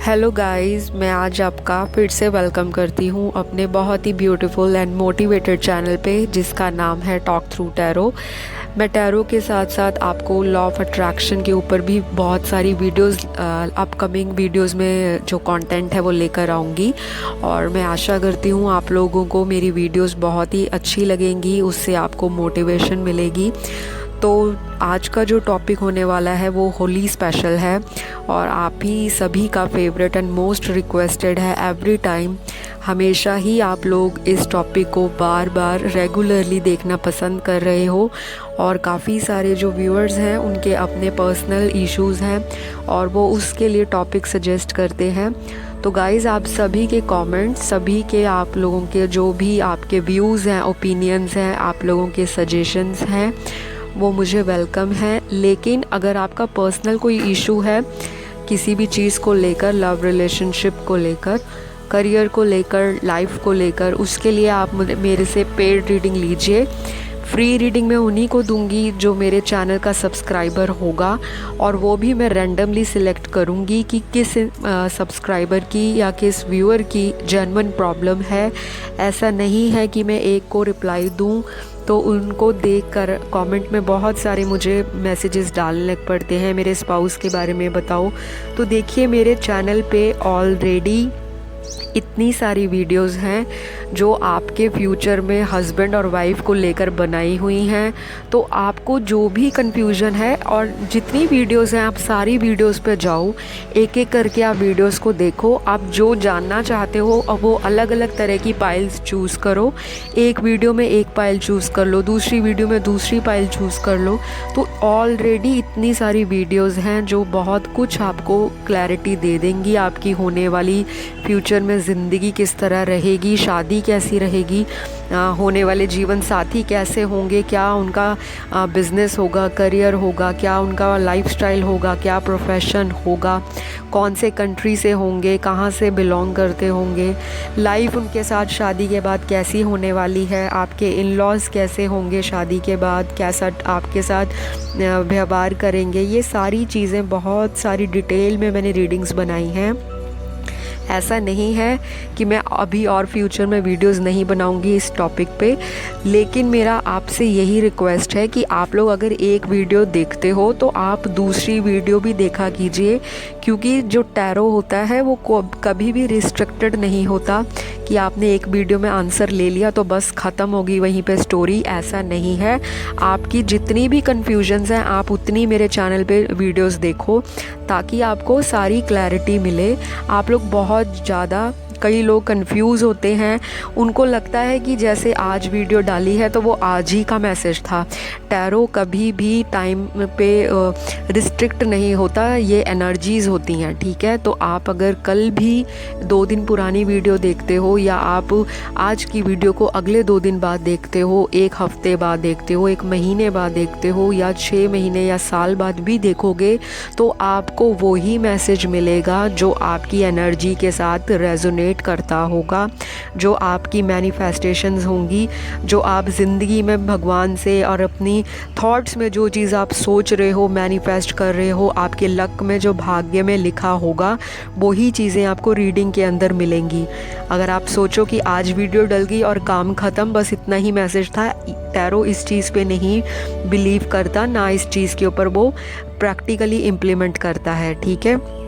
Hello guys, मैं आज आपका फिर से वेलकम करती हूँ अपने बहुत ही ब्यूटीफुल एंड मोटिवेटेड चैनल पे, जिसका नाम है टॉक थ्रू टैरो। मैं टैरो के साथ साथ आपको लॉ ऑफ अट्रैक्शन के ऊपर भी बहुत सारी वीडियोस अपकमिंग वीडियोस में जो कंटेंट है वो लेकर आऊँगी, और मैं आशा करती हूँ आप लोगों को मेरी वीडियोस बहुत ही अच्छी लगेंगी, उससे आपको मोटिवेशन मिलेगी। तो आज का जो टॉपिक होने वाला है वो होली स्पेशल है, और आप ही सभी का फेवरेट एंड मोस्ट रिक्वेस्टेड है। एवरी टाइम हमेशा ही आप लोग इस टॉपिक को बार बार रेगुलरली देखना पसंद कर रहे हो, और काफ़ी सारे जो व्यूअर्स हैं उनके अपने पर्सनल इश्यूज़ हैं और वो उसके लिए टॉपिक सजेस्ट करते हैं। तो गाइज़, आप सभी के कमेंट्स, सभी के आप लोगों के जो भी आपके व्यूज़ हैं, ओपिनियंस हैं, आप लोगों के सजेशंस हैं, वो मुझे वेलकम है। लेकिन अगर आपका पर्सनल कोई इशू है किसी भी चीज़ को लेकर, लव रिलेशनशिप को लेकर, करियर को लेकर, लाइफ को लेकर, उसके लिए आप मेरे से पेड रीडिंग लीजिए। फ्री रीडिंग मैं उन्हीं को दूंगी जो मेरे चैनल का सब्सक्राइबर होगा, और वो भी मैं रैंडमली सिलेक्ट करूंगी कि किस सब्सक्राइबर की या किस व्यूअर की जेन्युइन प्रॉब्लम है। ऐसा नहीं है कि मैं एक को रिप्लाई दूं तो उनको देखकर कमेंट में बहुत सारे मुझे मैसेजेस डालने लग पड़ते हैं, मेरे स्पाउस के बारे में बताओ। तो देखिए, मेरे चैनल पे ऑलरेडी इतनी सारी वीडियोस हैं जो आपके फ्यूचर में हस्बैंड और वाइफ को लेकर बनाई हुई हैं। तो आपको जो भी कंफ्यूजन है, और जितनी वीडियोस हैं, आप सारी वीडियोस पे जाओ, एक एक करके आप वीडियोस को देखो। आप जो जानना चाहते हो अब वो अलग अलग तरह की पाइल्स चूज़ करो। एक वीडियो में एक पाइल चूज़ कर लो, दूसरी वीडियो में दूसरी पाइल चूज़ कर लो। तो ऑलरेडी इतनी सारी वीडियोज़ हैं जो बहुत कुछ आपको क्लैरिटी दे देंगी। आपकी होने वाली फ्यूचर में ज़िंदगी किस तरह रहेगी, शादी कैसी रहेगी, होने वाले जीवन साथी कैसे होंगे, क्या उनका बिज़नेस होगा, करियर होगा, क्या उनका लाइफस्टाइल होगा, क्या प्रोफेशन होगा, कौन से कंट्री से होंगे, कहाँ से बिलोंग करते होंगे, लाइफ उनके साथ शादी के बाद कैसी होने वाली है, आपके इन लॉज कैसे होंगे शादी के बाद, कैसा आपके साथ व्यवहार करेंगे। ये सारी चीज़ें बहुत सारी डिटेल में मैंने रीडिंग्स बनाई हैं। ऐसा नहीं है कि मैं अभी और फ्यूचर में वीडियोस नहीं बनाऊंगी इस टॉपिक पे, लेकिन मेरा आपसे यही रिक्वेस्ट है कि आप लोग अगर एक वीडियो देखते हो तो आप दूसरी वीडियो भी देखा कीजिए, क्योंकि जो टैरो होता है वो कभी भी रिस्ट्रिक्टेड नहीं होता कि आपने एक वीडियो में आंसर ले लिया तो बस ख़त्म होगी वहीं पे स्टोरी। ऐसा नहीं है। आपकी जितनी भी कन्फ्यूजन्स हैं आप उतनी मेरे चैनल पे वीडियोस देखो, ताकि आपको सारी क्लैरिटी मिले। आप लोग बहुत ज़्यादा, कई लोग कंफ्यूज होते हैं, उनको लगता है कि जैसे आज वीडियो डाली है तो वो आज ही का मैसेज था। टैरो कभी भी टाइम पे रिस्ट्रिक्ट नहीं होता, ये एनर्जीज़ होती हैं, ठीक है। तो आप अगर कल भी 2 दिन पुरानी वीडियो देखते हो, या आप आज की वीडियो को अगले 2 दिन बाद देखते हो, 1 हफ्ते बाद देखते हो, 1 महीने बाद देखते हो, या 6 महीने या साल बाद भी देखोगे, तो आपको वही मैसेज मिलेगा जो आपकी एनर्जी के साथ रेजोनेट करता होगा, जो आपकी मैनिफेस्टेशंस होंगी, जो आप ज़िंदगी में भगवान से और अपनी थॉट्स में जो चीज़ आप सोच रहे हो, मैनिफेस्ट कर रहे हो, आपके लक में जो भाग्य में लिखा होगा, वही चीज़ें आपको रीडिंग के अंदर मिलेंगी। अगर आप सोचो कि आज वीडियो डल गई और काम ख़त्म, बस इतना ही मैसेज था, टैरो इस चीज़ पे नहीं बिलीव करता, ना इस चीज़ के ऊपर वो प्रैक्टिकली इम्प्लीमेंट करता है, ठीक है।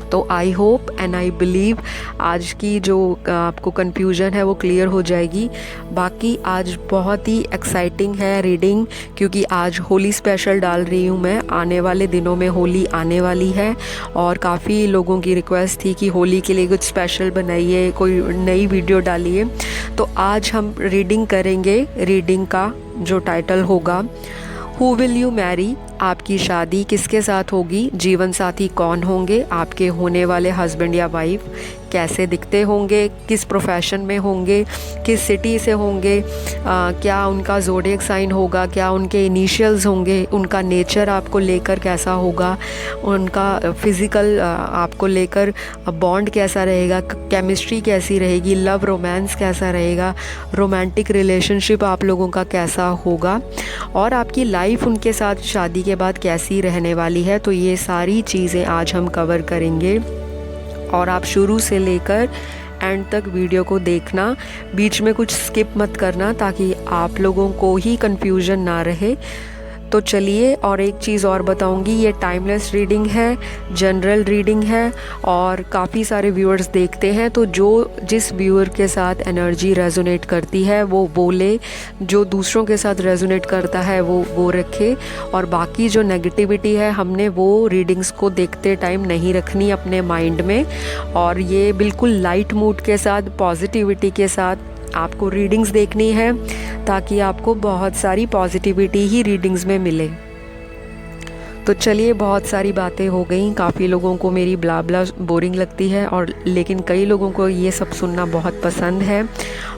तो I hope and I believe आज की जो आपको कन्फ्यूजन है वो क्लियर हो जाएगी। बाकी आज बहुत ही एक्साइटिंग है रीडिंग, क्योंकि आज होली स्पेशल डाल रही हूँ मैं। आने वाले दिनों में होली आने वाली है, और काफ़ी लोगों की रिक्वेस्ट थी कि होली के लिए कुछ स्पेशल बनाइए, कोई नई वीडियो डालिए। तो आज हम रीडिंग करेंगे। रीडिंग का जो टाइटल होगा, हु विल यू मैरी, आपकी शादी किसके साथ होगी, जीवन साथी कौन होंगे, आपके होने वाले हस्बैंड या वाइफ कैसे दिखते होंगे, किस प्रोफेशन में होंगे, किस सिटी से होंगे, क्या उनका ज़ोडिएक साइन होगा, क्या उनके इनिशियल्स होंगे, उनका नेचर आपको लेकर कैसा होगा, उनका फिज़िकल आपको लेकर बॉन्ड कैसा रहेगा, केमिस्ट्री कैसी रहेगी, लव रोमांस कैसा रहेगा, रोमांटिक रिलेशनशिप आप लोगों का कैसा होगा, और आपकी लाइफ उनके साथ शादी के बाद कैसी रहने वाली है। तो ये सारी चीज़ें आज हम कवर करेंगे। और आप शुरू से लेकर एंड तक वीडियो को देखना, बीच में कुछ स्किप मत करना ताकि आप लोगों को ही कन्फ्यूजन ना रहे। तो चलिए, और एक चीज़ और बताऊंगी, ये टाइमलेस रीडिंग है, जनरल रीडिंग है और काफ़ी सारे व्यूअर्स देखते हैं, तो जो जिस व्यूअर के साथ एनर्जी रेजोनेट करती है वो बोले, जो दूसरों के साथ रेजोनेट करता है वो रखे, और बाकी जो नेगेटिविटी है हमने वो रीडिंग्स को देखते टाइम नहीं रखनी अपने माइंड में। और ये बिल्कुल लाइट मूड के साथ, पॉजिटिविटी के साथ आपको रीडिंग्स देखनी है ताकि आपको बहुत सारी पॉजिटिविटी ही रीडिंग्स में मिले। तो चलिए, बहुत सारी बातें हो गई, काफ़ी लोगों को मेरी ब्ला ब्ला बोरिंग लगती है और लेकिन कई लोगों को ये सब सुनना बहुत पसंद है।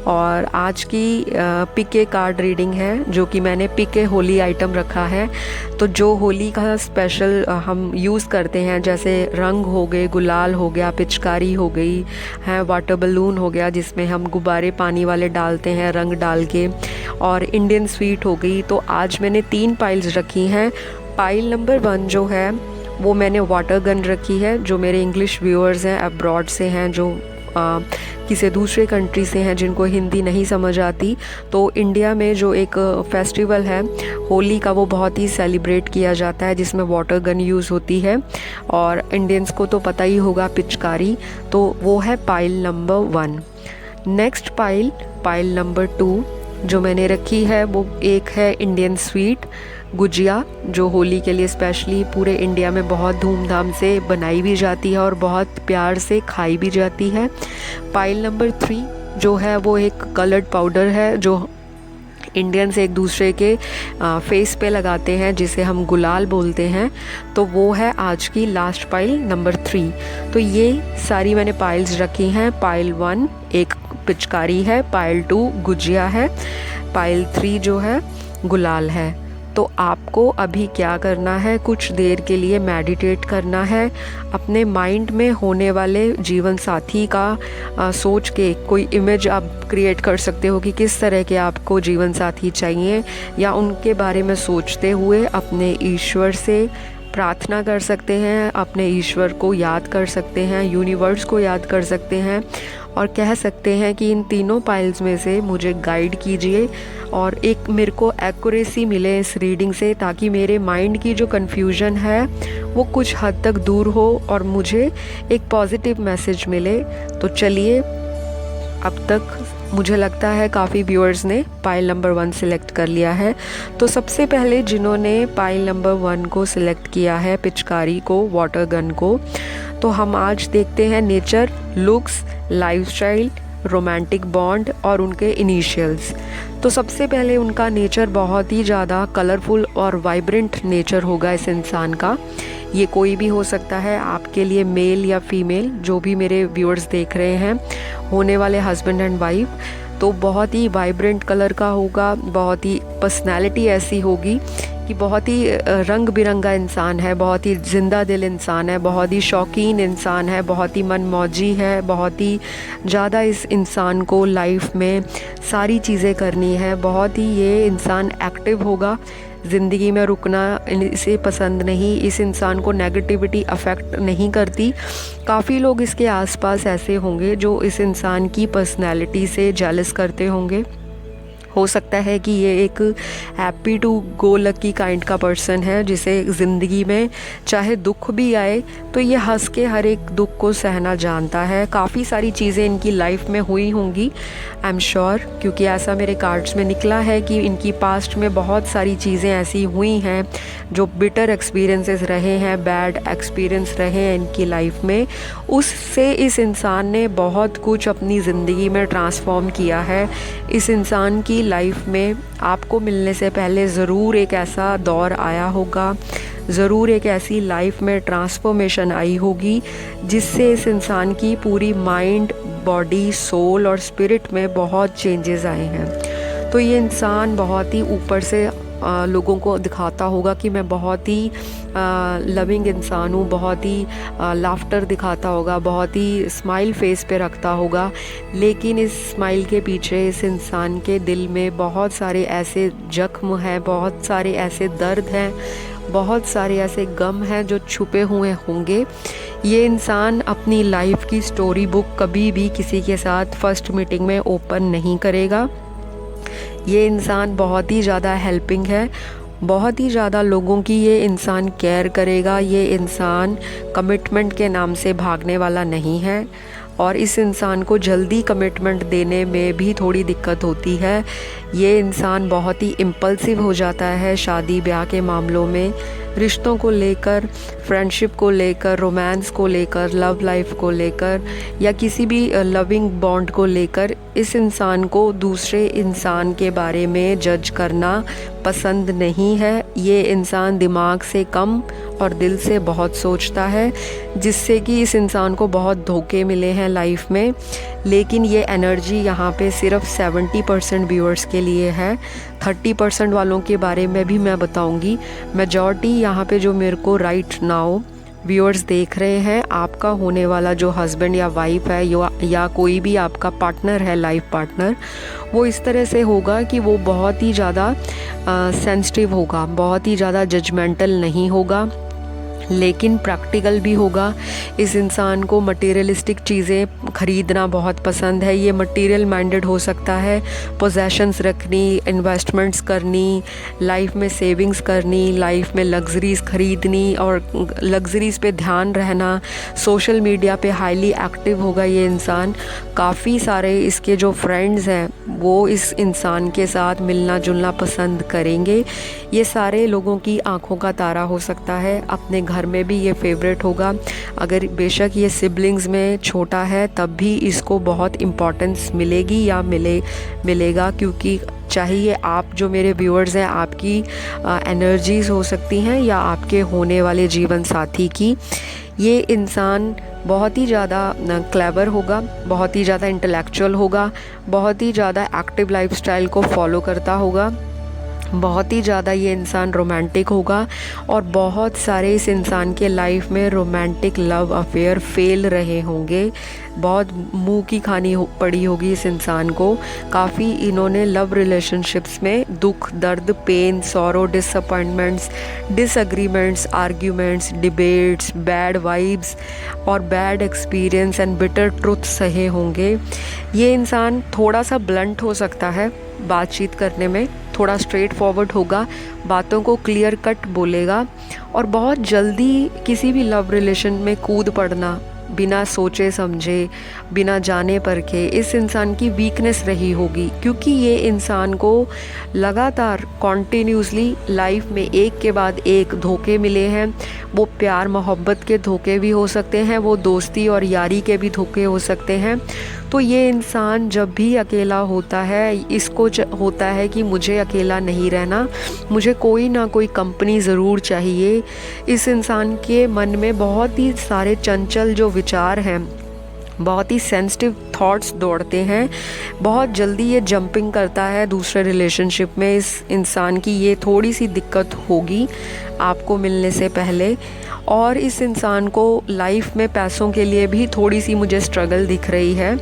और आज की पिके कार्ड रीडिंग है जो कि मैंने पिके होली आइटम रखा है। तो जो होली का स्पेशल हम यूज़ करते हैं, जैसे रंग हो गए, गुलाल हो गया, पिचकारी हो गई है, वाटर बलून हो गया जिसमें हम गुब्बारे पानी वाले डालते हैं रंग डाल के, और इंडियन स्वीट हो गई। तो आज मैंने 3 पाइल्स रखी हैं। पाइल नंबर 1 जो है वो मैंने वाटर गन रखी है। जो मेरे इंग्लिश व्यूअर्स हैं, अब्रॉड से हैं, जो किसी दूसरे कंट्री से हैं, जिनको हिंदी नहीं समझ आती, तो इंडिया में जो एक फेस्टिवल है होली का, वो बहुत ही सेलिब्रेट किया जाता है जिसमें वाटर गन यूज़ होती है। और इंडियंस को तो पता ही होगा पिचकारी, तो वो है pile number 1। Next pile number 2 जो मैंने रखी है वो एक है इंडियन स्वीट गुजिया, जो होली के लिए स्पेशली पूरे इंडिया में बहुत धूमधाम से बनाई भी जाती है और बहुत प्यार से खाई भी जाती है। पाइल नंबर 3 जो है वो एक कलर्ड पाउडर है जो इंडियंस एक दूसरे के फेस पे लगाते हैं, जिसे हम गुलाल बोलते हैं। तो वो है आज की लास्ट पाइल नंबर 3। तो ये सारी मैंने पाइल्स रखी हैं। पाइल 1 एक पिचकारी है, पाइल 2 गुजिया है, पाइल 3 जो है गुलाल है। तो आपको अभी क्या करना है, कुछ देर के लिए मेडिटेट करना है। अपने माइंड में होने वाले जीवन साथी का सोच के कोई इमेज आप क्रिएट कर सकते हो कि किस तरह के आपको जीवन साथी चाहिए, या उनके बारे में सोचते हुए अपने ईश्वर से प्रार्थना कर सकते हैं, अपने ईश्वर को याद कर सकते हैं, यूनिवर्स को याद कर सकते हैं और कह सकते हैं कि इन तीनों पाइल्स में से मुझे गाइड कीजिए और एक मेरे को एक्यूरेसी मिले इस रीडिंग से, ताकि मेरे माइंड की जो कन्फ्यूजन है वो कुछ हद तक दूर हो और मुझे एक पॉजिटिव मैसेज मिले। तो चलिए, अब तक मुझे लगता है काफ़ी व्यूअर्स ने पाइल नंबर 1 सिलेक्ट कर लिया है। तो सबसे पहले जिन्होंने पाइल नंबर 1 को सिलेक्ट किया है, पिचकारी को, वाटर गन को, तो हम आज देखते हैं nature, looks, lifestyle, romantic bond और उनके इनिशियल्स। तो सबसे पहले उनका नेचर बहुत ही ज़्यादा कलरफुल और वाइब्रेंट नेचर होगा इस इंसान का। ये कोई भी हो सकता है आपके लिए, मेल या फीमेल, जो भी मेरे व्यूअर्स देख रहे हैं, होने वाले हस्बैंड एंड वाइफ। तो बहुत ही वाइब्रेंट कलर का होगा, बहुत ही पर्सनैलिटी ऐसी होगी कि बहुत ही रंग बिरंगा इंसान है, बहुत ही जिंदा दिल इंसान है, बहुत ही शौकीन इंसान है, बहुत ही मनमौजी है, बहुत ही ज़्यादा इस इंसान को लाइफ में सारी चीज़ें करनी है। बहुत ही ये इंसान एक्टिव होगा, ज़िंदगी में रुकना इसे पसंद नहीं। इस इंसान को नेगेटिविटी अफेक्ट नहीं करती। काफ़ी लोग इसके आसपास ऐसे होंगे जो इस इंसान की पर्सनैलिटी से जेलस करते होंगे। हो सकता है कि ये एक happy to go lucky kind का पर्सन है, जिसे ज़िंदगी में चाहे दुख भी आए तो ये हंस के हर एक दुख को सहना जानता है। काफ़ी सारी चीज़ें इनकी लाइफ में हुई होंगी, आई एम श्योर, क्योंकि ऐसा मेरे कार्ड्स में निकला है कि इनकी पास्ट में बहुत सारी चीज़ें ऐसी हुई हैं जो बिटर एक्सपीरियंसेस रहे हैं, बैड एक्सपीरियंस रहे हैं इनकी लाइफ में। उससे इस इंसान ने बहुत कुछ अपनी ज़िंदगी में ट्रांसफॉर्म किया है। इस इंसान की लाइफ में आपको मिलने से पहले ज़रूर एक ऐसा दौर आया होगा, ज़रूर एक ऐसी लाइफ में ट्रांसफॉर्मेशन आई होगी जिससे इस इंसान की पूरी माइंड, बॉडी, सोल और स्पिरिट में बहुत चेंजेस आए हैं। तो ये इंसान बहुत ही ऊपर से लोगों को दिखाता होगा कि मैं बहुत ही लविंग इंसान हूँ, बहुत ही लाफ्टर दिखाता होगा, बहुत ही स्माइल फेस पे रखता होगा, लेकिन इस स्माइल के पीछे इस इंसान के दिल में बहुत सारे ऐसे जख्म हैं, बहुत सारे ऐसे दर्द हैं, बहुत सारे ऐसे गम हैं जो छुपे हुए होंगे। ये इंसान अपनी लाइफ की स्टोरी बुक कभी भी किसी के साथ फर्स्ट मीटिंग में ओपन नहीं करेगा। ये इंसान बहुत ही ज़्यादा हेल्पिंग है, बहुत ही ज़्यादा लोगों की ये इंसान केयर करेगा। ये इंसान कमिटमेंट के नाम से भागने वाला नहीं है और इस इंसान को जल्दी कमिटमेंट देने में भी थोड़ी दिक्कत होती है। ये इंसान बहुत ही इम्पल्सिव हो जाता है शादी ब्याह के मामलों में, रिश्तों को लेकर, फ्रेंडशिप को लेकर, रोमांस को लेकर, लव लाइफ को लेकर या किसी भी लविंग बॉन्ड को लेकर। इस इंसान को दूसरे इंसान के बारे में जज करना पसंद नहीं है। ये इंसान दिमाग से कम और दिल से बहुत सोचता है, जिससे कि इस इंसान को बहुत धोखे मिले हैं लाइफ में। लेकिन ये एनर्जी यहाँ पे सिर्फ 70% व्यूअर्स के लिए है। 30% वालों के बारे में भी मैं बताऊँगी। मेजॉरिटी यहाँ पे जो मेरे को राइट नाउ व्यूअर्स देख रहे हैं, आपका होने वाला जो हस्बैंड या वाइफ है या कोई भी आपका पार्टनर है, लाइफ पार्टनर, वो इस तरह से होगा कि वो बहुत ही ज़्यादा सेंसिटिव होगा, बहुत ही ज़्यादा जजमेंटल नहीं होगा, लेकिन प्रैक्टिकल भी होगा। इस इंसान को मटेरियलिस्टिक चीज़ें ख़रीदना बहुत पसंद है। ये मटेरियल माइंडेड हो सकता है, पोजेशंस रखनी, इन्वेस्टमेंट्स करनी, लाइफ में सेविंग्स करनी, लाइफ में लग्जरीज़ ख़रीदनी और लग्जरीज़ पे ध्यान रहना। सोशल मीडिया पे हाईली एक्टिव होगा ये इंसान। काफ़ी सारे इसके जो फ्रेंड्स हैं वो इस इंसान के साथ मिलना जुलना पसंद करेंगे। ये सारे लोगों की आंखों का तारा हो सकता है। अपने घर में भी ये फेवरेट होगा। अगर बेशक ये सिबलिंग्स में छोटा है तब भी इसको बहुत इम्पोर्टेंस मिलेगी या मिलेगा, क्योंकि चाहिए आप जो मेरे व्यूअर्स हैं, आपकी एनर्जीज़ हो सकती हैं या आपके होने वाले जीवन साथी की। ये इंसान बहुत ही ज़्यादा क्लेवर होगा, बहुत ही ज़्यादा इंटेलेक्चुअल होगा, बहुत ही ज़्यादा एक्टिव लाइफस्टाइल को फॉलो करता होगा, बहुत ही ज़्यादा ये इंसान रोमांटिक होगा और बहुत सारे इस इंसान के लाइफ में रोमांटिक लव अफेयर फेल रहे होंगे। बहुत मुंह की खानी पड़ी होगी इस इंसान को। काफ़ी इन्होंने लव रिलेशनशिप्स में दुख, दर्द, pain, sorrow, disappointments, disagreements, arguments, debates, bad vibes और bad experience and bitter truth सहे होंगे। ये इंसान थोड़ा सा ब्लंट हो सकता है बातचीत करने में, थोड़ा स्ट्रेट फॉरवर्ड होगा, बातों को क्लियर कट बोलेगा और बहुत जल्दी किसी भी लव रिलेशन में कूद पड़ना बिना सोचे समझे, बिना जाने परखे, इस इंसान की वीकनेस रही होगी। क्योंकि ये इंसान को लगातार कॉन्टीन्यूसली लाइफ में एक के बाद एक धोखे मिले हैं। वो प्यार मोहब्बत के धोखे भी हो सकते हैं, वो दोस्ती और यारी के भी धोखे हो सकते हैं। तो ये इंसान जब भी अकेला होता है, इसको होता है कि मुझे अकेला नहीं रहना, मुझे कोई ना कोई कंपनी ज़रूर चाहिए। इस इंसान के मन में बहुत ही सारे चंचल जो विचार हैं, बहुत ही सेंसिटिव थॉट्स दौड़ते हैं। बहुत जल्दी ये जंपिंग करता है दूसरे रिलेशनशिप में। इस इंसान की ये थोड़ी सी दिक्कत होगी आपको मिलने से पहले। और इस इंसान को लाइफ में पैसों के लिए भी थोड़ी सी मुझे स्ट्रगल दिख रही है,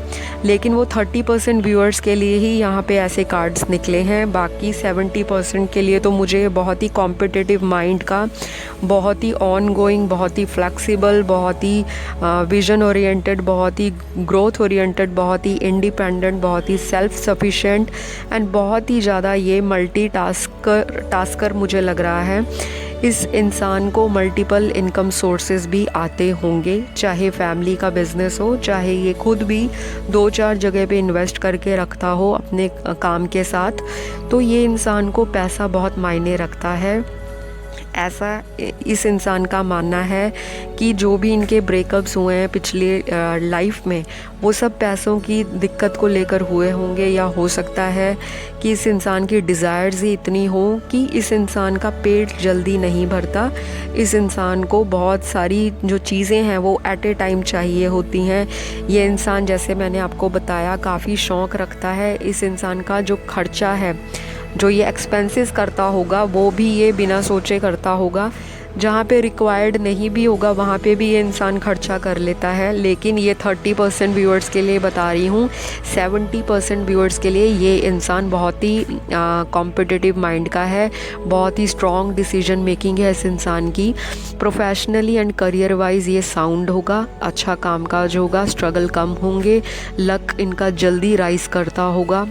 लेकिन वो 30% व्यूअर्स के लिए ही यहाँ पे ऐसे कार्ड्स निकले हैं। बाकी 70% के लिए तो मुझे बहुत ही कॉम्पिटिटिव माइंड का, बहुत ही ऑन गोइंग, बहुत ही फ्लेक्सिबल, बहुत ही विजन ओरिएंटेड, बहुत ही ग्रोथ ओरिएंटेड, बहुत ही इंडिपेंडेंट, बहुत ही सेल्फ सफिशिएंट एंड बहुत ही ज़्यादा ये मल्टी टास्कर मुझे लग रहा है। इस इंसान को मल्टीपल इनकम सोर्सेज भी आते होंगे, चाहे फैमिली का बिजनेस हो, चाहे ये खुद भी 2-4 जगह पे इन्वेस्ट करके रखता हो अपने काम के साथ। तो ये इंसान को पैसा बहुत मायने रखता है। ऐसा इस इंसान का मानना है कि जो भी इनके ब्रेकअप्स हुए हैं पिछले लाइफ में, वो सब पैसों की दिक्कत को लेकर हुए होंगे, या हो सकता है कि इस इंसान की डिज़ायर्स ही इतनी हो कि इस इंसान का पेट जल्दी नहीं भरता। इस इंसान को बहुत सारी जो चीज़ें हैं वो एट ए टाइम चाहिए होती हैं। ये इंसान, जैसे मैंने आपको बताया, काफ़ी शौक़ रखता है। इस इंसान का जो खर्चा है, जो ये एक्सपेंसेस करता होगा, वो भी ये बिना सोचे करता होगा। जहाँ पे रिक्वायर्ड नहीं भी होगा वहाँ पे भी ये इंसान खर्चा कर लेता है। लेकिन ये 30% व्यूअर्स के लिए बता रही हूँ, 70% व्यूअर्स के लिए ये इंसान बहुत ही कॉम्पिटिटिव माइंड का है, बहुत ही स्ट्रॉन्ग डिसीजन मेकिंग है इस इंसान की। प्रोफेशनली एंड करियर वाइज ये साउंड होगा, अच्छा कामकाज होगा, स्ट्रगल कम होंगे, लक इनका जल्दी राइज करता होगा।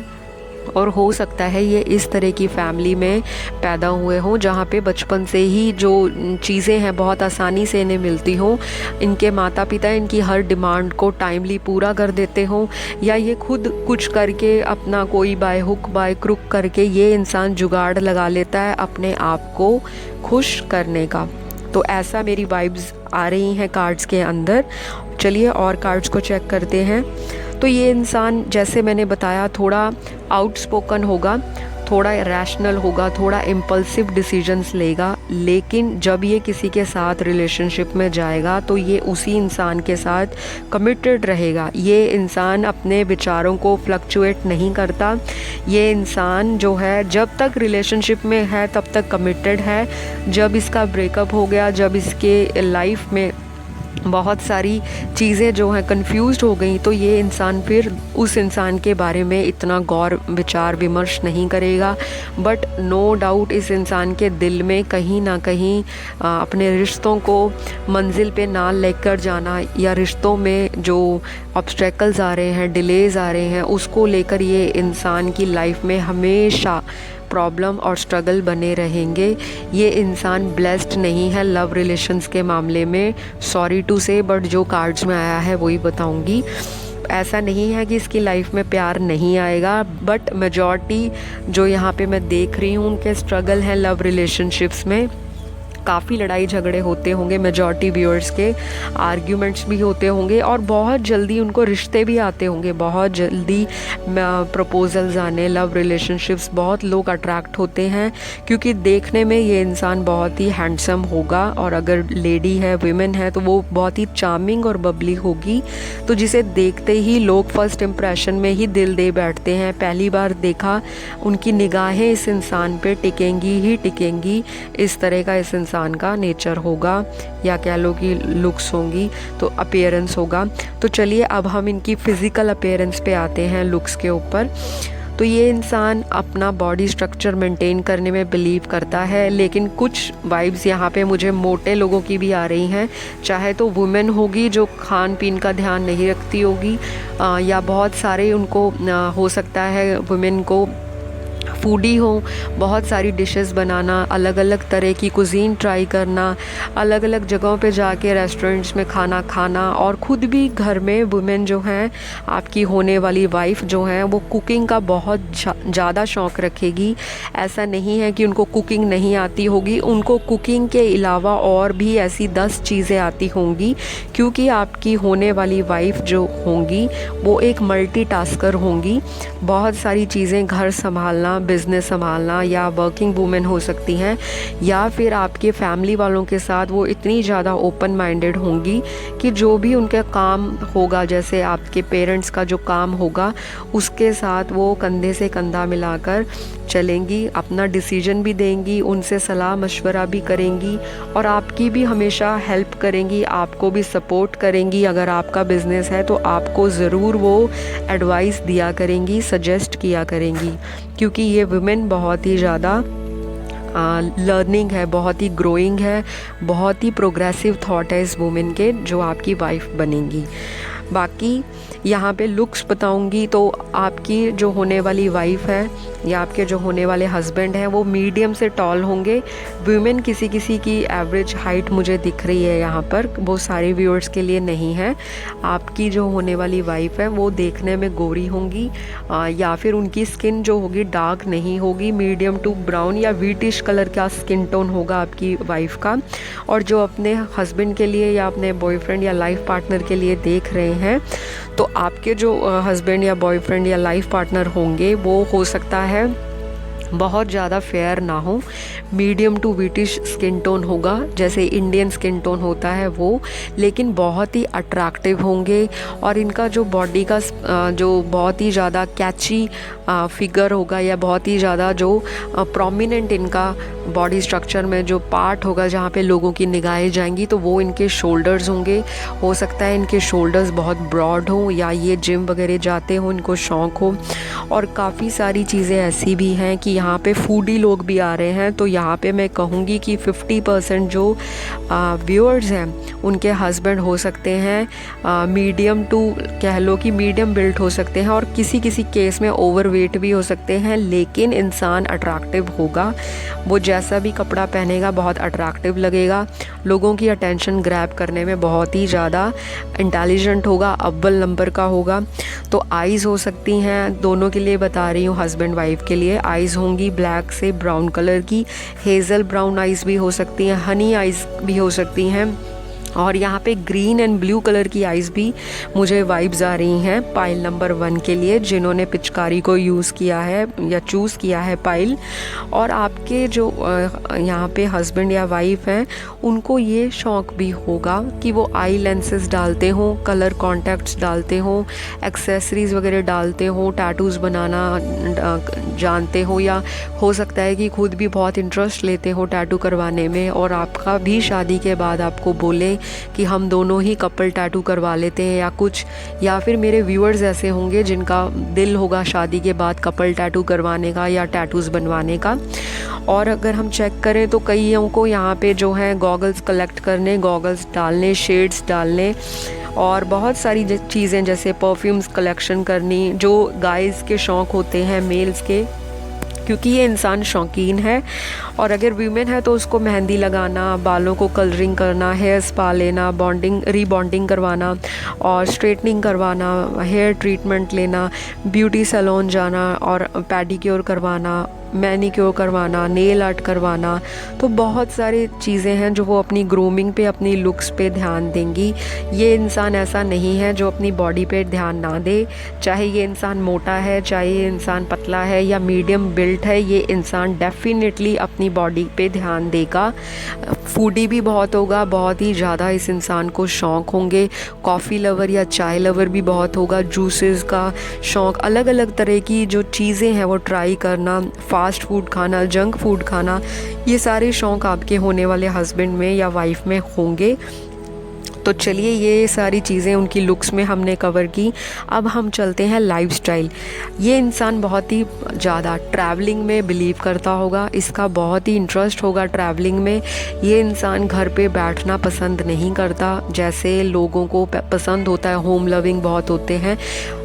और हो सकता है ये इस तरह की फैमिली में पैदा हुए हों जहाँ पे बचपन से ही जो चीज़ें हैं बहुत आसानी से इन्हें मिलती हों, इनके माता पिता इनकी हर डिमांड को टाइमली पूरा कर देते हों, या ये खुद कुछ करके अपना कोई बाय हुक बाय क्रुक करके ये इंसान जुगाड़ लगा लेता है अपने आप को खुश करने का। तो ऐसा मेरी वाइब्स आ रही हैं कार्ड्स के अंदर। चलिए और कार्ड्स को चेक करते हैं। तो ये इंसान जैसे मैंने बताया थोड़ा आउटस्पोकन होगा, थोड़ा रैशनल होगा, थोड़ा इम्पल्सिव डिसीजंस लेगा, लेकिन जब ये किसी के साथ रिलेशनशिप में जाएगा तो ये उसी इंसान के साथ कमिटेड रहेगा। ये इंसान अपने विचारों को फ्लक्चुएट नहीं करता। ये इंसान जो है जब तक रिलेशनशिप में है तब तक कमिटेड है। जब इसका ब्रेकअप हो गया, जब इसके लाइफ में बहुत सारी चीज़ें जो हैं कंफ्यूज्ड हो गई, तो ये इंसान फिर उस इंसान के बारे में इतना गौर विचार विमर्श नहीं करेगा। बट नो डाउट इस इंसान के दिल में कहीं ना कहीं अपने रिश्तों को मंजिल पे ना लेकर जाना, या रिश्तों में जो ऑब्स्टेकल्स आ रहे हैं, डिलेज़ आ रहे हैं, उसको लेकर ये इंसान की लाइफ में हमेशा प्रॉब्लम और स्ट्रगल बने रहेंगे। ये इंसान ब्लेस्ड नहीं है लव रिलेशंस के मामले में, सॉरी टू से, बट जो कार्ड्स में आया है वही बताऊंगी। ऐसा नहीं है कि इसकी लाइफ में प्यार नहीं आएगा, बट मेजॉरिटी जो यहाँ पे मैं देख रही हूँ उनके स्ट्रगल हैं लव रिलेशनशिप्स में। काफ़ी लड़ाई झगड़े होते होंगे, मेजॉरिटी व्यूअर्स के आर्ग्यूमेंट्स भी होते होंगे, और बहुत जल्दी उनको रिश्ते भी आते होंगे, बहुत जल्दी प्रपोजल्स आने, लव रिलेशनशिप्स, बहुत लोग अट्रैक्ट होते हैं क्योंकि देखने में ये इंसान बहुत ही हैंडसम होगा, और अगर लेडी है, विमेन है, तो वो बहुत ही चार्मिंग और बबली होगी, तो जिसे देखते ही लोग फर्स्ट इम्प्रेशन में ही दिल दे बैठते हैं। पहली बार देखा उनकी निगाहें इस इंसान पे टिकेंगी ही टिकेंगी। इस तरह का इस इंसान का नेचर होगा, या कह लो कि लुक्स होंगी, तो अपीयरेंस होगा। तो चलिए अब हम इनकी फिजिकल अपीयरेंस पे आते हैं, लुक्स के ऊपर। तो ये इंसान अपना बॉडी स्ट्रक्चर मेंटेन करने में बिलीव करता है, लेकिन कुछ वाइब्स यहाँ पे मुझे मोटे लोगों की भी आ रही हैं, चाहे तो वुमेन होगी जो खान पीन का ध्यान नहीं रखती होगी, या बहुत सारे उनको हो सकता है वुमेन को फूडी हो, बहुत सारी डिशेस बनाना, अलग अलग तरह की कुजीन ट्राई करना, अलग अलग जगहों पे जाके रेस्टोरेंट्स में खाना खाना, और ख़ुद भी घर में वुमेन जो हैं, आपकी होने वाली वाइफ जो हैं, वो कुकिंग का बहुत ज़्यादा शौक़ रखेगी। ऐसा नहीं है कि उनको कुकिंग नहीं आती होगी, उनको कुकिंग के अलावा और भी ऐसी 10 चीज़ें आती होंगी, क्योंकि आपकी होने वाली वाइफ जो होंगी वो एक मल्टीटास्कर होंगी। बहुत सारी चीज़ें, घर संभालना, बिज़नेस संभालना, या वर्किंग वूमेन हो सकती हैं, या फिर आपके फैमिली वालों के साथ वो इतनी ज़्यादा ओपन माइंडेड होंगी कि जो भी उनका काम होगा, जैसे आपके पेरेंट्स का जो काम होगा उसके साथ वो कंधे से कंधा मिलाकर चलेंगी, अपना डिसीजन भी देंगी, उनसे सलाह मशवरा भी करेंगी, और आपकी भी हमेशा हेल्प करेंगी, आपको भी सपोर्ट करेंगी। अगर आपका बिज़नेस है तो आपको ज़रूर वो एडवाइस दिया करेंगी, सजेस्ट किया करेंगी, क्योंकि ये वुमेन बहुत ही ज़्यादा लर्निंग है, बहुत ही ग्रोइंग है, बहुत ही प्रोग्रेसिव थॉट है इस वुमेन के, जो आपकी वाइफ बनेंगी। बाकी यहाँ पे लुक्स बताऊँगी तो आपकी जो होने वाली वाइफ है या आपके जो होने वाले हस्बैंड हैं वो मीडियम से टॉल होंगे। वुमेन किसी किसी की एवरेज हाइट मुझे दिख रही है यहाँ पर, वो सारे व्यूअर्स के लिए नहीं है। आपकी जो होने वाली वाइफ है वो देखने में गोरी होंगी, या फिर उनकी स्किन जो होगी डार्क नहीं होगी, मीडियम टू ब्राउन या व्हीटिश कलर का स्किन टोन होगा आपकी वाइफ का। और जो अपने हस्बैंड के लिए या अपने बॉयफ्रेंड या लाइफ पार्टनर के लिए देख रहे हैं, तो आपके जो हस्बैंड या बॉयफ्रेंड या लाइफ पार्टनर होंगे वो हो सकता है बहुत ज़्यादा फेयर ना हो, medium to wheatish skin tone होगा जैसे इंडियन स्किन टोन होता है वो, लेकिन बहुत ही अट्रैक्टिव होंगे। और इनका जो बॉडी का जो बहुत ही ज़्यादा कैची फिगर होगा या बहुत ही ज़्यादा जो प्रोमिनेंट इनका बॉडी स्ट्रक्चर में जो पार्ट होगा जहाँ पे लोगों की निगाहें जाएंगी तो वो इनके शोल्डर्स होंगे। हो सकता है इनके शोल्डर्स बहुत ब्रॉड हों या ये जिम वगैरह जाते हों, इनको शौक़ हो। और काफ़ी सारी चीज़ें ऐसी भी हैं कि यहाँ पे फूडी लोग भी आ रहे हैं, तो यहाँ पे मैं कहूँगी कि 50% जो व्यूअर्स हैं उनके हस्बैंड हो सकते हैं, मीडियम टू कह लो कि मीडियम बिल्ट हो सकते हैं, और किसी किसी केस में ओवरवेट भी हो सकते हैं। लेकिन इंसान अट्रैक्टिव होगा, वो जैसा भी कपड़ा पहनेगा बहुत अट्रैक्टिव लगेगा, लोगों की अटेंशन ग्रैब करने में बहुत ही ज़्यादा इंटेलिजेंट होगा, अव्वल नंबर का होगा। तो आइज़ हो सकती हैं, दोनों के लिए बता रही हूँ, हस्बैंड वाइफ के लिए आइज़ होंगी ब्लैक से ब्राउन कलर की, हेज़ल ब्राउन आइज़ भी हो सकती हैं, हनी आइज़ भी हो सकती हैं, और यहाँ पे ग्रीन एंड ब्लू कलर की आइज़ भी मुझे वाइब्स आ रही हैं पाइल नंबर 1 के लिए, जिन्होंने पिचकारी को यूज़ किया है या चूज़ किया है पाइल। और आपके जो यहाँ पे हस्बैंड या वाइफ हैं उनको ये शौक़ भी होगा कि वो आई लेंसेज डालते हों, कलर कॉन्टैक्ट्स डालते हों, एक्सेसरीज़ वगैरह डालते हों, टैटूज़ बनाना जानते हो, या हो सकता है कि खुद भी बहुत इंटरेस्ट लेते हो टैटू करवाने में, और आपका भी शादी के बाद आपको बोले कि हम दोनों ही कपल टैटू करवा लेते हैं या कुछ। या फिर मेरे व्यूअर्स ऐसे होंगे जिनका दिल होगा शादी के बाद कपल टैटू करवाने का या टैटूज़ बनवाने का। और अगर हम चेक करें तो कईयों को यहाँ पे जो है गॉगल्स कलेक्ट करने, गॉगल्स डालने, शेड्स डालने, और बहुत सारी चीज़ें जैसे परफ्यूम्स कलेक्शन करनी, जो गाइज़ के शौक़ होते हैं मेल्स के, क्योंकि ये इंसान शौकीन है। और अगर वीमेन है तो उसको मेहंदी लगाना, बालों को कलरिंग करना, हेयर स्पा लेना, बॉन्डिंग रीबॉन्डिंग करवाना और स्ट्रेटनिंग करवाना, हेयर ट्रीटमेंट लेना, ब्यूटी सैलून जाना और पेडिक्योर करवाना, मैनिक्योर करवाना, नेल आर्ट करवाना, तो बहुत सारी चीज़ें हैं जो वो अपनी ग्रूमिंग पे, अपनी लुक्स पे ध्यान देंगी। ये इंसान ऐसा नहीं है जो अपनी बॉडी पे ध्यान ना दे, चाहे ये इंसान मोटा है, चाहे ये इंसान पतला है या मीडियम बिल्ट है, ये इंसान डेफिनेटली अपनी बॉडी पे ध्यान देगा। फूडी भी बहुत होगा, बहुत ही ज़्यादा इस इंसान को शौक़ होंगे, कॉफ़ी लवर या चाय लवर भी बहुत होगा, जूसेस का शौक़, अलग अलग तरह की जो चीज़ें हैं वो ट्राई करना, फास्ट फूड खाना, जंक फूड खाना, ये सारे शौक़ आपके होने वाले हस्बैंड में या वाइफ में होंगे। तो चलिए ये सारी चीज़ें उनकी लुक्स में हमने कवर की। अब हम चलते हैं लाइफस्टाइल। ये इंसान बहुत ही ज़्यादा ट्रैवलिंग में बिलीव करता होगा, इसका बहुत ही इंटरेस्ट होगा ट्रैवलिंग में। ये इंसान घर पे बैठना पसंद नहीं करता, जैसे लोगों को पसंद होता है, होम लविंग बहुत होते हैं।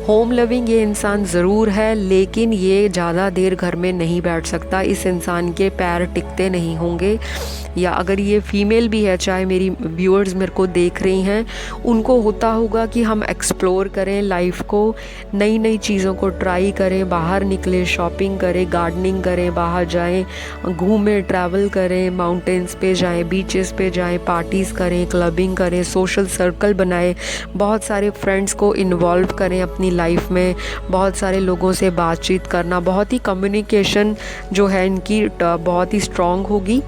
होम लविंग ये इंसान ज़रूर है, लेकिन ये ज़्यादा देर घर में नहीं बैठ सकता, इस इंसान के पैर टिकते नहीं होंगे। या अगर ये फ़ीमेल भी है, चाहे मेरी व्यूअर्स मेरे को देख रही हैं, उनको होता होगा कि हम एक्सप्लोर करें लाइफ को, नई नई चीज़ों को ट्राई करें, बाहर निकलें, शॉपिंग करें, गार्डनिंग करें, बाहर जाएं, घूमें, ट्रैवल करें, माउंटेन्स पे जाएं, बीचेस पे जाएं, पार्टीज़ करें, क्लबिंग करें, सोशल सर्कल बनाएं, बहुत सारे फ्रेंड्स को इन्वॉल्व करें अपनी लाइफ में, बहुत सारे लोगों से बातचीत करना, बहुत ही कम्युनिकेशन जो है इनकी बहुत ही स्ट्रॉन्ग होगी।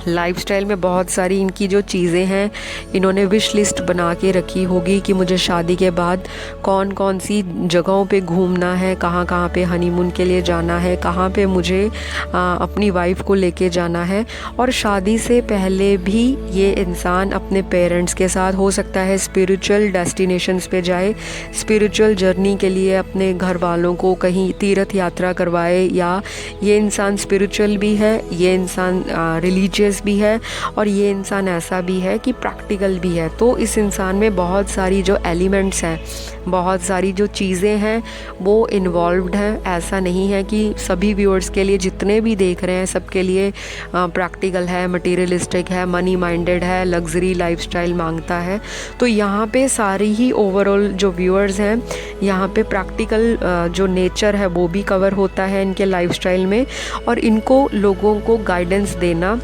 लाइफस्टाइल में बहुत सारी इनकी जो चीज़ें हैं, इन्होंने विश लिस्ट बना के रखी होगी कि मुझे शादी के बाद कौन कौन सी जगहों पे घूमना है, कहाँ कहाँ पे हनीमून के लिए जाना है, कहाँ पे मुझे अपनी वाइफ को लेके जाना है। और शादी से पहले भी ये इंसान अपने पेरेंट्स के साथ, हो सकता है स्पिरिचुअल डेस्टिनेशंस पे जाए, स्पिरिचुअल जर्नी के लिए अपने घर वालों को कहीं तीर्थ यात्रा करवाए। या ये इंसान स्पिरिचुअल भी है, ये इंसान रिलीजियस भी है, और ये इंसान ऐसा भी है कि प्रैक्टिकल भी है। तो इस इंसान में बहुत सारी जो एलिमेंट्स हैं, बहुत सारी जो चीज़ें हैं वो इन्वॉल्व्ड हैं। ऐसा नहीं है कि सभी व्यूअर्स के लिए, जितने भी देख रहे हैं सबके लिए प्रैक्टिकल है, मटेरियलिस्टिक है, मनी माइंडेड है, लग्जरी लाइफस्टाइल मांगता है। तो यहाँ पे सारी ही ओवरऑल जो व्यूअर्स हैं, यहाँ पे प्रैक्टिकल जो नेचर है वो भी कवर होता है इनके लाइफस्टाइल में। और इनको लोगों को गाइडेंस देना,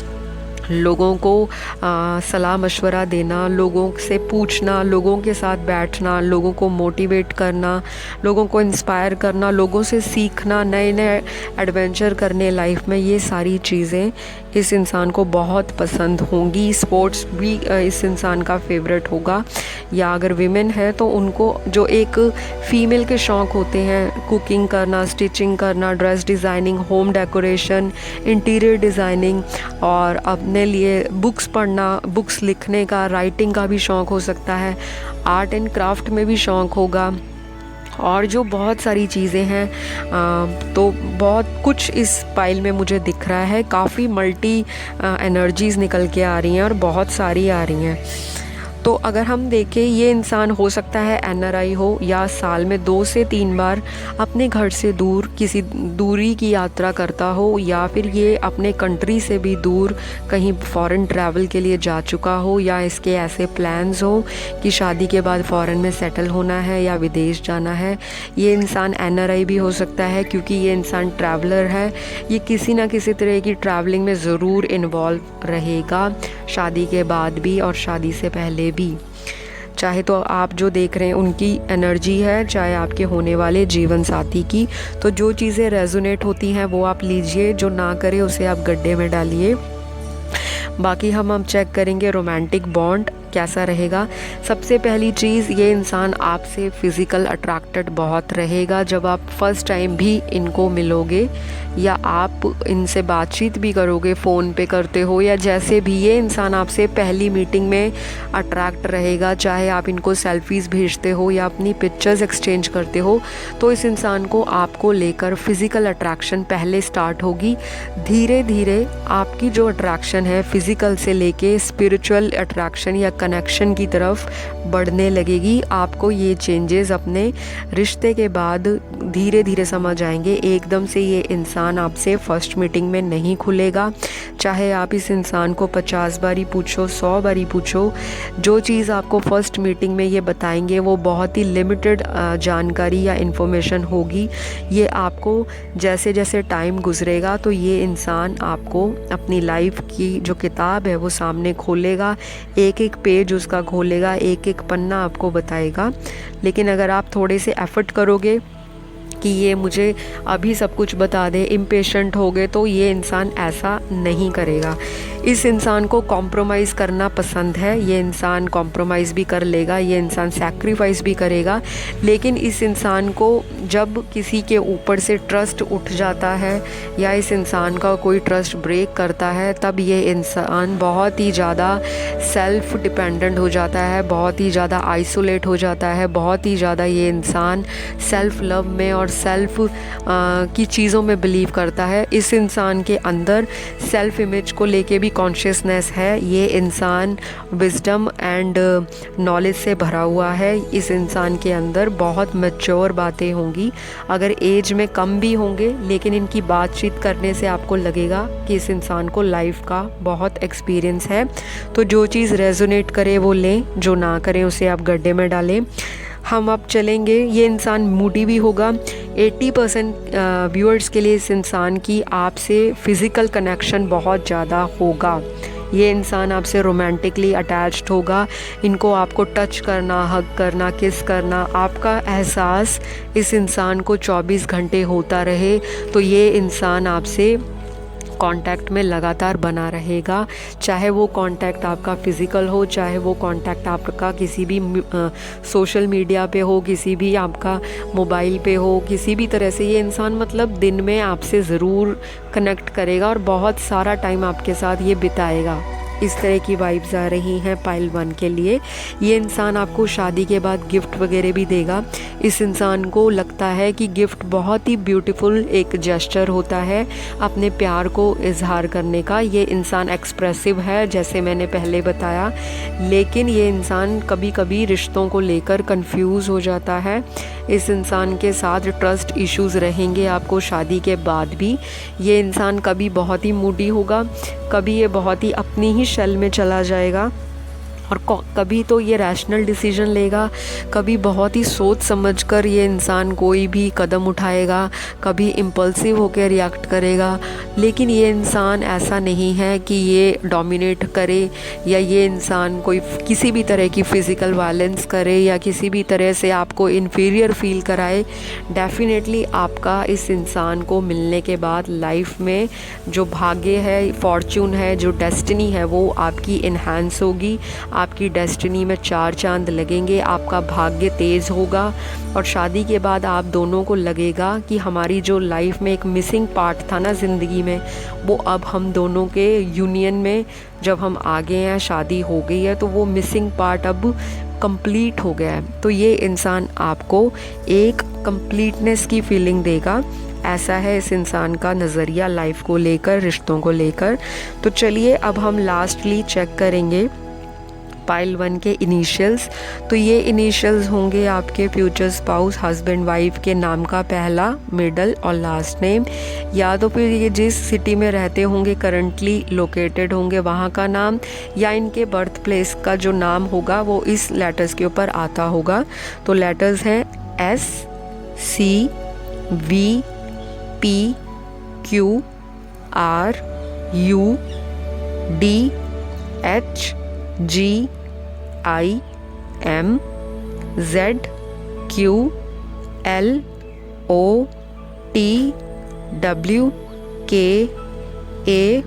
लोगों को सलाह मशवरा देना, लोगों से पूछना, लोगों के साथ बैठना, लोगों को मोटिवेट करना, लोगों को इंस्पायर करना, लोगों से सीखना, नए नए एडवेंचर करने लाइफ में, ये सारी चीज़ें इस इंसान को बहुत पसंद होंगी। स्पोर्ट्स भी इस इंसान का फेवरेट होगा। या अगर विमेन है तो उनको जो एक फ़ीमेल के शौक़ होते हैं, कुकिंग करना, स्टिचिंग करना, dress designing, home decoration, interior designing, और अपने लिए बुक्स पढ़ना, बुक्स लिखने का, राइटिंग का भी शौक़ हो सकता है, आर्ट एंड क्राफ्ट में भी शौक़ होगा, और जो बहुत सारी चीज़ें हैं। तो बहुत कुछ इस पाइल में मुझे दिख रहा है। काफ़ी मल्टी एनर्जीज़ निकल के आ रही हैं और बहुत सारी आ रही हैं। तो अगर हम देखें, ये इंसान हो सकता है NRI हो, या साल में 2 से 3 बार अपने घर से दूर किसी दूरी की यात्रा करता हो, या फिर ये अपने कंट्री से भी दूर कहीं फॉरेन ट्रैवल के लिए जा चुका हो, या इसके ऐसे प्लान्स हो कि शादी के बाद फॉरेन में सेटल होना है या विदेश जाना है। ये इंसान NRI भी हो सकता है क्योंकि ये इंसान ट्रैवलर है। ये किसी ना किसी तरह की ट्रैवलिंग में ज़रूर इन्वॉल्व रहेगा, शादी के बाद भी और शादी से पहले भी। चाहे तो आप जो देख रहे हैं उनकी एनर्जी है, चाहे आपके होने वाले जीवन साथी की। तो जो चीज़ें रेजोनेट होती हैं वो आप लीजिए, जो ना करे उसे आप गड्ढे में डालिए। बाकी हम चेक करेंगे रोमांटिक बॉन्ड कैसा रहेगा। सबसे पहली चीज़, ये इंसान आपसे फ़िज़िकल अट्रैक्टेड बहुत रहेगा जब आप फर्स्ट टाइम भी इनको मिलोगे, या आप इनसे बातचीत भी करोगे, फ़ोन पे करते हो या जैसे भी, ये इंसान आपसे पहली मीटिंग में अट्रैक्ट रहेगा। चाहे आप इनको सेल्फीज़ भेजते हो या अपनी पिक्चर्स एक्सचेंज करते हो, तो इस इंसान को आपको लेकर फ़िज़िकल अट्रैक्शन पहले स्टार्ट होगी। धीरे धीरे आपकी जो अट्रैक्शन है फ़िज़िकल से लेके स्पिरिचुअल अट्रैक्शन या कनेक्शन की तरफ बढ़ने लगेगी। आपको ये चेंजेस अपने रिश्ते के बाद धीरे धीरे समझ आएंगे। एकदम से ये इंसान आपसे फर्स्ट मीटिंग में नहीं खुलेगा। चाहे आप इस इंसान को 50 बारी पूछो, 100 बारी पूछो, जो चीज़ आपको फर्स्ट मीटिंग में ये बताएंगे वो बहुत ही लिमिटेड जानकारी या इन्फॉर्मेशन होगी। ये आपको जैसे जैसे टाइम गुजरेगा तो ये इंसान आपको अपनी लाइफ की जो किताब है वो सामने खोलेगा, एक एक पेज उसका खोलेगा, एक एक पन्ना आपको बताएगा। लेकिन अगर आप थोड़े से एफर्ट करोगे कि ये मुझे अभी सब कुछ बता दे, इम्पेशेंट हो गए, तो ये इंसान ऐसा नहीं करेगा। इस इंसान को कॉम्प्रोमाइज़ करना पसंद है। ये इंसान कॉम्प्रोमाइज़ भी कर लेगा, ये इंसान सैक्रिफाइस भी करेगा। लेकिन इस इंसान को जब किसी के ऊपर से ट्रस्ट उठ जाता है या इस इंसान का कोई ट्रस्ट ब्रेक करता है, तब ये इंसान बहुत ही ज़्यादा सेल्फ डिपेंडेंट हो जाता है, बहुत ही ज़्यादा आइसोलेट हो जाता है, बहुत ही ज़्यादा ये इंसान सेल्फ लव में और सेल्फ की चीज़ों में बिलीव करता है। इस इंसान के अंदर सेल्फ इमेज को लेके भी कॉन्शियसनेस है। ये इंसान विजडम एंड नॉलेज से भरा हुआ है। इस इंसान के अंदर बहुत मैच्योर बातें होंगी। अगर एज में कम भी होंगे, लेकिन इनकी बातचीत करने से आपको लगेगा कि इस इंसान को लाइफ का बहुत एक्सपीरियंस है। तो जो चीज़ रेजोनेट करे वो लें, जो ना करें उसे आप गड्ढे में डालें। हम अब चलेंगे, ये इंसान मूडी भी होगा। 80% व्यूअर्स के लिए इस इंसान की आपसे फ़िज़िकल कनेक्शन बहुत ज़्यादा होगा। ये इंसान आपसे रोमांटिकली अटैच्ड होगा। इनको आपको टच करना, हग करना, किस करना, आपका एहसास इस इंसान को 24 घंटे होता रहे, तो ये इंसान आपसे कांटेक्ट में लगातार बना रहेगा। चाहे वो कांटेक्ट आपका फ़िज़िकल हो, चाहे वो कांटेक्ट आपका किसी भी सोशल मीडिया पे हो, किसी भी आपका मोबाइल पे हो, किसी भी तरह से ये इंसान मतलब दिन में आपसे ज़रूर कनेक्ट करेगा और बहुत सारा टाइम आपके साथ ये बिताएगा। इस तरह की वाइब्स आ रही हैं पाइल 1 के लिए। ये इंसान आपको शादी के बाद गिफ्ट वगैरह भी देगा। इस इंसान को लगता है कि गिफ्ट बहुत ही ब्यूटीफुल एक जेस्चर होता है अपने प्यार को इजहार करने का। ये इंसान एक्सप्रेसिव है जैसे मैंने पहले बताया, लेकिन ये इंसान कभी कभी रिश्तों को लेकर कंफ्यूज हो जाता है। इस इंसान के साथ ट्रस्ट इश्यूज़ रहेंगे आपको शादी के बाद भी। ये इंसान कभी बहुत ही मूडी होगा, कभी ये बहुत ही अपनी ही शेल में चला जाएगा और कभी तो ये रैशनल डिसीजन लेगा, कभी बहुत ही सोच समझकर ये इंसान कोई भी कदम उठाएगा, कभी इम्पल्सिव होकर रिएक्ट करेगा। लेकिन ये इंसान ऐसा नहीं है कि ये डोमिनेट करे या ये इंसान कोई किसी भी तरह की फ़िज़िकल वायलेंस करे या किसी भी तरह से आपको इन्फीरियर फील कराए। डेफिनेटली आपका इस इंसान को मिलने के बाद लाइफ में जो भाग्य है, फॉर्च्यून है, जो डेस्टिनी है वो आपकी इन्हांस होगी। आपकी डेस्टिनी में 4 चांद लगेंगे, आपका भाग्य तेज़ होगा और शादी के बाद आप दोनों को लगेगा कि हमारी जो लाइफ में एक मिसिंग पार्ट था ना ज़िंदगी में, वो अब हम दोनों के यूनियन में जब हम आगे हैं, शादी हो गई है, तो वो मिसिंग पार्ट अब कंप्लीट हो गया है। तो ये इंसान आपको एक कंप्लीटनेस की फीलिंग देगा। ऐसा है इस इंसान का नज़रिया लाइफ को लेकर, रिश्तों को लेकर। तो चलिए अब हम लास्टली चेक करेंगे पाइल 1 के इनिशियल्स। तो ये इनिशियल्स होंगे आपके फ्यूचर स्पाउस, हस्बैंड वाइफ के नाम का पहला, मिडल और लास्ट नेम, या तो फिर ये जिस सिटी में रहते होंगे, करंटली लोकेटेड होंगे, वहाँ का नाम, या इनके बर्थ प्लेस का जो नाम होगा वो इस लेटर्स के ऊपर आता होगा। तो लेटर्स हैं S, C, V, P, Q, R, U, D, H, G, I, M, Z, Q, L, O, T, W, K, A,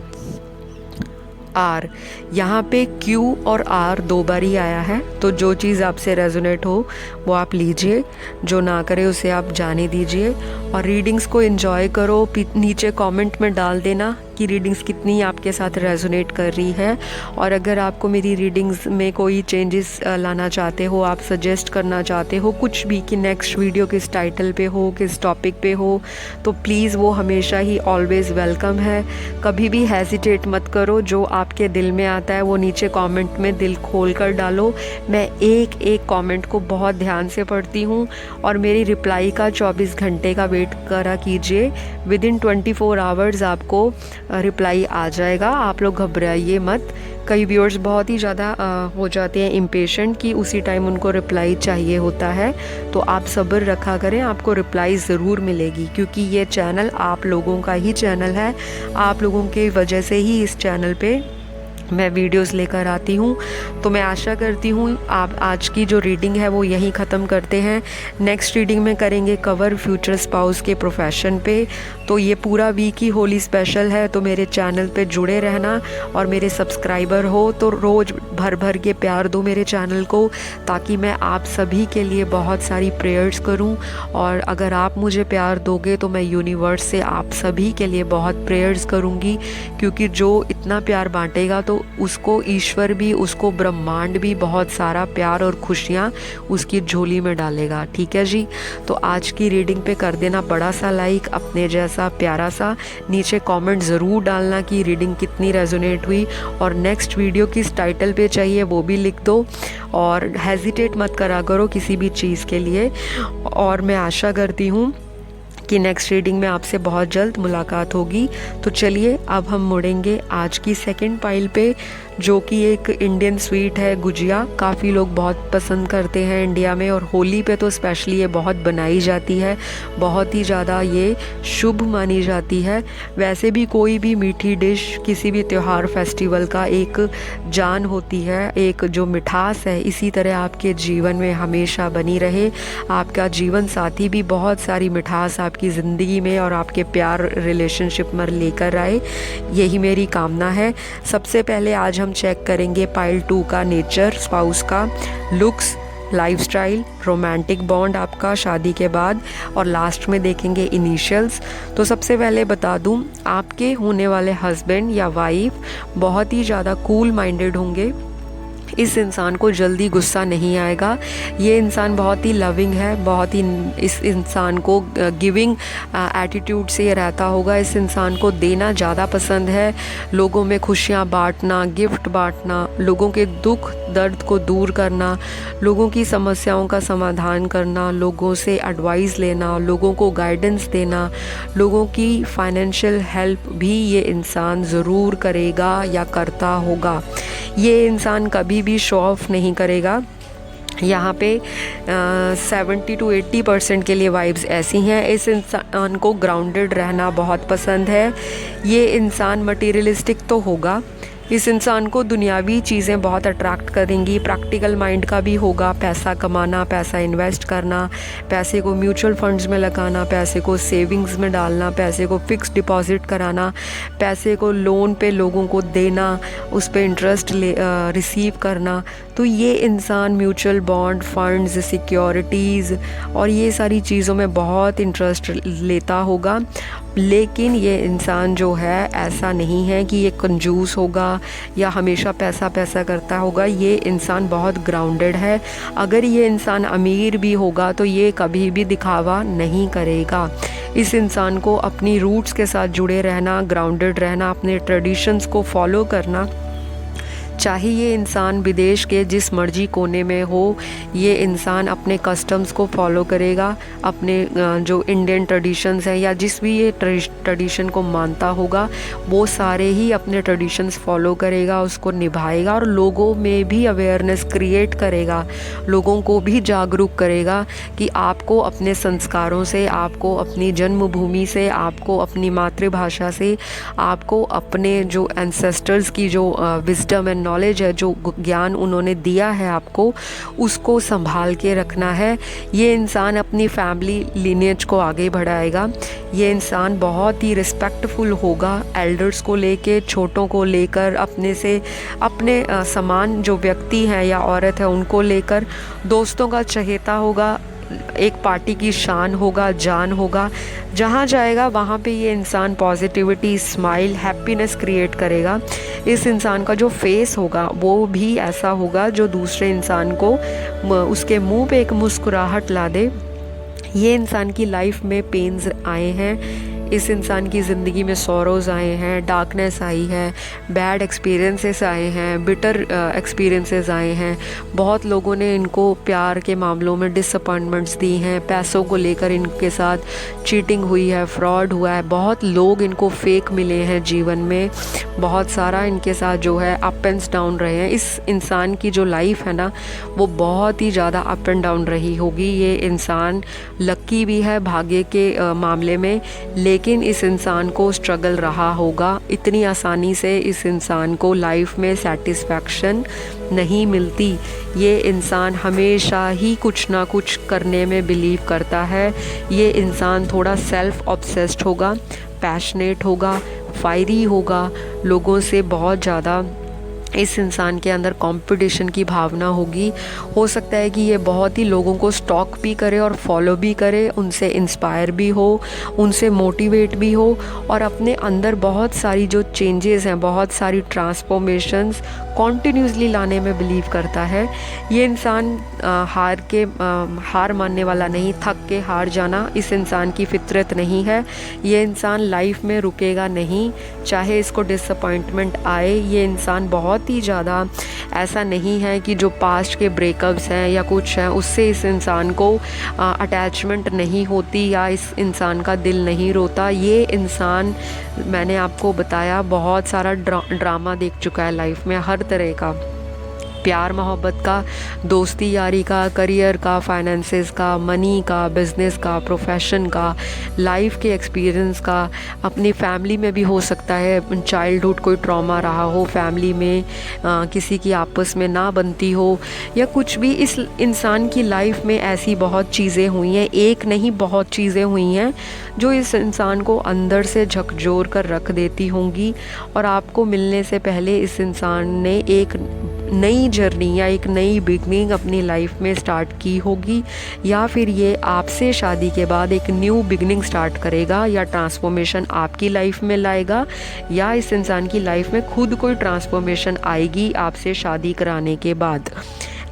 R। यहाँ पे Q और R 2 बार ही आया है, तो जो चीज़ आपसे रेजोनेट हो वो आप लीजिए, जो ना करे उसे आप जाने दीजिए और रीडिंग्स को एंजॉय करो। नीचे कमेंट में डाल देना कि रीडिंग्स कितनी आपके साथ रेजोनेट कर रही है। और अगर आपको मेरी रीडिंग्स में कोई चेंजेस लाना चाहते हो, आप सजेस्ट करना चाहते हो कुछ भी कि नेक्स्ट वीडियो किस टाइटल पे हो, किस टॉपिक पे हो, तो प्लीज़ वो हमेशा ही ऑलवेज़ वेलकम है। कभी भी हेजिटेट मत करो, जो आपके दिल में आता है वो नीचे कमेंट में दिल खोल कर डालो। मैं एक एक कमेंट को बहुत ध्यान से पढ़ती हूँ और मेरी रिप्लाई का 24 घंटे का वेट करा कीजिए। विदिन 24 आवर्स आपको रिप्लाई आ जाएगा। आप लोग घबराइए मत। कई व्यूअर्स बहुत ही ज़्यादा हो जाते हैं इम्पेशेंट कि उसी टाइम उनको रिप्लाई चाहिए होता है, तो आप सब्र रखा करें, आपको रिप्लाई ज़रूर मिलेगी, क्योंकि ये चैनल आप लोगों का ही चैनल है। आप लोगों की वजह से ही इस चैनल पे मैं वीडियोस लेकर आती हूँ। तो मैं आशा करती हूँ आप आज की जो रीडिंग है वो यहीं ख़त्म करते हैं। नेक्स्ट रीडिंग में करेंगे कवर फ्यूचर स्पाउस के प्रोफेशन पे। तो ये पूरा वीक ही होली स्पेशल है, तो मेरे चैनल पे जुड़े रहना और मेरे सब्सक्राइबर हो तो रोज़ भर भर के प्यार दो मेरे चैनल को, ताकि मैं आप सभी के लिए बहुत सारी प्रेयर्स करूं। और अगर आप मुझे प्यार दोगे तो मैं यूनिवर्स से आप सभी के लिए बहुत प्रेयर्स करूंगी, क्योंकि जो इतना प्यार बांटेगा तो उसको ईश्वर भी, उसको ब्रह्मांड भी बहुत सारा प्यार और खुशियाँ उसकी झोली में डालेगा। ठीक है जी। तो आज की रीडिंग पे कर देना बड़ा सा लाइक, अपने जैसा प्यारा सा। नीचे कमेंट ज़रूर डालना कि रीडिंग कितनी रेजोनेट हुई और नेक्स्ट वीडियो किस टाइटल पे चाहिए वो भी लिख दो। और हेजिटेट मत करा करो किसी भी चीज़ के लिए। और मैं आशा करती हूँ कि नेक्स्ट रीडिंग में आपसे बहुत जल्द मुलाकात होगी। तो चलिए अब हम मुड़ेंगे आज की सेकंड पाइल पे, जो कि एक इंडियन स्वीट है, गुजिया। काफ़ी लोग बहुत पसंद करते हैं इंडिया में, और होली पे तो स्पेशली ये बहुत बनाई जाती है, बहुत ही ज़्यादा ये शुभ मानी जाती है। वैसे भी कोई भी मीठी डिश किसी भी त्यौहार फेस्टिवल का एक जान होती है, एक जो मिठास है, इसी तरह आपके जीवन में हमेशा बनी रहे। आपका जीवन साथी भी बहुत सारी मिठास आपकी ज़िंदगी में और आपके प्यार रिलेशनशिप में लेकर आए, यही मेरी कामना है। सबसे पहले आज हम चेक करेंगे पाइल 2 का नेचर, स्पाउस का लुक्स, लाइफस्टाइल, रोमांटिक बॉन्ड आपका शादी के बाद, और लास्ट में देखेंगे इनिशियल्स। तो सबसे पहले बता दूं, आपके होने वाले हस्बैंड या वाइफ बहुत ही ज़्यादा कूल माइंडेड होंगे। इस इंसान को जल्दी गुस्सा नहीं आएगा। ये इंसान बहुत ही लविंग है, बहुत ही इस इंसान को गिविंग एटीट्यूड से रहता होगा। इस इंसान को देना ज़्यादा पसंद है, लोगों में खुशियाँ बांटना, गिफ्ट बांटना, लोगों के दुख दर्द को दूर करना, लोगों की समस्याओं का समाधान करना, लोगों से एडवाइस लेना, लोगों को गाइडेंस देना, लोगों की फाइनेंशियल हेल्प भी ये इंसान ज़रूर करेगा या करता होगा। ये इंसान कभी कभी भी शो ऑफ नहीं करेगा। यहाँ पे 70 to 80% के लिए वाइब्स ऐसी हैं। इस इंसान को ग्राउंडेड रहना बहुत पसंद है। ये इंसान मटीरियलिस्टिक तो होगा, इस इंसान को दुनियावी चीज़ें बहुत अट्रैक्ट करेंगी। प्रैक्टिकल माइंड का भी होगा, पैसा कमाना, पैसा इन्वेस्ट करना, पैसे को म्यूचुअल फंड्स में लगाना, पैसे को सेविंग्स में डालना, पैसे को फिक्स डिपॉजिट कराना, पैसे को लोन पे लोगों को देना, उस पे इंटरेस्ट रिसीव करना। तो ये इंसान म्यूचुअल बॉन्ड, फंड्स, सिक्योरिटीज़ और ये सारी चीज़ों में बहुत इंटरेस्ट लेता होगा। लेकिन ये इंसान जो है ऐसा नहीं है कि ये कंजूस होगा या हमेशा पैसा पैसा करता होगा। ये इंसान बहुत ग्राउंडेड है। अगर ये इंसान अमीर भी होगा तो ये कभी भी दिखावा नहीं करेगा। इस इंसान को अपनी रूट्स के साथ जुड़े रहना, ग्राउंडेड रहना, अपने ट्रेडिशंस को फॉलो करना। चाहे ये इंसान विदेश के जिस मर्जी कोने में हो, ये इंसान अपने कस्टम्स को फॉलो करेगा, अपने जो इंडियन ट्रेडिशंस हैं या जिस भी ये ट्रेडिशन को मानता होगा वो सारे ही अपने ट्रेडिशंस फॉलो करेगा, उसको निभाएगा और लोगों में भी अवेयरनेस क्रिएट करेगा, लोगों को भी जागरूक करेगा कि आपको अपने संस्कारों से, आपको अपनी जन्मभूमि से, आपको अपनी मातृभाषा से, आपको अपने जो एंसेस्टर्स की जो विजडम एंड नॉलेज है, जो ज्ञान उन्होंने दिया है आपको, उसको संभाल के रखना है। ये इंसान अपनी फैमिली लीनेज को आगे बढ़ाएगा। ये इंसान बहुत ही रिस्पेक्टफुल होगा, एल्डर्स को लेके, छोटों को लेकर, अपने से अपने समान जो व्यक्ति हैं या औरत है उनको लेकर, दोस्तों का चहेता होगा, एक पार्टी की शान होगा, जान होगा। जहाँ जाएगा वहाँ पे ये इंसान पॉजिटिविटी, स्माइल, हैप्पीनेस क्रिएट करेगा। इस इंसान का जो फेस होगा वो भी ऐसा होगा जो दूसरे इंसान को उसके मुंह पे एक मुस्कुराहट ला दे। ये इंसान की लाइफ में पेन्स आए हैं, इस इंसान की ज़िंदगी में सॉरोज़ आए हैं, डार्कनेस आई है, बैड एक्सपीरियंसेस आए हैं, बिटर एक्सपीरियंसेस आए हैं। बहुत लोगों ने इनको प्यार के मामलों में डिसअपॉइंटमेंट्स दी हैं, पैसों को लेकर इनके साथ चीटिंग हुई है, फ्रॉड हुआ है, बहुत लोग इनको फेक मिले हैं जीवन में, बहुत सारा इनके साथ जो है अप एंड डाउन रहे हैं। इस इंसान की जो लाइफ है ना वो बहुत ही ज़्यादा अप एंड डाउन रही होगी। ये इंसान लक्की भी है भाग्य के मामले में, लेकिन इस इंसान को स्ट्रगल रहा होगा। इतनी आसानी से इस इंसान को लाइफ में सेटिस्फैक्शन नहीं मिलती। ये इंसान हमेशा ही कुछ ना कुछ करने में बिलीव करता है। ये इंसान थोड़ा सेल्फ ऑब्सेस्ड होगा, पैशनेट होगा, फायरी होगा, लोगों से बहुत ज़्यादा इस इंसान के अंदर कंपटीशन की भावना होगी। हो सकता है कि ये बहुत ही लोगों को स्टॉक भी करे और फॉलो भी करे, उनसे इंस्पायर भी हो, उनसे मोटिवेट भी हो और अपने अंदर बहुत सारी जो चेंजेस हैं, बहुत सारी ट्रांसफॉर्मेशंस कॉन्टिन्यूसली लाने में बिलीव करता है। ये इंसान हार मानने वाला नहीं, थक के हार जाना इस इंसान की फितरत नहीं है। ये इंसान लाइफ में रुकेगा नहीं, चाहे इसको डिसअपॉइंटमेंट आए। ये इंसान बहुत ही ज़्यादा ऐसा नहीं है कि जो पास्ट के ब्रेकअप्स हैं या कुछ हैं उससे इस इंसान को अटैचमेंट नहीं होती या इस इंसान का दिल नहीं रोता। ये इंसान, मैंने आपको बताया, बहुत सारा ड्रामा देख चुका है लाइफ में, हर तरह का, प्यार मोहब्बत का, दोस्ती यारी का, करियर का, फाइनेंसेस का, मनी का, बिज़नेस का, प्रोफेशन का, लाइफ के एक्सपीरियंस का, अपनी फैमिली में भी हो सकता है चाइल्डहुड कोई ट्रॉमा रहा हो, फैमिली में किसी की आपस में ना बनती हो या कुछ भी। इस इंसान की लाइफ में ऐसी बहुत चीज़ें हुई हैं, एक नहीं बहुत चीज़ें हुई हैं जो इस इंसान को अंदर से झकझोर कर रख देती होंगी। और आपको मिलने से पहले इस इंसान ने एक नई जर्नी या एक नई बिगनिंग अपनी लाइफ में स्टार्ट की होगी, या फिर ये आपसे शादी के बाद एक न्यू बिगनिंग स्टार्ट करेगा या ट्रांसफॉर्मेशन आपकी लाइफ में लाएगा, या इस इंसान की लाइफ में खुद कोई ट्रांसफॉर्मेशन आएगी आपसे शादी कराने के बाद।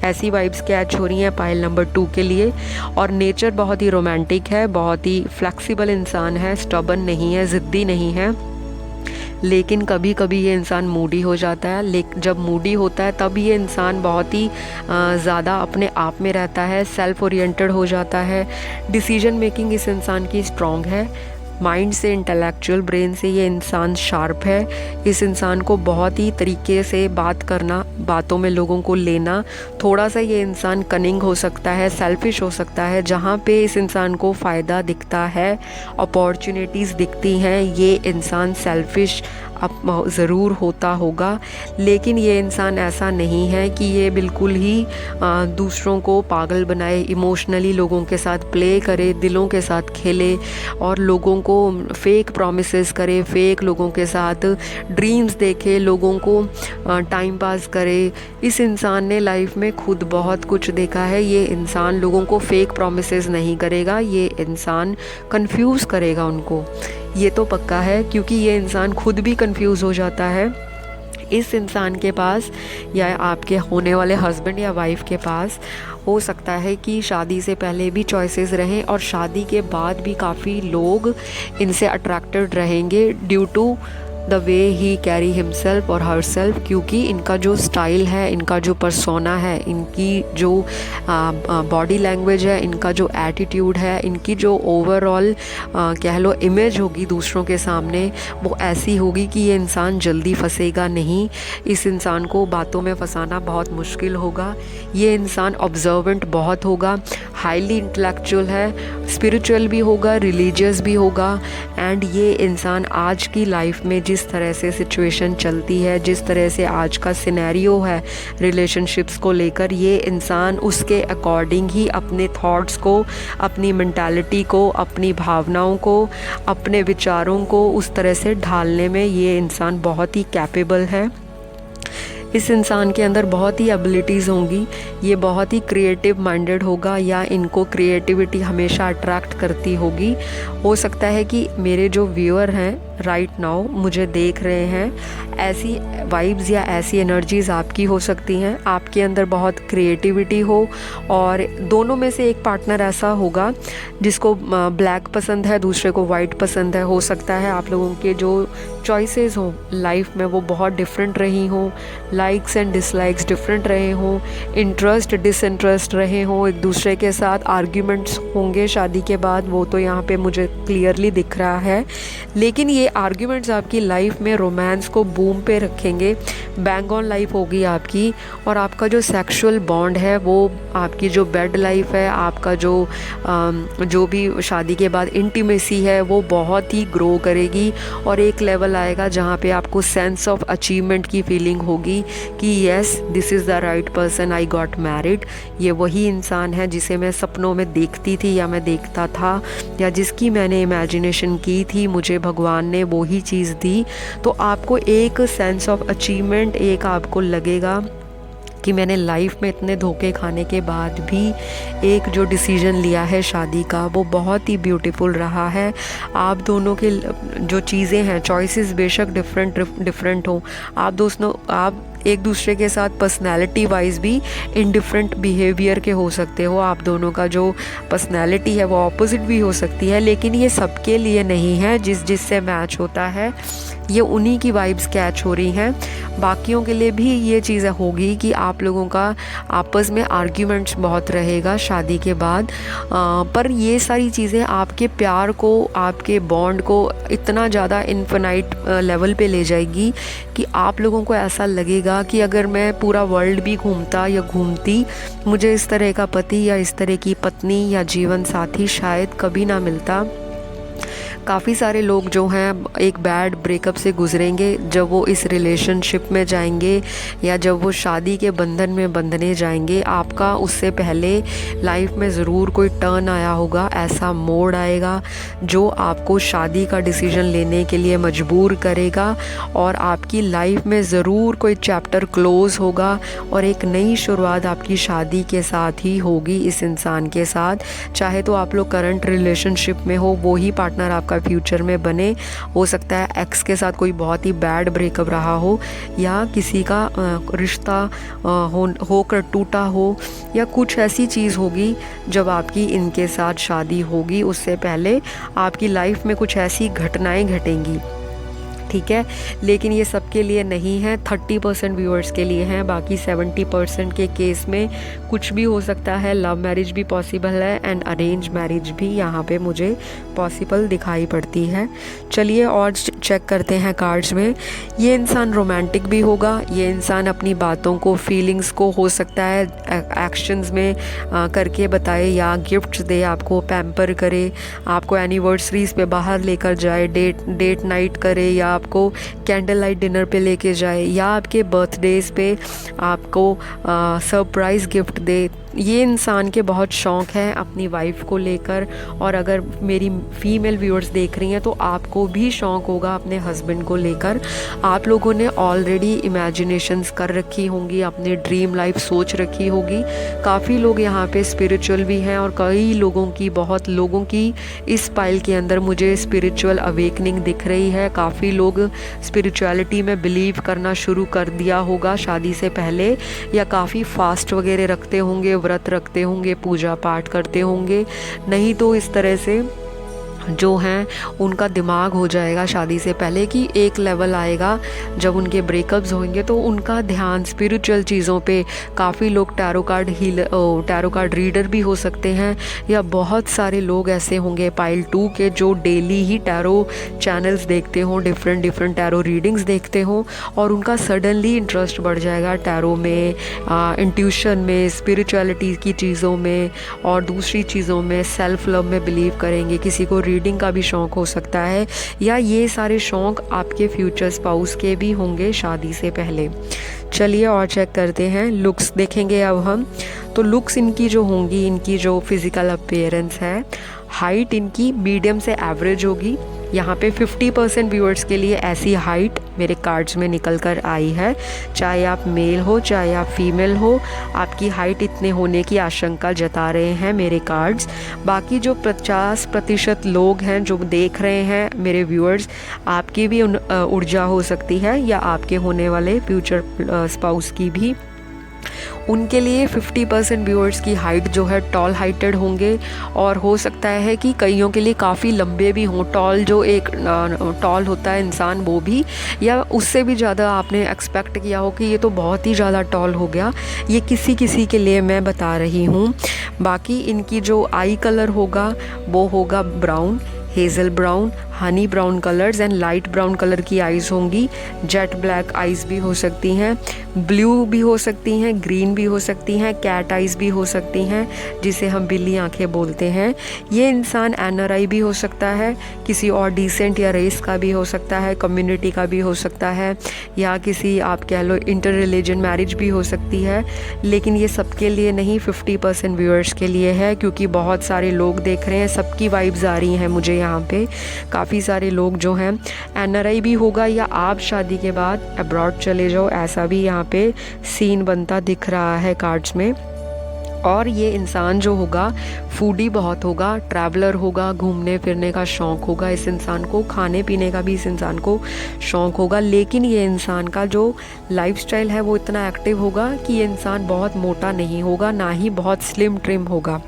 ऐसी वाइब्स कैच हो रही हैं पाइल नंबर 2 के लिए। और नेचर बहुत ही रोमांटिक है, बहुत ही फ्लेक्सिबल इंसान है, स्टबन नहीं है, ज़िद्दी नहीं है, लेकिन कभी कभी ये इंसान मूडी हो जाता है। लेकिन जब मूडी होता है तब ये इंसान बहुत ही ज़्यादा अपने आप में रहता है, सेल्फ ओरिएंटेड हो जाता है। डिसीजन मेकिंग इस इंसान की स्ट्रॉन्ग है, माइंड से, इंटेलेक्चुअल ब्रेन से ये इंसान शार्प है। इस इंसान को बहुत ही तरीके से बात करना, बातों में लोगों को लेना, थोड़ा सा ये इंसान कनिंग हो सकता है, सेल्फिश हो सकता है। जहाँ पे इस इंसान को फ़ायदा दिखता है, अपॉर्चुनिटीज़ दिखती हैं, ये इंसान सेल्फिश अब ज़रूर होता होगा। लेकिन ये इंसान ऐसा नहीं है कि ये बिल्कुल ही दूसरों को पागल बनाए, इमोशनली लोगों के साथ प्ले करे, दिलों के साथ खेले और लोगों को फेक प्रॉमिसेस करे, फेक लोगों के साथ ड्रीम्स देखे, लोगों को टाइम पास करे। इस इंसान ने लाइफ में खुद बहुत कुछ देखा है। ये इंसान लोगों को फेक प्रॉमिसेस नहीं करेगा, ये इंसान कंफ्यूज करेगा उनको, ये तो पक्का है, क्योंकि ये इंसान खुद भी कंफ्यूज हो जाता है। इस इंसान के पास या आपके होने वाले हस्बैंड या वाइफ के पास हो सकता है कि शादी से पहले भी चॉइसेस रहें और शादी के बाद भी काफ़ी लोग इनसे अट्रैक्टेड रहेंगे due to the way he carry himself और हर सेल्फ, क्योंकि इनका जो स्टाइल है, इनका जो पर्सोना है, इनकी जो बॉडी लैंग्वेज है, इनका जो एटीट्यूड है, इनकी जो ओवरऑल कह लो इमेज होगी दूसरों के सामने, वो ऐसी होगी कि ये इंसान जल्दी फंसेगा नहीं। इस इंसान को बातों में फंसाना बहुत मुश्किल होगा। ये इंसान ऑब्जर्वेंट बहुत होगा, हाईली इंटेलेक्चुअल है, स्पिरिचुअल भी होगा, रिलीजियस भी होगा। एंड ये इंसान आज की लाइफ में जिस तरह से सिचुएशन चलती है, जिस तरह से आज का सिनेरियो है रिलेशनशिप्स को लेकर, ये इंसान उसके अकॉर्डिंग ही अपने थॉट्स को, अपनी मेंटालिटी को, अपनी भावनाओं को, अपने विचारों को उस तरह से ढालने में ये इंसान बहुत ही कैपेबल है। इस इंसान के अंदर बहुत ही एबिलिटीज़ होंगी, ये बहुत ही क्रिएटिव माइंडेड होगा, या इनको क्रिएटिविटी हमेशा अट्रैक्ट करती होगी। हो सकता है कि मेरे जो व्यूअर हैं राइट नाउ मुझे देख रहे हैं, ऐसी वाइब्स या ऐसी एनर्जीज़ आपकी हो सकती हैं। आपके अंदर बहुत क्रिएटिविटी हो और दोनों में से एक पार्टनर ऐसा होगा जिसको ब्लैक पसंद है, दूसरे को वाइट पसंद है। हो सकता है आप लोगों के जो चॉइसेस हों लाइफ में वो बहुत डिफरेंट रही हों, लाइक्स एंड डिसलाइक्स डिफरेंट रहे हों, इंटरेस्ट डिसइंटरेस्ट रहे हों, एक दूसरे के साथ आर्ग्यूमेंट्स होंगे शादी के बाद, वो तो यहाँ पे मुझे क्लियरली दिख रहा है। लेकिन ये आर्ग्यूमेंट्स आपकी लाइफ में रोमांस को बूम पे रखेंगे, बैंग ऑन लाइफ होगी आपकी, और आपका जो सेक्सुअल बॉन्ड है, वो आपकी जो बेड लाइफ है, आपका जो भी शादी के बाद इंटीमेसी है, वो बहुत ही ग्रो करेगी। और एक लेवल आएगा जहाँ पे आपको सेंस ऑफ अचीवमेंट की फीलिंग होगी कि yes this is the right person, I got married. ये वही इंसान है जिसे मैं सपनों में देखती थी या मैं देखता था, या जिसकी मैंने इमेजिनेशन की थी, मुझे भगवान ने वो ही चीज़ दी। तो आपको एक सेंस ऑफ अचीवमेंट, एक आपको लगेगा कि मैंने लाइफ में इतने धोखे खाने के बाद भी एक जो डिसीजन लिया है शादी का, वो बहुत ही ब्यूटीफुल रहा है। आप दोनों के जो चीज़ें हैं, चॉइसेस बेशक डिफरेंट हो, आप एक दूसरे के साथ पर्सनैलिटी वाइज भी इनडिफरेंट बिहेवियर के हो सकते हो, आप दोनों का जो पर्सनैलिटी है वो ऑपोजिट भी हो सकती है, लेकिन ये सबके लिए नहीं है। जिससे मैच होता है ये उन्हीं की वाइब्स कैच हो रही हैं। बाकियों के लिए भी ये चीज़ें होगी कि आप लोगों का आपस में आर्ग्यूमेंट्स बहुत रहेगा शादी के बाद, पर ये सारी चीज़ें आपके प्यार को, आपके बॉन्ड को इतना ज़्यादा इन्फिनाइट लेवल पे ले जाएगी कि आप लोगों को ऐसा लगेगा कि अगर मैं पूरा वर्ल्ड भी घूमता या घूमती, मुझे इस तरह का पति या इस तरह की पत्नी या जीवन साथी शायद कभी ना मिलता। काफ़ी सारे लोग जो हैं एक बैड ब्रेकअप से गुजरेंगे जब वो इस रिलेशनशिप में जाएंगे या जब वो शादी के बंधन में बंधने जाएंगे। आपका उससे पहले लाइफ में ज़रूर कोई टर्न आया होगा, ऐसा मोड़ आएगा जो आपको शादी का डिसीजन लेने के लिए मजबूर करेगा, और आपकी लाइफ में ज़रूर कोई चैप्टर क्लोज़ होगा और एक नई शुरुआत आपकी शादी के साथ ही होगी इस इंसान के साथ। चाहे तो आप लोग करंट रिलेशनशिप में हो, वो ही पार्टनर आपका फ्यूचर में बने। हो सकता है एक्स के साथ कोई बहुत ही बैड ब्रेकअप रहा हो, या किसी का रिश्ता होकर टूटा हो, या कुछ ऐसी चीज़ होगी जब आपकी इनके साथ शादी होगी। उससे पहले आपकी लाइफ में कुछ ऐसी घटनाएं घटेंगी ठीक है, लेकिन ये सबके लिए नहीं है, 30% व्यूअर्स के लिए हैं, बाकी 70% के केस में कुछ भी हो सकता है। लव मैरिज भी पॉसिबल है एंड अरेंज मैरिज भी यहाँ पे मुझे पॉसिबल दिखाई पड़ती है। चलिए और चेक करते हैं कार्ड्स में। ये इंसान रोमांटिक भी होगा, ये इंसान अपनी बातों को, फीलिंग्स को हो सकता है एक्शंस में करके बताए या गिफ्ट्स दे, आपको पैम्पर करे, आपको एनिवर्सरीज़ पे बाहर लेकर जाए, डेट नाइट करे, या आपको कैंडल लाइट डिनर पे लेके जाए, या आपके बर्थडेज़ पे आपको सरप्राइज़ गिफ्ट दे। ये इंसान के बहुत शौक़ है अपनी वाइफ को लेकर, और अगर मेरी फीमेल व्यूअर्स देख रही हैं तो आपको भी शौक़ होगा अपने हस्बैंड को लेकर। आप लोगों ने ऑलरेडी इमेजिनेशंस कर रखी होंगी, अपनी ड्रीम लाइफ सोच रखी होगी। काफ़ी लोग यहाँ पे स्पिरिचुअल भी हैं, और कई लोगों की, बहुत लोगों की इस पाइल के अंदर मुझे स्पिरिचुअल अवेकनिंग दिख रही है। काफ़ी लोग स्पिरिचुअलिटी में बिलीव करना शुरू कर दिया होगा शादी से पहले, या काफ़ी फास्ट वगैरह रखते होंगे, व्रत रखते होंगे, पूजा पाठ करते होंगे। नहीं तो इस तरह से जो हैं उनका दिमाग हो जाएगा शादी से पहले कि एक लेवल आएगा जब उनके ब्रेकअप्स होंगे तो उनका ध्यान स्पिरिचुअल चीज़ों पे। काफ़ी लोग टैरो कार्ड रीडर भी हो सकते हैं, या बहुत सारे लोग ऐसे होंगे पाइल 2 के जो डेली ही टैरो चैनल्स देखते हों, डिफरेंट टैरो रीडिंग्स देखते हों, और उनका सडनली इंटरेस्ट बढ़ जाएगा टैरो में, इंट्यूशन में, स्पिरिचुअलिटी की चीज़ों में, और दूसरी चीज़ों में, सेल्फ लव में बिलीव करेंगे। किसी को रीडिंग का भी शौक़ हो सकता है, या ये सारे शौक़ आपके फ्यूचर स्पाउस के भी होंगे शादी से पहले। चलिए और चेक करते हैं, लुक्स देखेंगे अब हम। तो लुक्स इनकी जो होंगी, इनकी जो फिज़िकल अपीयरेंस है, हाइट इनकी मीडियम से एवरेज होगी। यहाँ पे 50% व्यूअर्स के लिए ऐसी हाइट मेरे कार्ड्स में निकल कर आई है। चाहे आप मेल हो चाहे आप फीमेल हो, आपकी हाइट इतने होने की आशंका जता रहे हैं मेरे कार्ड्स। बाकी जो 50% लोग हैं जो देख रहे हैं मेरे व्यूअर्स, आपकी भी ऊर्जा हो सकती है, या आपके होने वाले फ्यूचर स्पाउस की भी। उनके लिए 50% व्यूअर्स की हाइट जो है टॉल हाइटेड होंगे, और हो सकता है कि कईयों के लिए काफ़ी लंबे भी हों। टॉल जो एक टॉल होता है इंसान, वो भी, या उससे भी ज़्यादा आपने एक्सपेक्ट किया हो कि ये तो बहुत ही ज़्यादा टॉल हो गया। ये किसी किसी के लिए मैं बता रही हूँ। बाकी इनकी जो आई कलर होगा वो होगा brown, Hazel brown, Honey brown colours and light brown colour की आइज़ होंगी। जेट ब्लैक आइज़ भी हो सकती हैं, ब्लू भी हो सकती हैं, ग्रीन भी हो सकती हैं, कैट आइज़ भी हो सकती हैं, जिसे हम बिल्ली आंखें बोलते हैं। ये इंसान NRI भी हो सकता है, किसी और डिसेंट या रेस का भी हो सकता है, कम्युनिटी का भी हो सकता है, या किसी आप कह लो इंटर रिलीजन मैरिज भी हो सकती है। लेकिन ये सबके लिए नहीं, 50% व्यूअर्स के लिए है, क्योंकि बहुत सारे लोग देख रहे हैं, सबकी वाइब्स आ रही हैं मुझे यहाँ पे। काफ़ी सारे लोग जो हैं, NRI भी होगा, या आप शादी के बाद अब्रॉड चले जाओ, ऐसा भी यहाँ पे सीन बनता दिख रहा है कार्ड्स में। और ये इंसान जो होगा फूडी बहुत होगा, ट्रैवलर होगा, घूमने फिरने का शौक़ होगा इस इंसान को, खाने पीने का भी इस इंसान को शौक़ होगा। लेकिन ये इंसान का जो लाइफस्टाइल है वो इतना एक्टिव होगा कि ये इंसान बहुत मोटा नहीं होगा, ना ही बहुत स्लिम ट्रिम होगा।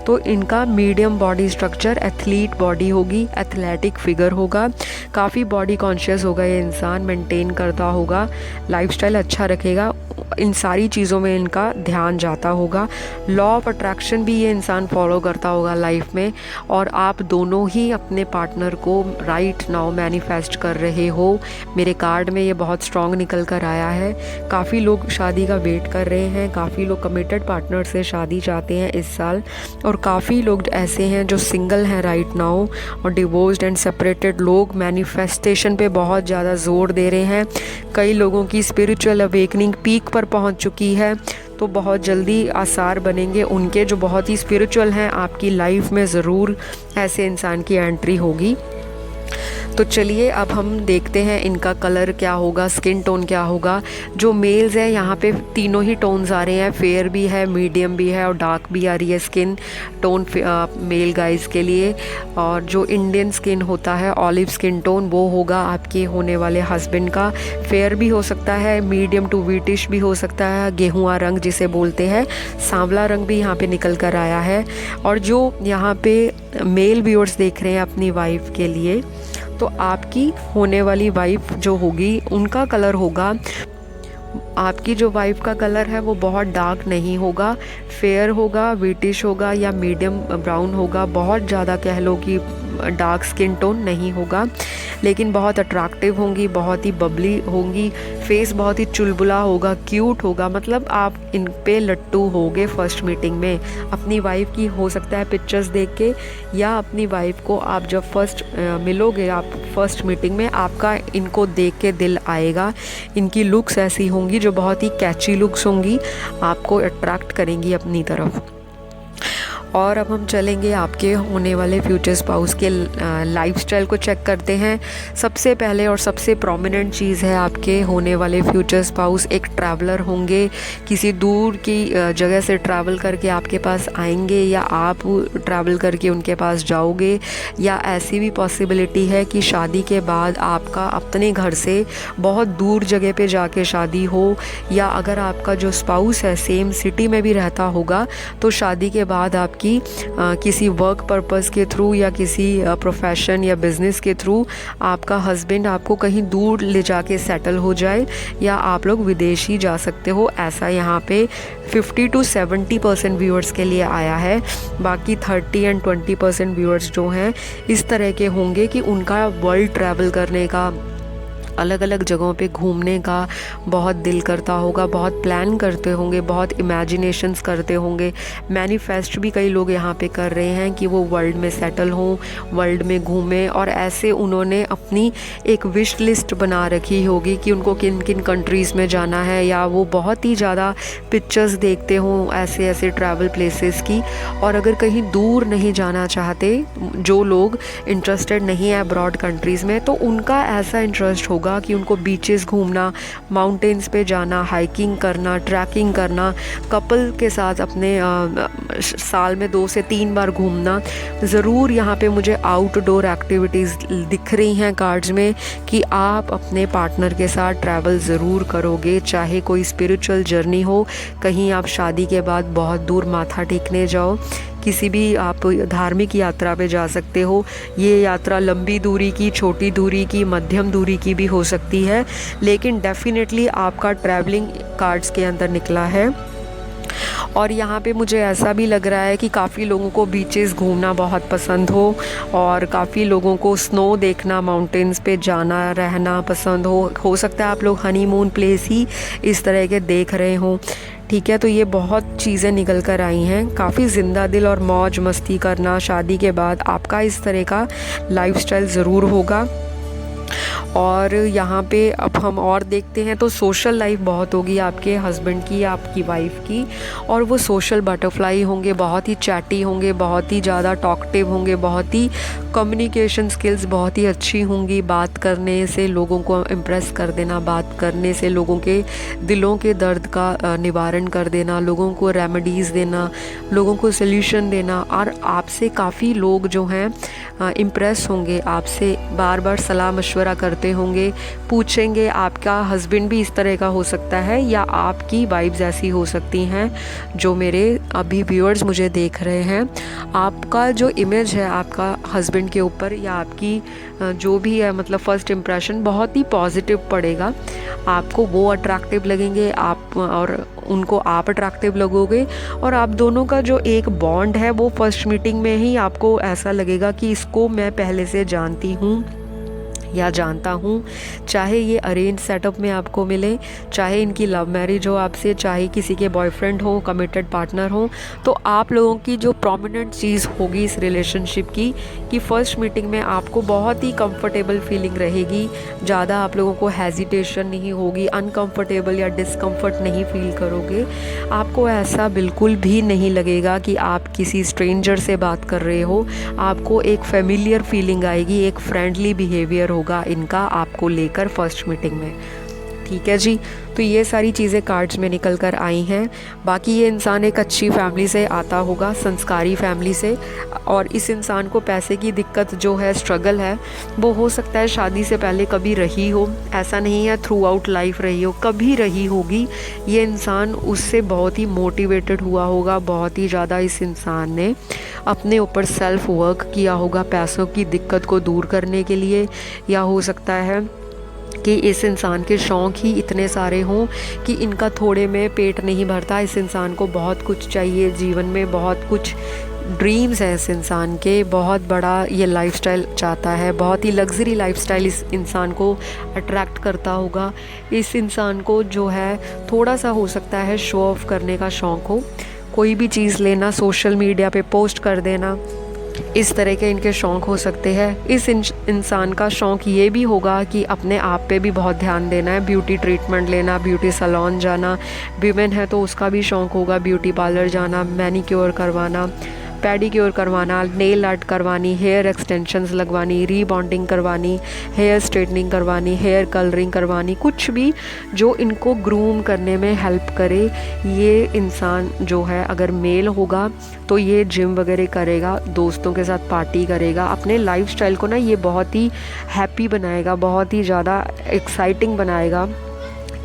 तो इनका medium body structure, athlete body होगी, एथलेटिक फिगर होगा, काफ़ी बॉडी कॉन्शियस होगा ये इंसान, मेंटेन करता होगा, लाइफस्टाइल अच्छा रखेगा, इन सारी चीज़ों में इनका ध्यान जाता होगा। लॉ ऑफ अट्रैक्शन भी ये इंसान फॉलो करता होगा लाइफ में, और आप दोनों ही अपने पार्टनर को राइट नाउ मैनिफेस्ट कर रहे हो। मेरे कार्ड में ये बहुत स्ट्रॉन्ग निकल कर आया है। काफ़ी लोग शादी का वेट कर रहे हैं, काफ़ी लोग कमिटेड पार्टनर से शादी चाहते हैं इस साल, और काफ़ी लोग ऐसे हैं जो सिंगल हैं राइट नाउ, और डिवोर्स्ड एंड सेपरेटेड लोग मैनिफेस्टेशन पे बहुत ज़्यादा जोर दे रहे हैं। कई लोगों की स्पिरिचुअल अवेकनिंग पीक पर पहुंच चुकी है, तो बहुत जल्दी आसार बनेंगे उनके जो बहुत ही स्पिरिचुअल हैं। आपकी लाइफ में ज़रूर ऐसे इंसान की एंट्री होगी। तो चलिए अब हम देखते हैं इनका कलर क्या होगा, स्किन टोन क्या होगा। जो मेल्स है यहाँ पे तीनों ही टोन्स आ रहे हैं, फेयर भी है, मीडियम भी है, और डार्क भी आ रही है स्किन टोन मेल गाइज के लिए। और जो इंडियन स्किन होता है ऑलिव स्किन टोन, वो होगा आपके होने वाले हस्बैंड का। फेयर भी हो सकता है, मीडियम टू वीटिश भी हो सकता है, गेहुआ रंग जिसे बोलते हैं, सांवला रंग भी यहाँ पे निकल कर आया है। और जो यहाँ पे मेल व्यूअर्स देख रहे हैं अपनी वाइफ के लिए, तो आपकी होने वाली वाइफ जो होगी उनका कलर होगा, आपकी जो वाइफ का कलर है वो बहुत डार्क नहीं होगा, फेयर होगा, व्हीटिश होगा या मीडियम ब्राउन होगा, बहुत ज़्यादा कह लो कि डार्क स्किन टोन नहीं होगा, लेकिन बहुत अट्रैक्टिव होंगी, बहुत ही बबली होंगी, फेस बहुत ही चुलबुला होगा, क्यूट होगा, मतलब आप इन पे लट्टू होगे फर्स्ट मीटिंग में। अपनी वाइफ की हो सकता है पिक्चर्स देख के, या अपनी वाइफ को आप जब फर्स्ट मिलोगे, आप फर्स्ट मीटिंग में आपका इनको देख के दिल आएगा। इनकी लुक्स ऐसी होंगी जो बहुत ही कैची लुक्स होंगी, आपको अट्रैक्ट करेंगी अपनी तरफ। और अब हम चलेंगे आपके होने वाले फ्यूचर स्पाउस के लाइफस्टाइल को चेक करते हैं। सबसे पहले और सबसे प्रोमिनेंट चीज़ है, आपके होने वाले फ्यूचर स्पाउस एक ट्रैवलर होंगे, किसी दूर की जगह से ट्रैवल करके आपके पास आएंगे, या आप ट्रैवल करके उनके पास जाओगे, या ऐसी भी पॉसिबिलिटी है कि शादी के बाद आपका अपने घर से बहुत दूर जगह पे जाके शादी हो, या अगर आपका जो स्पाउस है सेम सिटी में भी रहता होगा तो शादी के बाद आपकी किसी वर्क पर्पस के थ्रू या किसी प्रोफेशन या बिज़नेस के थ्रू आपका हस्बैंड आपको कहीं दूर ले जाके सेटल हो जाए, या आप लोग विदेश ही जा सकते हो। ऐसा यहाँ पे 50 to 70% व्यूअर्स के लिए आया है। बाकी 30 and 20% व्यूअर्स जो हैं इस तरह के होंगे कि उनका वर्ल्ड ट्रैवल करने का, अलग अलग जगहों पे घूमने का बहुत दिल करता होगा, बहुत प्लान करते होंगे, बहुत इमेजिनेशंस करते होंगे। मैनिफेस्ट भी कई लोग यहाँ पे कर रहे हैं कि वो वर्ल्ड में सेटल हों, वर्ल्ड में घूमें, और ऐसे उन्होंने अपनी एक विश लिस्ट बना रखी होगी कि उनको किन किन कंट्रीज़ में जाना है, या वो बहुत ही ज़्यादा पिक्चर्स देखते हों ऐसे ऐसे ट्रैवल प्लेसेस की। और अगर कहीं दूर नहीं जाना चाहते, जो लोग इंटरेस्टेड नहीं है अब्रॉड कंट्रीज़ में, तो उनका ऐसा इंटरेस्ट होगा कि उनको बीचेस घूमना, माउंटेन्स पे जाना, हाइकिंग करना, ट्रैकिंग करना, कपल के साथ अपने साल में 2 से 3 बार घूमना। ज़रूर यहाँ पे मुझे आउटडोर एक्टिविटीज़ दिख रही हैं कार्ड्स में कि आप अपने पार्टनर के साथ ट्रैवल ज़रूर करोगे, चाहे कोई स्पिरिचुअल जर्नी हो, कहीं आप शादी के बाद बहुत दूर माथा टेकने जाओ, किसी भी आप धार्मिक यात्रा पे जा सकते हो। ये यात्रा लंबी दूरी की, छोटी दूरी की, मध्यम दूरी की भी हो सकती है, लेकिन डेफिनेटली आपका ट्रैवलिंग कार्ड्स के अंदर निकला है। और यहाँ पे मुझे ऐसा भी लग रहा है कि काफ़ी लोगों को बीचेस घूमना बहुत पसंद हो, और काफ़ी लोगों को स्नो देखना, माउंटेन्स पे जाना रहना पसंद हो सकता है आप लोग हनीमून प्लेस ही इस तरह के देख रहे हों। ठीक है, तो ये बहुत चीज़ें निकल कर आई हैं। काफ़ी ज़िंदा दिल और मौज मस्ती करना शादी के बाद आपका इस तरह का लाइफस्टाइल ज़रूर होगा। और यहाँ पे अब हम और देखते हैं तो सोशल लाइफ बहुत होगी आपके हस्बैंड की, आपकी वाइफ की, और वो सोशल बटरफ्लाई होंगे, बहुत ही चैटी होंगे, बहुत ही ज़्यादा टॉकटिव होंगे, बहुत ही कम्युनिकेशन स्किल्स बहुत ही अच्छी होंगी। बात करने से लोगों को इम्प्रेस कर देना, बात करने से लोगों के दिलों के दर्द का निवारण कर देना, लोगों को रेमेडीज़ देना, लोगों को सल्यूशन देना। और आपसे काफ़ी लोग जो हैं इम्प्रेस होंगे, आपसे बार बार सलाह मशवरा करते होंगे, पूछेंगे आपका हस्बैंड भी इस तरह का हो सकता है या आपकी वाइब्स ऐसी हो सकती हैं जो मेरे अभी व्यूअर्स मुझे देख रहे हैं। आपका जो इमेज है आपका हस्बैंड के ऊपर या आपकी जो भी है, मतलब फ़र्स्ट इम्प्रेशन बहुत ही पॉजिटिव पड़ेगा। आपको वो अट्रैक्टिव लगेंगे, आप और उनको आप अट्रैक्टिव लगोगे, और आप दोनों का जो एक बॉन्ड है वो फर्स्ट मीटिंग में ही आपको ऐसा लगेगा कि इसको मैं पहले से जानती हूँ या जानता हूँ। चाहे ये अरेंज सेटअप में आपको मिले, चाहे इनकी लव मैरिज हो आपसे, चाहे किसी के बॉयफ्रेंड हो, कमिटेड पार्टनर हो, तो आप लोगों की जो प्रोमिनेंट चीज़ होगी इस रिलेशनशिप की कि फ़र्स्ट मीटिंग में आपको बहुत ही कंफर्टेबल फीलिंग रहेगी। ज़्यादा आप लोगों को हेजिटेशन नहीं होगी, अनकंफर्टेबल या डिस्कम्फर्ट नहीं फील करोगे। आपको ऐसा बिल्कुल भी नहीं लगेगा कि आप किसी स्ट्रेंजर से बात कर रहे हो। आपको एक फेमिलियर फीलिंग आएगी, एक फ्रेंडली बिहेवियर होगा इनका आपको लेकर फर्स्ट मीटिंग में। ठीक है जी, तो ये सारी चीज़ें कार्ड्स में निकल कर आई हैं। बाकी ये इंसान एक अच्छी फैमिली से आता होगा, संस्कारी फैमिली से, और इस इंसान को पैसे की दिक्कत जो है, स्ट्रगल है, वो हो सकता है शादी से पहले कभी रही हो, ऐसा नहीं है थ्रू आउट लाइफ रही हो, कभी रही होगी। ये इंसान उससे बहुत ही मोटिवेटेड हुआ होगा, बहुत ही ज़्यादा इस इंसान ने अपने ऊपर सेल्फ वर्क किया होगा पैसों की दिक्कत को दूर करने के लिए, या हो सकता है कि इस इंसान के शौक़ ही इतने सारे हों कि इनका थोड़े में पेट नहीं भरता। इस इंसान को बहुत कुछ चाहिए जीवन में, बहुत कुछ ड्रीम्स हैं इस इंसान के, बहुत बड़ा ये लाइफस्टाइल चाहता है, बहुत ही लग्जरी लाइफस्टाइल इस इंसान को अट्रैक्ट करता होगा। इस इंसान को जो है थोड़ा सा हो सकता है शो ऑफ करने का शौक़ हो, कोई भी चीज़ लेना सोशल मीडिया पे पोस्ट कर देना, इस तरह के इनके शौक़ हो सकते हैं। इस इंसान का शौक़ ये भी होगा कि अपने आप पे भी बहुत ध्यान देना है, ब्यूटी ट्रीटमेंट लेना, ब्यूटी सैलून जाना, विमेन है तो उसका भी शौक़ होगा ब्यूटी पार्लर जाना, मैनीक्योर करवाना, पेडिक्योर करवाना, नेल आर्ट करवानी, हेयर एक्सटेंशंस लगवानी, रीबॉन्डिंग करवानी, हेयर स्ट्रेटनिंग करवानी, हेयर कलरिंग करवानी, कुछ भी जो इनको ग्रूम करने में हेल्प करे। ये इंसान जो है अगर मेल होगा तो ये जिम वगैरह करेगा, दोस्तों के साथ पार्टी करेगा, अपने लाइफस्टाइल को ना ये बहुत ही हैप्पी बनाएगा, बहुत ही ज़्यादा एक्साइटिंग बनाएगा।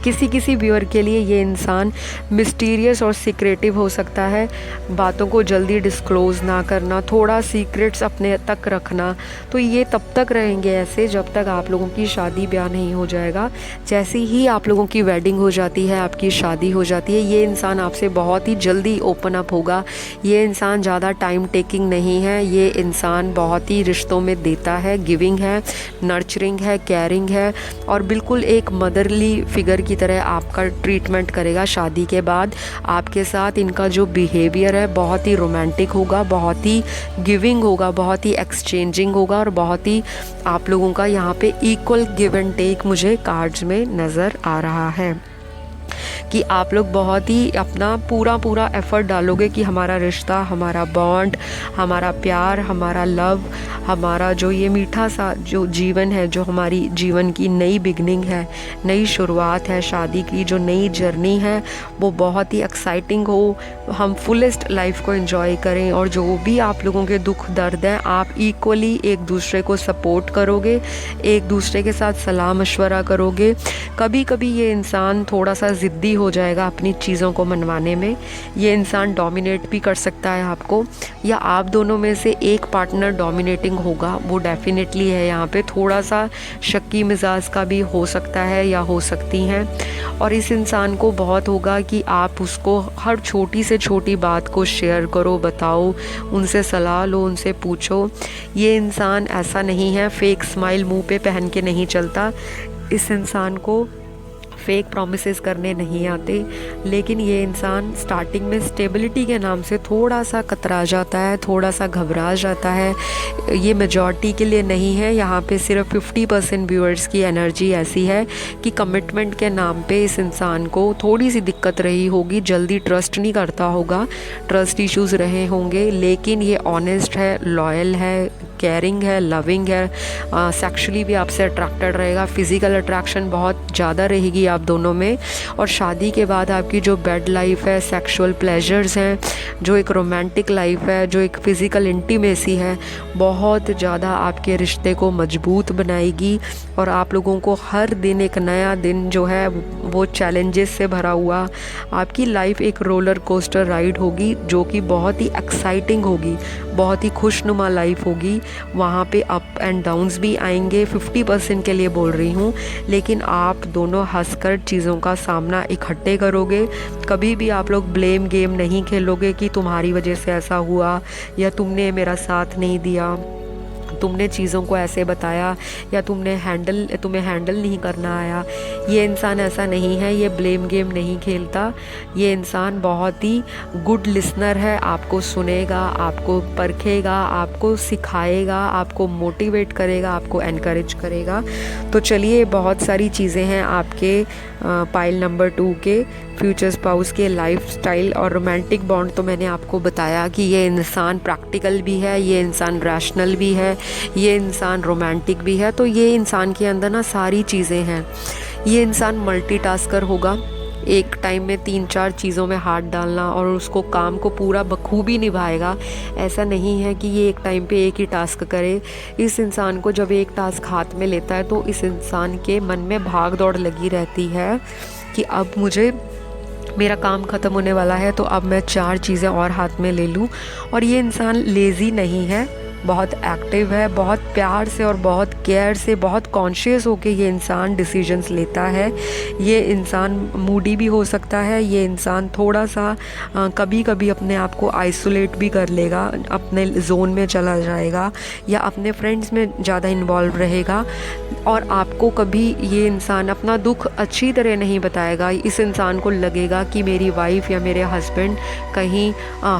किसी किसी व्यूअर के लिए ये इंसान मिस्टीरियस और सीक्रेटिव हो सकता है, बातों को जल्दी डिस्क्लोज़ ना करना, थोड़ा सीक्रेट्स अपने तक रखना। तो ये तब तक रहेंगे ऐसे जब तक आप लोगों की शादी ब्याह नहीं हो जाएगा। जैसे ही आप लोगों की वेडिंग हो जाती है, आपकी शादी हो जाती है, ये इंसान आपसे बहुत ही जल्दी ओपन अप होगा। ये इंसान ज़्यादा टाइम टेकिंग नहीं है, ये इंसान बहुत ही रिश्तों में देता है, गिविंग है, नर्चरिंग है, केयरिंग है, और बिल्कुल एक मदरली फिगर की तरह आपका ट्रीटमेंट करेगा। शादी के बाद आपके साथ इनका जो बिहेवियर है बहुत ही रोमांटिक होगा, बहुत ही गिविंग होगा, बहुत ही एक्सचेंजिंग होगा, और बहुत ही आप लोगों का यहाँ पे इक्वल गिव एंड टेक मुझे कार्ड्स में नज़र आ रहा है कि आप लोग बहुत ही अपना पूरा एफर्ट डालोगे कि हमारा रिश्ता, हमारा बॉन्ड, हमारा प्यार, हमारा लव, हमारा जो ये मीठा सा जो जीवन है, जो हमारी जीवन की नई बिगनिंग है, नई शुरुआत है, शादी की जो नई जर्नी है, वो बहुत ही एक्साइटिंग हो, हम फुलेस्ट लाइफ को एंजॉय करें। और जो भी आप लोगों के दुख दर्द हैं, आप इक्वली एक दूसरे को सपोर्ट करोगे, एक दूसरे के साथ सलाह मशवरा करोगे। कभी कभी ये इंसान थोड़ा सा ज़िद्दी हो जाएगा अपनी चीज़ों को मनवाने में, ये इंसान डोमिनेट भी कर सकता है आपको, या आप दोनों में से एक पार्टनर डोमिनेटिंग होगा, वो डेफिनेटली है। यहाँ पे थोड़ा सा शक्की मिजाज का भी हो सकता है या हो सकती हैं। और इस इंसान को बहुत होगा कि आप उसको हर छोटी से छोटी बात को शेयर करो, बताओ, उनसे सलाह लो, उनसे पूछो। ये इंसान ऐसा नहीं है, फेक स्माइल मुंह पे पहन के नहीं चलता। इस इंसान को फेक प्रॉमिसेस करने नहीं आते, लेकिन ये इंसान स्टार्टिंग में स्टेबिलिटी के नाम से थोड़ा सा कतरा जाता है, थोड़ा सा घबरा जाता है। ये मेजॉरिटी के लिए नहीं है, यहाँ पे सिर्फ 50% व्यूअर्स की एनर्जी ऐसी है कि कमिटमेंट के नाम पे इस इंसान को थोड़ी सी दिक्कत रही होगी, जल्दी ट्रस्ट नहीं करता होगा, ट्रस्ट इश्यूज़ रहे होंगे, लेकिन ये ऑनेस्ट है, लॉयल है, केयरिंग है, लविंग है, सेक्सुअली भी आपसे अट्रैक्टेड रहेगा, फिज़िकल अट्रैक्शन बहुत ज़्यादा रहेगी आप दोनों में। और शादी के बाद आपकी जो बेड लाइफ है, सेक्सुअल प्लेजर्स हैं, जो एक रोमांटिक लाइफ है, जो एक फ़िज़िकल इंटीमेसी है, बहुत ज़्यादा आपके रिश्ते को मजबूत बनाएगी। और आप लोगों को हर दिन एक नया दिन जो है वो चैलेंजेस से भरा हुआ, आपकी लाइफ एक रोलर कोस्टर राइड होगी, जो कि बहुत ही एक्साइटिंग होगी, बहुत ही खुशनुमा लाइफ होगी। वहाँ पे अप एंड डाउन्स भी आएंगे, 50% के लिए बोल रही हूँ, लेकिन आप दोनों हंसकर चीज़ों का सामना इकट्ठे करोगे। कभी भी आप लोग ब्लेम गेम नहीं खेलोगे कि तुम्हारी वजह से ऐसा हुआ, या तुमने मेरा साथ नहीं दिया, तुमने चीज़ों को ऐसे बताया, या तुम्हें हैंडल नहीं करना आया। ये इंसान ऐसा नहीं है, ये ब्लेम गेम नहीं खेलता। ये इंसान बहुत ही गुड लिसनर है, आपको सुनेगा, आपको परखेगा, आपको सिखाएगा, आपको मोटिवेट करेगा, आपको एनकरेज करेगा। तो चलिए, बहुत सारी चीज़ें हैं आपके पाइल नंबर 2 के फ्यूचर स्पाउस के लाइफस्टाइल और रोमांटिक बॉन्ड। तो मैंने आपको बताया कि ये इंसान प्रैक्टिकल भी है, ये इंसान रैशनल भी है, ये इंसान रोमांटिक भी है। तो ये इंसान के अंदर ना सारी चीज़ें हैं। ये इंसान मल्टीटास्कर होगा, एक टाइम में 3-4 चीज़ों में हाथ डालना और उसको काम को पूरा बखूबी निभाएगा। ऐसा नहीं है कि ये एक टाइम पे एक ही टास्क करे। इस इंसान को जब एक टास्क हाथ में लेता है तो इस इंसान के मन में भाग दौड़ लगी रहती है कि अब मुझे मेरा काम ख़त्म होने वाला है तो अब मैं 4 चीज़ें और हाथ में ले लूँ। और ये इंसान लेज़ी नहीं है, बहुत एक्टिव है, बहुत प्यार से और बहुत केयर से, बहुत कॉन्शियस होके ये इंसान डिसीजंस लेता है। ये इंसान मूडी भी हो सकता है, ये इंसान थोड़ा सा कभी कभी अपने आप को आइसोलेट भी कर लेगा, अपने जोन में चला जाएगा या अपने फ्रेंड्स में ज़्यादा इन्वॉल्व रहेगा। और आपको कभी ये इंसान अपना दुख अच्छी तरह नहीं बताएगा। इस इंसान को लगेगा कि मेरी वाइफ या मेरे हस्बैंड कहीं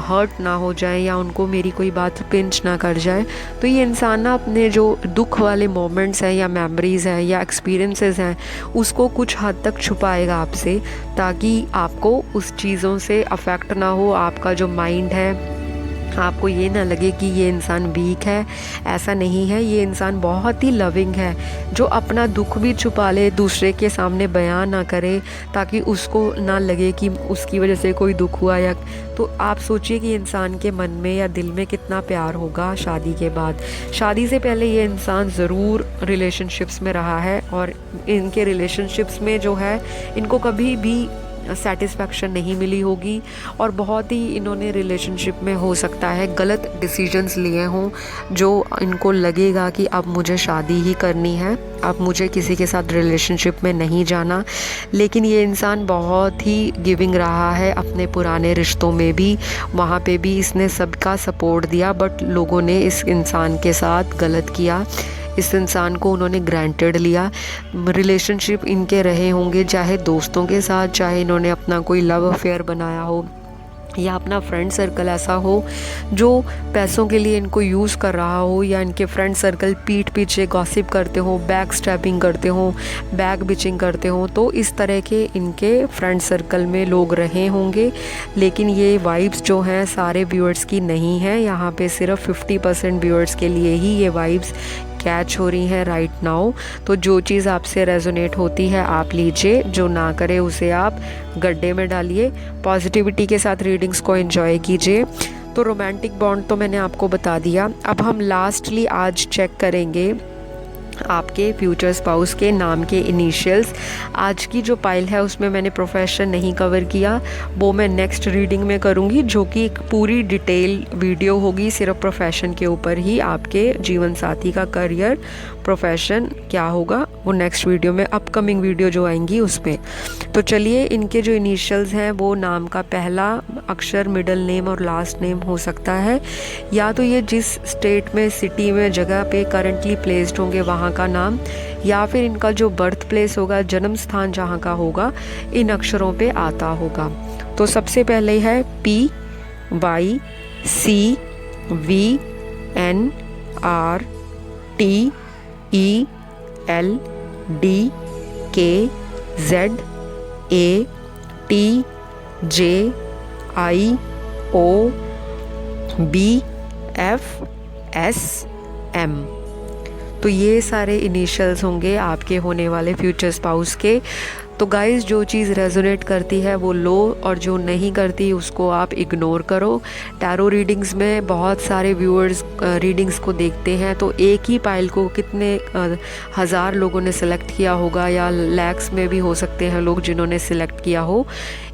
हर्ट ना हो जाए या उनको मेरी कोई बात पिंच ना कर जाए। तो ये इंसान ना अपने जो दुख वाले मोमेंट्स हैं या मेमोरीज़ हैं या एक्सपीरियंसेस हैं उसको कुछ हद तक छुपाएगा आपसे, ताकि आपको उस चीज़ों से अफेक्ट ना हो। आपका जो माइंड है, आपको ये ना लगे कि ये इंसान वीक है। ऐसा नहीं है, ये इंसान बहुत ही लविंग है, जो अपना दुख भी छुपा ले, दूसरे के सामने बयान ना करे, ताकि उसको ना लगे कि उसकी वजह से कोई दुख हुआ। या तो आप सोचिए कि इंसान के मन में या दिल में कितना प्यार होगा शादी के बाद। शादी से पहले ये इंसान ज़रूर रिलेशनशिप्स में रहा है और इनके रिलेशनशिप्स में जो है इनको कभी भी सेटिस्फैक्शन नहीं मिली होगी और बहुत ही इन्होंने रिलेशनशिप में हो सकता है गलत डिसीजंस लिए हों, जो इनको लगेगा कि अब मुझे शादी ही करनी है, अब मुझे किसी के साथ रिलेशनशिप में नहीं जाना। लेकिन ये इंसान बहुत ही गिविंग रहा है अपने पुराने रिश्तों में भी, वहाँ पे भी इसने सबका सपोर्ट दिया, बट लोगों ने इस इंसान के साथ गलत किया। इस इंसान को उन्होंने ग्रांटेड लिया। रिलेशनशिप इनके रहे होंगे चाहे दोस्तों के साथ, चाहे इन्होंने अपना कोई लव अफेयर बनाया हो या अपना फ्रेंड सर्कल ऐसा हो जो पैसों के लिए इनको यूज़ कर रहा हो, या इनके फ्रेंड सर्कल पीठ पीछे गॉसिप करते हो, बैक स्टैपिंग करते हो, बैक बिचिंग करते हो। तो इस तरह के इनके फ्रेंड सर्कल में लोग रहे होंगे। लेकिन ये वाइब्स जो हैं सारे व्यूअर्स की नहीं है, यहाँ पे सिर्फ 50% व्यूअर्स के लिए ही ये वाइब्स कैच हो रही हैं राइट नाउ। तो जो चीज़ आपसे रेजोनेट होती है आप लीजिए, जो ना करे उसे आप गड्ढे में डालिए। पॉजिटिविटी के साथ रीडिंग्स को एंजॉय कीजिए। तो रोमांटिक बॉन्ड तो मैंने आपको बता दिया। अब हम लास्टली आज चेक करेंगे आपके फ्यूचर स्पाउस के नाम के इनिशियल्स। आज की जो पाइल है उसमें मैंने प्रोफेशन नहीं कवर किया, वो मैं नेक्स्ट रीडिंग में करूँगी, जो कि एक पूरी डिटेल वीडियो होगी सिर्फ प्रोफेशन के ऊपर ही। आपके जीवन साथी का करियर, प्रोफेशन क्या होगा, वो नेक्स्ट वीडियो में, अपकमिंग वीडियो जो आएंगी उसमें। तो चलिए, इनके जो इनिशियल्स हैं वो नाम का पहला अक्षर, मिडिल नेम और लास्ट नेम हो सकता है, या तो ये जिस स्टेट में, सिटी में, जगह पे करंटली प्लेस्ड होंगे वहाँ का नाम, या फिर इनका जो बर्थ प्लेस होगा, जन्म स्थान जहाँ का होगा, इन अक्षरों पे आता होगा। तो सबसे पहले है PYCVNRTKZ ATJIOBFSM। तो ये सारे इनिशियल्स होंगे आपके होने वाले फ्यूचर स्पाउस के। तो गाइज़, जो चीज़ रेजोनेट करती है वो लो, और जो नहीं करती उसको आप इग्नोर करो। टैरो रीडिंग्स में बहुत सारे व्यूअर्स रीडिंग्स को देखते हैं, तो एक ही पाइल को कितने हज़ार लोगों ने सिलेक्ट किया होगा, या लैक्स में भी हो सकते हैं लोग जिन्होंने सिलेक्ट किया हो।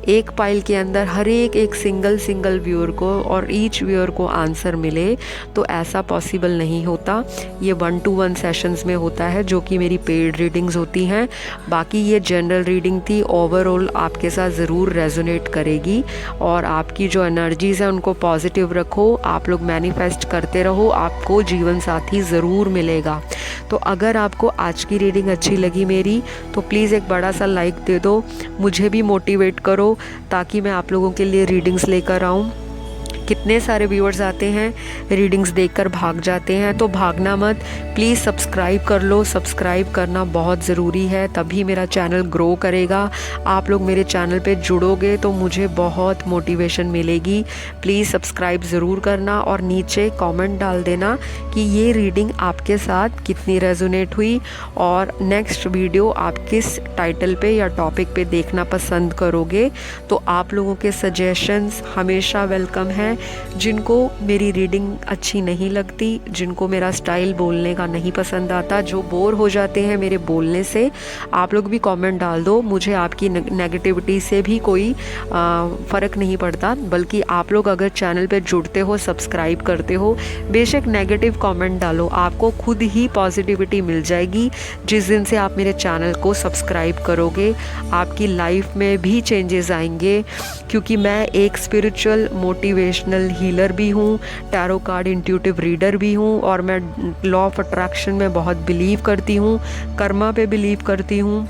एक पाइल के अंदर हर एक सिंगल व्यूअर को और ईच व्यूअर को आंसर मिले, तो ऐसा पॉसिबल नहीं होता। ये 1-to-1 सेशंस में होता है, जो कि मेरी पेड रीडिंग्स होती हैं। बाकी ये जनरल रीडिंग थी, ओवरऑल आपके साथ ज़रूर रेजोनेट करेगी। और आपकी जो एनर्जीज़ हैं उनको पॉजिटिव रखो, आप लोग मैनिफेस्ट करते रहो, आपको जीवन साथी ज़रूर मिलेगा। तो अगर आपको आज की रीडिंग अच्छी लगी मेरी, तो प्लीज़ एक बड़ा सा लाइक दे दो, मुझे भी मोटिवेट करो ताकि मैं आप लोगों के लिए रीडिंग्स लेकर आऊँ। कितने सारे व्यूअर्स आते हैं, रीडिंग्स देखकर भाग जाते हैं, तो भागना मत, प्लीज़ सब्सक्राइब कर लो। सब्सक्राइब करना बहुत ज़रूरी है, तभी मेरा चैनल ग्रो करेगा। आप लोग मेरे चैनल पे जुड़ोगे तो मुझे बहुत मोटिवेशन मिलेगी। प्लीज़ सब्सक्राइब ज़रूर करना और नीचे कमेंट डाल देना कि ये रीडिंग आपके साथ कितनी रेजोनेट हुई, और नेक्स्ट वीडियो आप किस टाइटल पे या टॉपिक पे देखना पसंद करोगे। तो आप लोगों के सजेशंस हमेशा वेलकम हैं। जिनको मेरी रीडिंग अच्छी नहीं लगती, जिनको मेरा स्टाइल बोलने का नहीं पसंद आता, जो बोर हो जाते हैं मेरे बोलने से, आप लोग भी कमेंट डाल दो। मुझे आपकी नेगेटिविटी से भी कोई फ़र्क नहीं पड़ता, बल्कि आप लोग अगर चैनल पे जुड़ते हो, सब्सक्राइब करते हो, बेशक नेगेटिव कमेंट डालो, आपको खुद ही पॉजिटिविटी मिल जाएगी। जिस दिन से आप मेरे चैनल को सब्सक्राइब करोगे, आपकी लाइफ में भी चेंजेस आएंगे, क्योंकि मैं एक स्पिरिचुअल मोटिवेशनल हीलर भी हूँ, टैरो कार्ड इंट्यूटिव रीडर भी हूँ, और मैं लॉ ऑफ अट्रैक्शन में बहुत बिलीव करती हूँ, कर्मा पे बिलीव करती हूँ।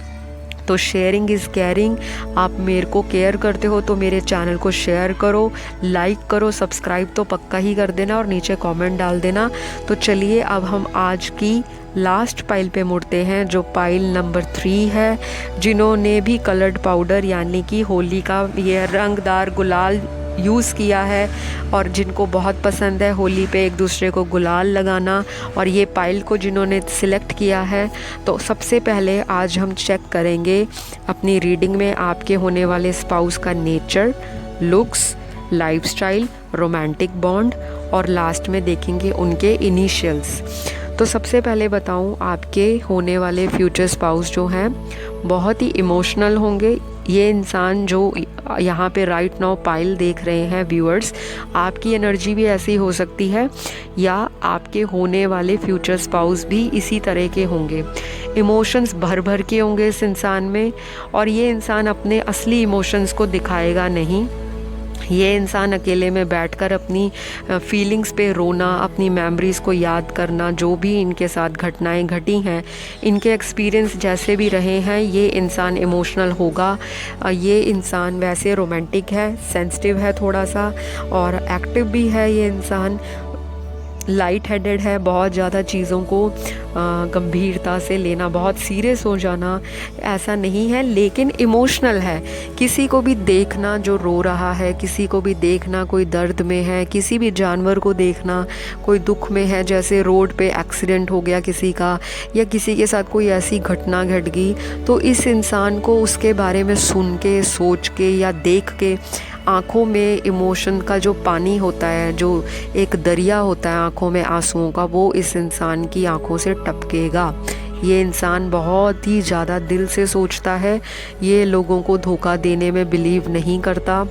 तो शेयरिंग इज़ केयरिंग। आप मेरे को केयर करते हो तो मेरे चैनल को शेयर करो, लाइक करो, सब्सक्राइब तो पक्का ही कर देना और नीचे कमेंट डाल देना। तो चलिए अब हम आज की लास्ट पाइल पे मुड़ते हैं, जो पाइल नंबर 3 है। जिन्होंने भी कलर्ड पाउडर यानी कि होली का ये रंगदार गुलाल यूज़ किया है, और जिनको बहुत पसंद है होली पे एक दूसरे को गुलाल लगाना, और ये पाइल को जिन्होंने सिलेक्ट किया है, तो सबसे पहले आज हम चेक करेंगे अपनी रीडिंग में आपके होने वाले स्पाउस का nature, looks, lifestyle, romantic bond, और लास्ट में देखेंगे उनके इनिशियल्स। तो सबसे पहले बताऊं, आपके होने वाले फ्यूचर स्पाउस जो हैं बहुत ही इमोशनल होंगे। ये इंसान जो यहाँ पे राइट नाउ पाइल देख रहे हैं व्यूअर्स, आपकी एनर्जी भी ऐसी हो सकती है, या आपके होने वाले फ्यूचर स्पाउस भी इसी तरह के होंगे। इमोशंस भर भर के होंगे इस इंसान में, और ये इंसान अपने असली इमोशंस को दिखाएगा नहीं। ये इंसान अकेले में बैठकर अपनी फीलिंग्स पे रोना, अपनी मेमोरीज़ को याद करना, जो भी इनके साथ घटनाएं घटी हैं, इनके एक्सपीरियंस जैसे भी रहे हैं, ये इंसान इमोशनल होगा। ये इंसान वैसे रोमांटिक है, सेंसिटिव है थोड़ा सा, और एक्टिव भी है। ये इंसान लाइट हेडेड है, बहुत ज़्यादा चीज़ों को गंभीरता से लेना, बहुत सीरियस हो जाना ऐसा नहीं है, लेकिन इमोशनल है। किसी को भी देखना जो रो रहा है, किसी को भी देखना कोई दर्द में है, किसी भी जानवर को देखना कोई दुख में है, जैसे रोड पे एक्सीडेंट हो गया किसी का, या किसी के साथ कोई ऐसी घटना घट गई, तो इस इंसान को उसके बारे में सुन के, सोच के या देख के आँखों में इमोशन का जो पानी होता है, जो एक दरिया होता है आँखों में आंसुओं का, वो इस इंसान की आँखों से टपकेगा। ये इंसान बहुत ही ज़्यादा दिल से सोचता है, ये लोगों को धोखा देने में बिलीव नहीं करता।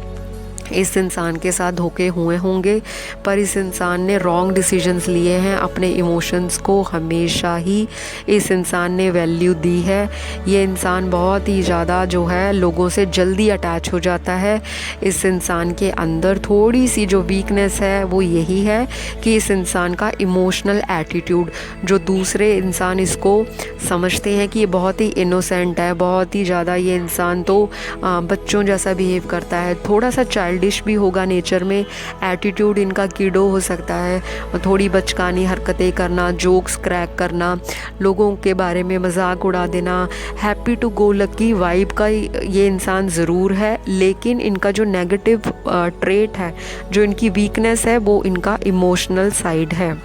इस इंसान के साथ धोखे हुए होंगे, पर इस इंसान ने रॉन्ग डिसीजंस लिए हैं। अपने इमोशंस को हमेशा ही इस इंसान ने वैल्यू दी है। ये इंसान बहुत ही ज़्यादा जो है लोगों से जल्दी अटैच हो जाता है। इस इंसान के अंदर थोड़ी सी जो वीकनेस है वो यही है कि इस इंसान का इमोशनल एटीट्यूड, जो दूसरे इंसान इसको समझते हैं कि ये बहुत ही इनोसेंट है, बहुत ही ज़्यादा ये इंसान तो बच्चों जैसा बिहेव करता है, थोड़ा सा चाइल्डिश भी होगा नेचर में, एटीट्यूड इनका कीड़ो हो सकता है, थोड़ी बचकानी हरकतें करना, जोक्स क्रैक करना, लोगों के बारे में मजाक उड़ा देना, happy to go lucky vibe का ये इंसान ज़रूर है। लेकिन इनका जो नेगेटिव ट्रेट है, जो इनकी वीकनेस है, वो इनका इमोशनल साइड है।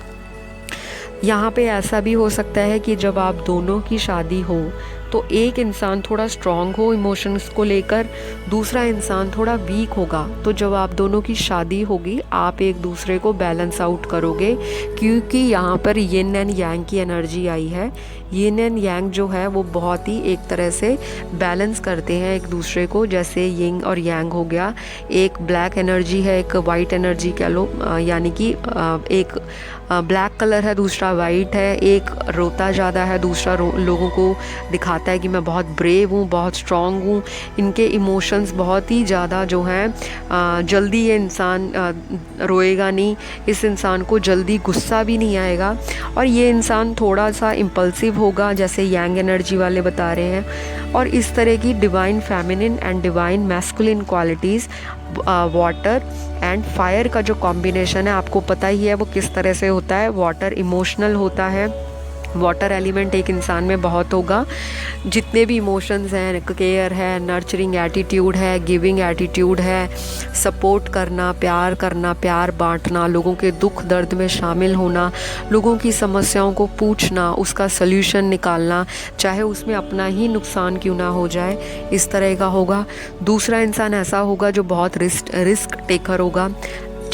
यहाँ पे ऐसा भी हो सकता है कि जब आप दोनों की शादी हो तो एक इंसान थोड़ा स्ट्रॉन्ग हो इमोशंस को लेकर, दूसरा इंसान थोड़ा वीक होगा। तो जब आप दोनों की शादी होगी, आप एक दूसरे को बैलेंस आउट करोगे, क्योंकि यहाँ पर यिन एंड यांग की एनर्जी आई है। यिन एंड यांग जो है वो बहुत ही एक तरह से बैलेंस करते हैं एक दूसरे को, जैसे यिंग और यांग हो गया, एक ब्लैक एनर्जी है, एक वाइट एनर्जी कह लो, यानी कि एक ब्लैक कलर है, दूसरा वाइट है, एक रोता ज़्यादा है, दूसरा लोगों को दिखाता है कि मैं बहुत ब्रेव हूँ, बहुत स्ट्रॉन्ग हूँ। इनके इमोशंस बहुत ही ज़्यादा जो हैं, जल्दी ये इंसान रोएगा नहीं, इस इंसान को जल्दी गुस्सा भी नहीं आएगा, और ये इंसान थोड़ा सा इम्पल्सिव होगा, जैसे यांग एनर्जी वाले बता रहे हैं। और इस तरह की divine feminine and divine masculine qualities, water and fire का जो कॉम्बिनेशन है, आपको पता ही है वो किस तरह से होता है। वाटर इमोशनल होता है, वाटर एलिमेंट एक इंसान में बहुत होगा। जितने भी इमोशंस हैं, केयर है, नर्चरिंग एटीट्यूड है, गिविंग एटीट्यूड है, सपोर्ट करना, प्यार बांटना, लोगों के दुख दर्द में शामिल होना, लोगों की समस्याओं को पूछना, उसका सल्यूशन निकालना, चाहे उसमें अपना ही नुकसान क्यों ना हो जाए, इस तरह का होगा। दूसरा इंसान ऐसा होगा जो बहुत रिस्क टेकर होगा,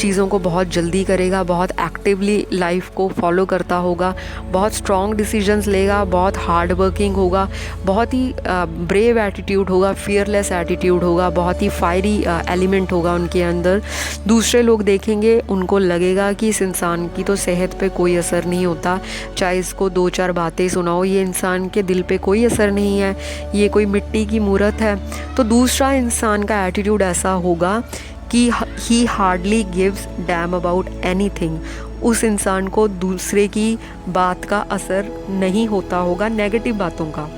चीज़ों को बहुत जल्दी करेगा, बहुत एक्टिवली लाइफ को फॉलो करता होगा, बहुत स्ट्रॉन्ग डिसीजंस लेगा, बहुत हार्ड वर्किंग होगा, बहुत ही ब्रेव एटीट्यूड होगा, फियरलेस एटीट्यूड होगा, बहुत ही फायरी एलिमेंट होगा उनके अंदर। दूसरे लोग देखेंगे, उनको लगेगा कि इस इंसान की तो सेहत पे कोई असर नहीं होता, चाहे इसको 2-4 बातें सुनाओ, ये इंसान के दिल पे कोई असर नहीं है, ये कोई मिट्टी की मूरत है। तो दूसरा इंसान का एटीट्यूड ऐसा होगा कि ही hardly gives damn about anything. उस इंसान को दूसरे की बात का असर नहीं होता होगा, नेगेटिव बातों का।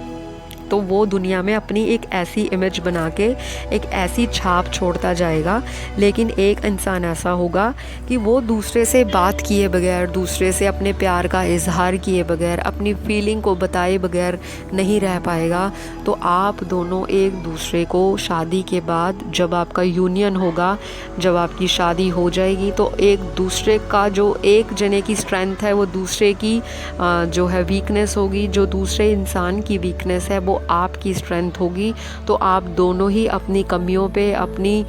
तो वो दुनिया में अपनी एक ऐसी इमेज बना के एक ऐसी छाप छोड़ता जाएगा। लेकिन एक इंसान ऐसा होगा कि वो दूसरे से बात किए बगैर, दूसरे से अपने प्यार का इजहार किए बगैर, अपनी फीलिंग को बताए बगैर नहीं रह पाएगा। तो आप दोनों एक दूसरे को शादी के बाद, जब आपका यूनियन होगा, जब आपकी शादी हो जाएगी, तो एक दूसरे का जो एक जने की स्ट्रेंथ है वो दूसरे की जो है वीकनेस होगी, जो दूसरे इंसान की वीकनेस है वो आपकी स्ट्रेंथ होगी। तो आप दोनों ही अपनी कमियों पे, अपनी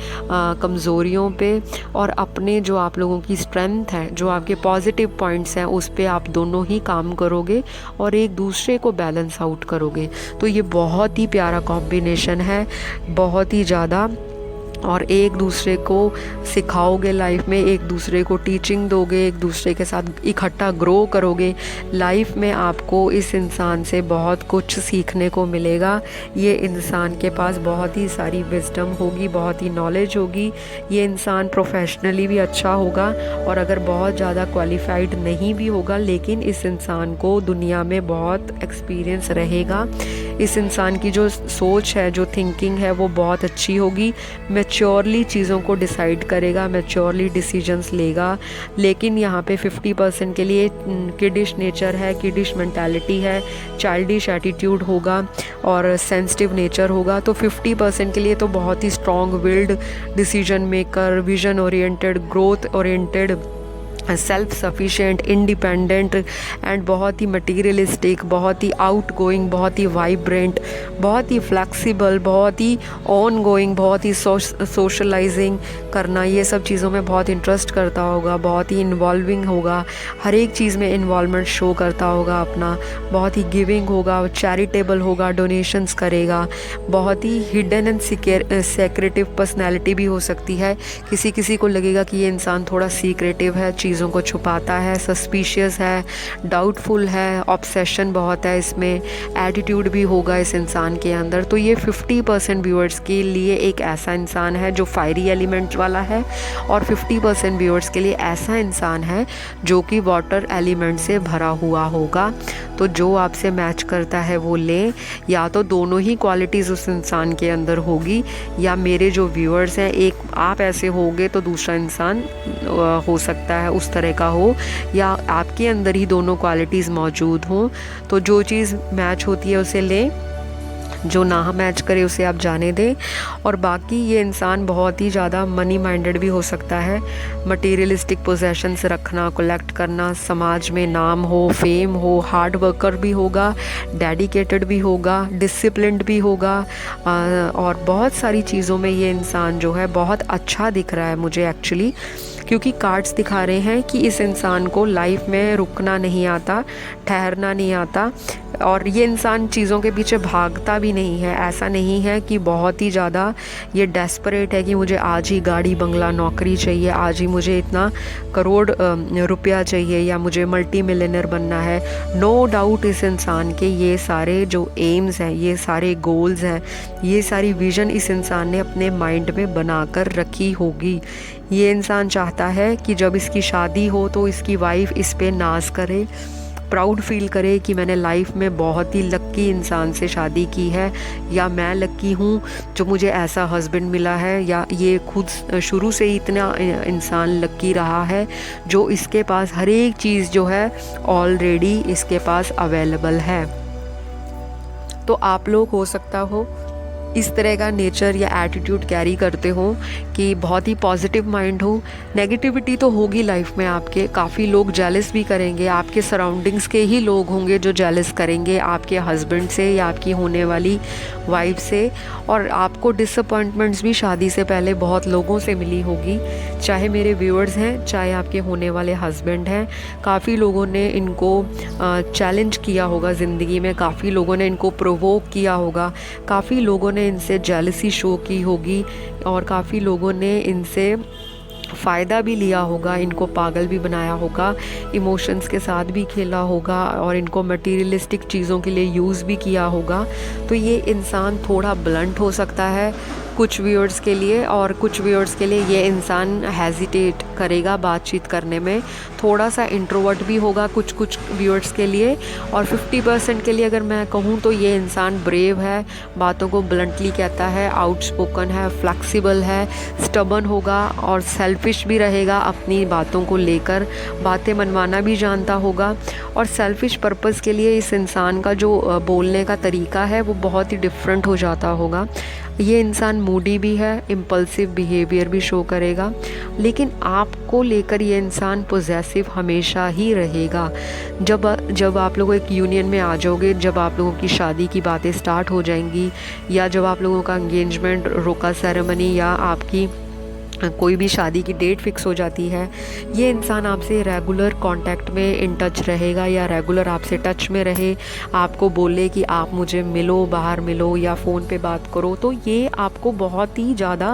कमज़ोरियों पे और अपने जो आप लोगों की स्ट्रेंथ है, जो आपके पॉजिटिव पॉइंट्स हैं, उस पे आप दोनों ही काम करोगे और एक दूसरे को बैलेंस आउट करोगे। तो ये बहुत ही प्यारा कॉम्बिनेशन है, बहुत ही ज़्यादा। और एक दूसरे को सिखाओगे लाइफ में, एक दूसरे को टीचिंग दोगे, एक दूसरे के साथ इकट्ठा ग्रो करोगे। लाइफ में आपको इस इंसान से बहुत कुछ सीखने को मिलेगा। ये इंसान के पास बहुत ही सारी विजडम होगी, बहुत ही नॉलेज होगी। ये इंसान प्रोफेशनली भी अच्छा होगा और अगर बहुत ज़्यादा क्वालिफाइड नहीं भी होगा, लेकिन इस इंसान को दुनिया में बहुत एक्सपीरियंस रहेगा। इस इंसान की जो सोच है, जो थिंकिंग है, वो बहुत अच्छी होगी। मैच्योरली चीज़ों को डिसाइड करेगा, मैच्योरली डिसीजंस लेगा। लेकिन यहाँ पे 50% के लिए किडिश नेचर है, किडिश मेंटालिटी है, चाइल्डिश एटीट्यूड होगा और सेंसिटिव नेचर होगा। तो 50% के लिए तो बहुत ही strong willed, decision maker, vision oriented, growth oriented, self sufficient, independent and बहुत ही मटीरियलिस्टिक, बहुत ही आउट गोइंग, बहुत ही वाइब्रेंट, बहुत ही फ्लेक्सिबल, बहुत ही ऑन गोइंग, बहुत ही सोशलाइजिंग करना, ये सब चीज़ों में बहुत इंटरेस्ट करता होगा, बहुत ही इन्वॉल्विंग होगा, हर एक चीज़ में इन्वॉल्वमेंट शो करता होगा अपना, बहुत ही गिविंग होगा, चैरिटेबल होगा, डोनेशंस करेगा, बहुत ही हिडन एंड सेक्रेटिव पर्सनैलिटी भी हो सकती है। किसी किसी को लगेगा कि ये इंसान थोड़ा सीक्रेटिव है, चीज़ों को छुपाता है, सस्पिशियस है, डाउटफुल है, ऑब्सेशन बहुत है इसमें, एटीट्यूड भी होगा इस इंसान के अंदर। तो ये 50% व्यूअर्स के लिए एक ऐसा इंसान है जो फायरी एलिमेंट वाला है और 50% व्यूअर्स के लिए ऐसा इंसान है जो कि वाटर एलिमेंट से भरा हुआ होगा। तो जो आपसे मैच करता है वो लें, या तो दोनों ही क्वालिटीज़ उस इंसान के अंदर होगी, या मेरे जो व्यूअर्स हैं, एक आप ऐसे होगे तो दूसरा इंसान हो सकता है उस तरह का हो, या आपके अंदर ही दोनों क्वालिटीज़ मौजूद हों। तो जो चीज़ मैच होती है उसे लें, जो ना मैच करे उसे आप जाने दें। और बाकी ये इंसान बहुत ही ज़्यादा मनी माइंडेड भी हो सकता है, मटेरियलिस्टिक पोजेशंस रखना, कलेक्ट करना, समाज में नाम हो, फेम हो, हार्ड वर्कर भी होगा, डेडिकेटेड भी होगा, डिसिप्लिन्ड भी होगा, और बहुत सारी चीज़ों में ये इंसान जो है बहुत अच्छा दिख रहा है मुझे एक्चुअली, क्योंकि कार्ड्स दिखा रहे हैं कि इस इंसान को लाइफ में रुकना नहीं आता, ठहरना नहीं आता, और ये इंसान चीज़ों के पीछे भागता भी नहीं है। ऐसा नहीं है कि बहुत ही ज़्यादा ये डेस्परेट है कि मुझे आज ही गाड़ी बंगला नौकरी चाहिए, आज ही मुझे इतना करोड़ रुपया चाहिए, या मुझे मल्टी मिलियनर बनना है। नो डाउट इस इंसान के ये सारे जो एम्स हैं, ये सारे गोल्स हैं, ये सारी विज़न इस इंसान ने अपने माइंड में बना कर रखी होगी। ये इंसान चाहता है कि जब इसकी शादी हो तो इसकी वाइफ इस पे नाज करे, प्राउड फील करे कि मैंने लाइफ में बहुत ही लक्की इंसान से शादी की है, या मैं लक्की हूँ जो मुझे ऐसा हस्बैंड मिला है, या ये खुद शुरू से ही इतना इंसान लक्की रहा है जो इसके पास हर एक चीज़ जो है ऑलरेडी इसके पास अवेलेबल है। तो आप लोग हो सकता हो इस तरह का नेचर या एटीट्यूड कैरी करते हो कि बहुत ही पॉजिटिव माइंड हो, नेगेटिविटी तो होगी लाइफ में आपके, काफ़ी लोग जेलस भी करेंगे, आपके सराउंडिंग्स के ही लोग होंगे जो जेलस करेंगे आपके हस्बैंड से या आपकी होने वाली वाइफ से। और आपको डिसअपॉइंटमेंट्स भी शादी से पहले बहुत लोगों से मिली होगी, चाहे मेरे व्यूअर्स हैं चाहे आपके होने वाले हस्बैंड हैं। काफ़ी लोगों ने इनको चैलेंज किया होगा ज़िंदगी में, काफ़ी लोगों ने इनको प्रोवोक किया होगा, काफ़ी लोगों ने इनसे जेलसी शो की होगी और काफ़ी लोगों ने इनसे फ़ायदा भी लिया होगा, इनको पागल भी बनाया होगा, इमोशंस के साथ भी खेला होगा और इनको मटेरियलिस्टिक चीज़ों के लिए यूज़ भी किया होगा। तो ये इंसान थोड़ा ब्लंट हो सकता है कुछ व्यूअर्स के लिए, और कुछ व्यूअर्स के लिए ये इंसान हेजिटेट करेगा बातचीत करने में, थोड़ा सा इंट्रोवर्ट भी होगा कुछ व्यूअर्स के लिए। और 50% के लिए अगर मैं कहूँ तो ये इंसान ब्रेव है, बातों को ब्लंटली कहता है, आउटस्पोकन है, फ्लेक्सिबल है, स्टबन होगा और सेल्फिश भी रहेगा अपनी बातों को लेकर, बातें मनवाना भी जानता होगा। और सेल्फिश पर्पस के लिए इस इंसान का जो बोलने का तरीका है वो बहुत ही डिफरेंट हो जाता होगा। ये इंसान मूडी भी है, इम्पल्सिव बिहेवियर भी शो करेगा, लेकिन आपको लेकर ये इंसान पॉजेसिव हमेशा ही रहेगा। जब आप लोग एक यूनियन में आ जाओगे, जब आप लोगों की शादी की बातें स्टार्ट हो जाएंगी, या जब आप लोगों का एंगेजमेंट, रोका सेरेमनी या आपकी कोई भी शादी की डेट फिक्स हो जाती है, ये इंसान आपसे रेगुलर कांटेक्ट में इन टच रहेगा या रेगुलर आपसे टच में रहे, आपको बोले कि आप मुझे मिलो, बाहर मिलो या फ़ोन पे बात करो, तो ये आपको बहुत ही ज़्यादा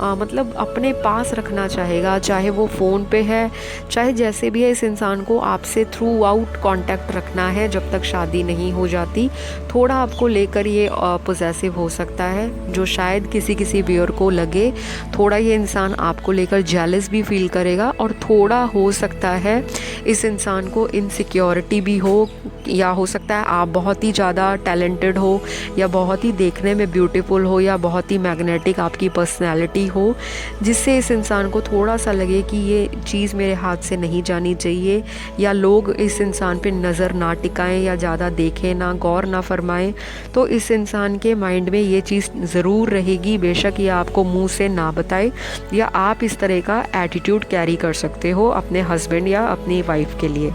मतलब अपने पास रखना चाहेगा, चाहे वो फ़ोन पे है, चाहे जैसे भी है। इस इंसान को आपसे थ्रू आउट कॉन्टैक्ट रखना है जब तक शादी नहीं हो जाती। थोड़ा आपको लेकर ये पॉसेसिव हो सकता है, जो शायद किसी व्यूअर को लगे। थोड़ा ये इंसान आपको लेकर जेलस भी फील करेगा और थोड़ा हो सकता है इस इंसान को इनसिक्योरिटी भी हो, या हो सकता है आप बहुत ही ज़्यादा टैलेंटेड हो या बहुत ही देखने में ब्यूटीफुल हो या बहुत ही मैग्नेटिक आपकी पर्सनैलिटी हो, जिससे इस इंसान को थोड़ा सा लगे कि ये चीज़ मेरे हाथ से नहीं जानी चाहिए, या लोग इस इंसान पे नज़र ना टिकाएं या ज़्यादा देखें ना, गौर ना फरमाएं। तो इस इंसान के माइंड में ये चीज़ ज़रूर रहेगी, बेशक ये आपको मुंह से ना बताए, या आप इस तरह का एटीट्यूड कैरी कर सकते हो अपने हस्बैंड या अपनी वाइफ के लिए।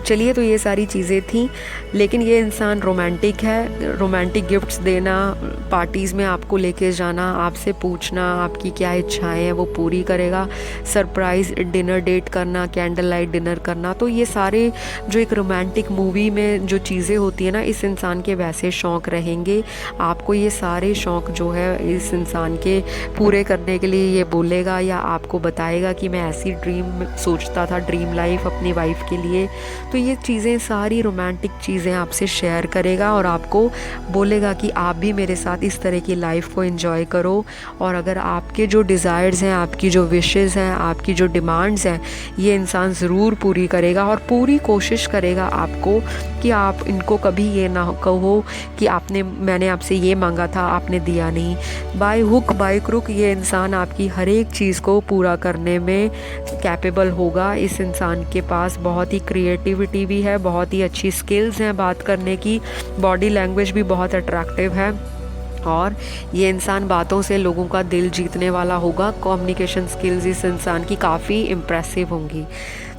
चलिए, तो ये सारी चीज़ें थी, लेकिन ये इंसान रोमांटिक है। रोमांटिक गिफ्ट्स देना, पार्टीज़ में आपको लेके जाना, आपसे पूछना आपकी क्या इच्छाएं हैं वो पूरी करेगा, सरप्राइज़ डिनर डेट करना, कैंडल लाइट डिनर करना, तो ये सारे जो एक रोमांटिक मूवी में जो चीज़ें होती है ना, इस इंसान के वैसे शौक़ रहेंगे। आपको ये सारे शौक़ जो है इस इंसान के पूरे करने के लिए ये बोलेगा या आपको बताएगा कि मैं ऐसी ड्रीम सोचता था, ड्रीम लाइफ अपनी वाइफ के लिए। तो ये चीज़ें सारी रोमांटिक चीज़ें आपसे शेयर करेगा और आपको बोलेगा कि आप भी मेरे साथ इस तरह की लाइफ को एंजॉय करो, और अगर आपके जो डिज़ायर्स हैं, आपकी जो विशेज़ हैं, आपकी जो डिमांड्स हैं, ये इंसान ज़रूर पूरी करेगा और पूरी कोशिश करेगा आपको कि आप इनको कभी ये ना कहो कि मैंने आपसे ये मांगा था, आपने दिया नहीं। बाय हुक बाय क्रुक ये इंसान आपकी हर एक चीज़ को पूरा करने में कैपेबल होगा। इस इंसान के पास बहुत ही क्रिएटिविटी भी है, बहुत ही अच्छी स्किल्स हैं बात करने की, बॉडी लैंग्वेज भी बहुत अट्रैक्टिव है, और ये इंसान बातों से लोगों का दिल जीतने वाला होगा। कम्युनिकेशन स्किल्स इस इंसान की काफ़ी इम्प्रेसिव होंगी।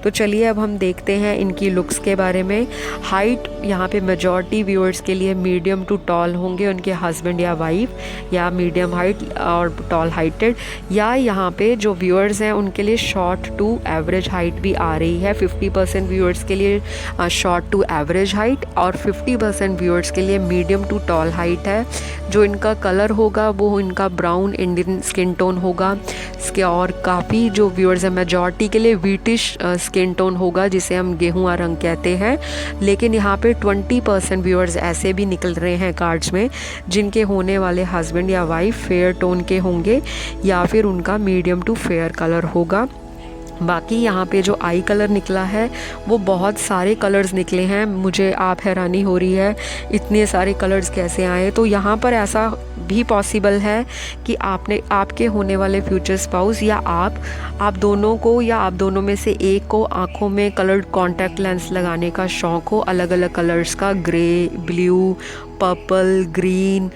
तो चलिए अब हम देखते हैं इनकी लुक्स के बारे में। हाइट यहाँ पे मेजॉरिटी व्यूअर्स के लिए मीडियम टू टॉल होंगे, उनके हस्बैंड या वाइफ, या मीडियम हाइट और टॉल हाइटेड, या यहाँ पे जो व्यूअर्स हैं उनके लिए शॉर्ट टू एवरेज हाइट भी आ रही है। 50% व्यूअर्स के लिए शॉर्ट टू एवरेज हाइट और 50% व्यूअर्स के लिए मीडियम टू टॉल हाइट है। जो इनका कलर होगा वो इनका ब्राउन इंडियन स्किन टोन होगा इसके, और काफ़ी जो व्यूअर्स हैं मेजॉरिटी के लिए व्हीटिश स्किन टोन होगा, जिसे हम गेहुआ रंग कहते हैं। लेकिन यहाँ पे 20% व्यूअर्स ऐसे भी निकल रहे हैं कार्ड्स में जिनके होने वाले हस्बैंड या वाइफ फेयर टोन के होंगे, या फिर उनका मीडियम टू फेयर कलर होगा। बाकी यहाँ पे जो आई कलर निकला है वो बहुत सारे कलर्स निकले हैं, मुझे आप हैरानी हो रही है इतने सारे कलर्स कैसे आए। तो यहाँ पर ऐसा भी पॉसिबल है कि आपके होने वाले फ्यूचर स्पाउस या आप दोनों को या आप दोनों में से एक को आँखों में कलर्ड कॉन्टैक्ट लेंस लगाने का शौक़ हो, अलग अलग कलर्स का, grey, blue, purple, green,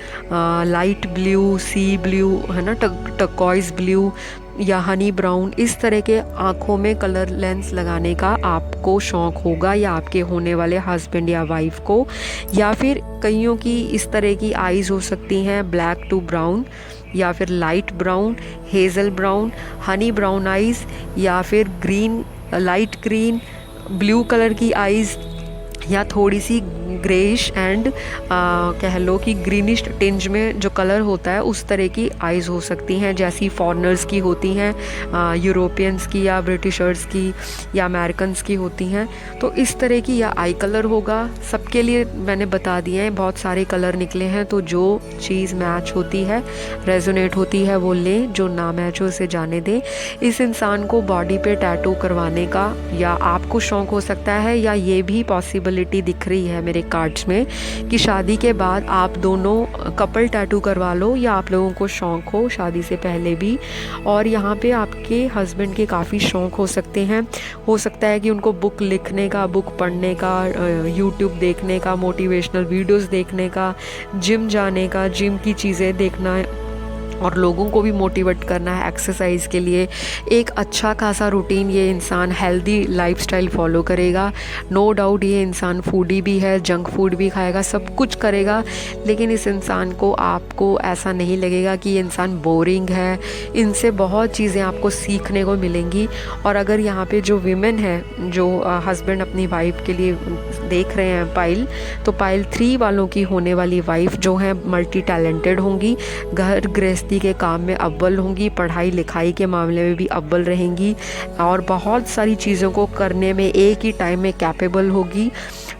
light blue, sea blue है ना, टर्कोइज ब्लू या हनी ब्राउन, इस तरह के आँखों में कलर लेंस लगाने का आपको शौक़ होगा या आपके होने वाले हस्बैंड या वाइफ को। या फिर कईयों की इस तरह की आइज़ हो सकती हैं ब्लैक टू ब्राउन, या फिर light brown, Hazel brown, Honey brown eyes, या फिर green, light green, blue colour की आइज़, या थोड़ी सी ग्रेइश एंड कह लो कि ग्रीनिश टिंज में जो कलर होता है उस तरह की आइज़ हो सकती हैं, जैसी फॉरेनर्स की होती हैं, यूरोपियंस की या ब्रिटिशर्स की या अमेरिकन्स की होती हैं। तो इस तरह की या आई कलर होगा। सबके लिए मैंने बता दिए हैं, बहुत सारे कलर निकले हैं, तो जो चीज़ मैच होती है, रेजोनेट होती है वो लें, जो ना मैच हो उसे जाने दें। इस इंसान को बॉडी पे टैटू करवाने का या आपको शौक़ हो सकता है, या ये भी पॉसिबिलिटी दिख रही है मेरे कार्ड्स में कि शादी के बाद आप दोनों कपल टैटू करवा लो, या आप लोगों को शौक़ हो शादी से पहले भी। और यहाँ पे आपके हस्बैंड के काफ़ी शौक़ हो सकते हैं, हो सकता है कि उनको बुक लिखने का, बुक पढ़ने का, यूट्यूब देखने का, मोटिवेशनल वीडियोस देखने का, जिम जाने का, जिम की चीज़ें देखना और लोगों को भी मोटिवेट करना है एक्सरसाइज के लिए। एक अच्छा खासा रूटीन ये इंसान हेल्दी लाइफस्टाइल फॉलो करेगा। नो डाउट ये इंसान फूडी भी है, जंक फूड भी खाएगा, सब कुछ करेगा, लेकिन इस इंसान को आपको ऐसा नहीं लगेगा कि ये इंसान बोरिंग है। इनसे बहुत चीज़ें आपको सीखने को मिलेंगी। और अगर यहाँ पे जो विमेन है, जो हस्बैंड अपनी वाइफ के लिए देख रहे हैं पाइल, तो पाइल 3 वालों की होने वाली वाइफ जो है मल्टी टैलेंटेड होंगी, घर गृहस्थी के काम में अव्वल होंगी, पढ़ाई लिखाई के मामले में भी अव्वल रहेंगी, और बहुत सारी चीज़ों को करने में एक ही टाइम में कैपेबल होगी।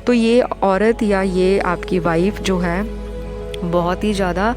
तो ये औरत या ये आपकी वाइफ जो है बहुत ही ज़्यादा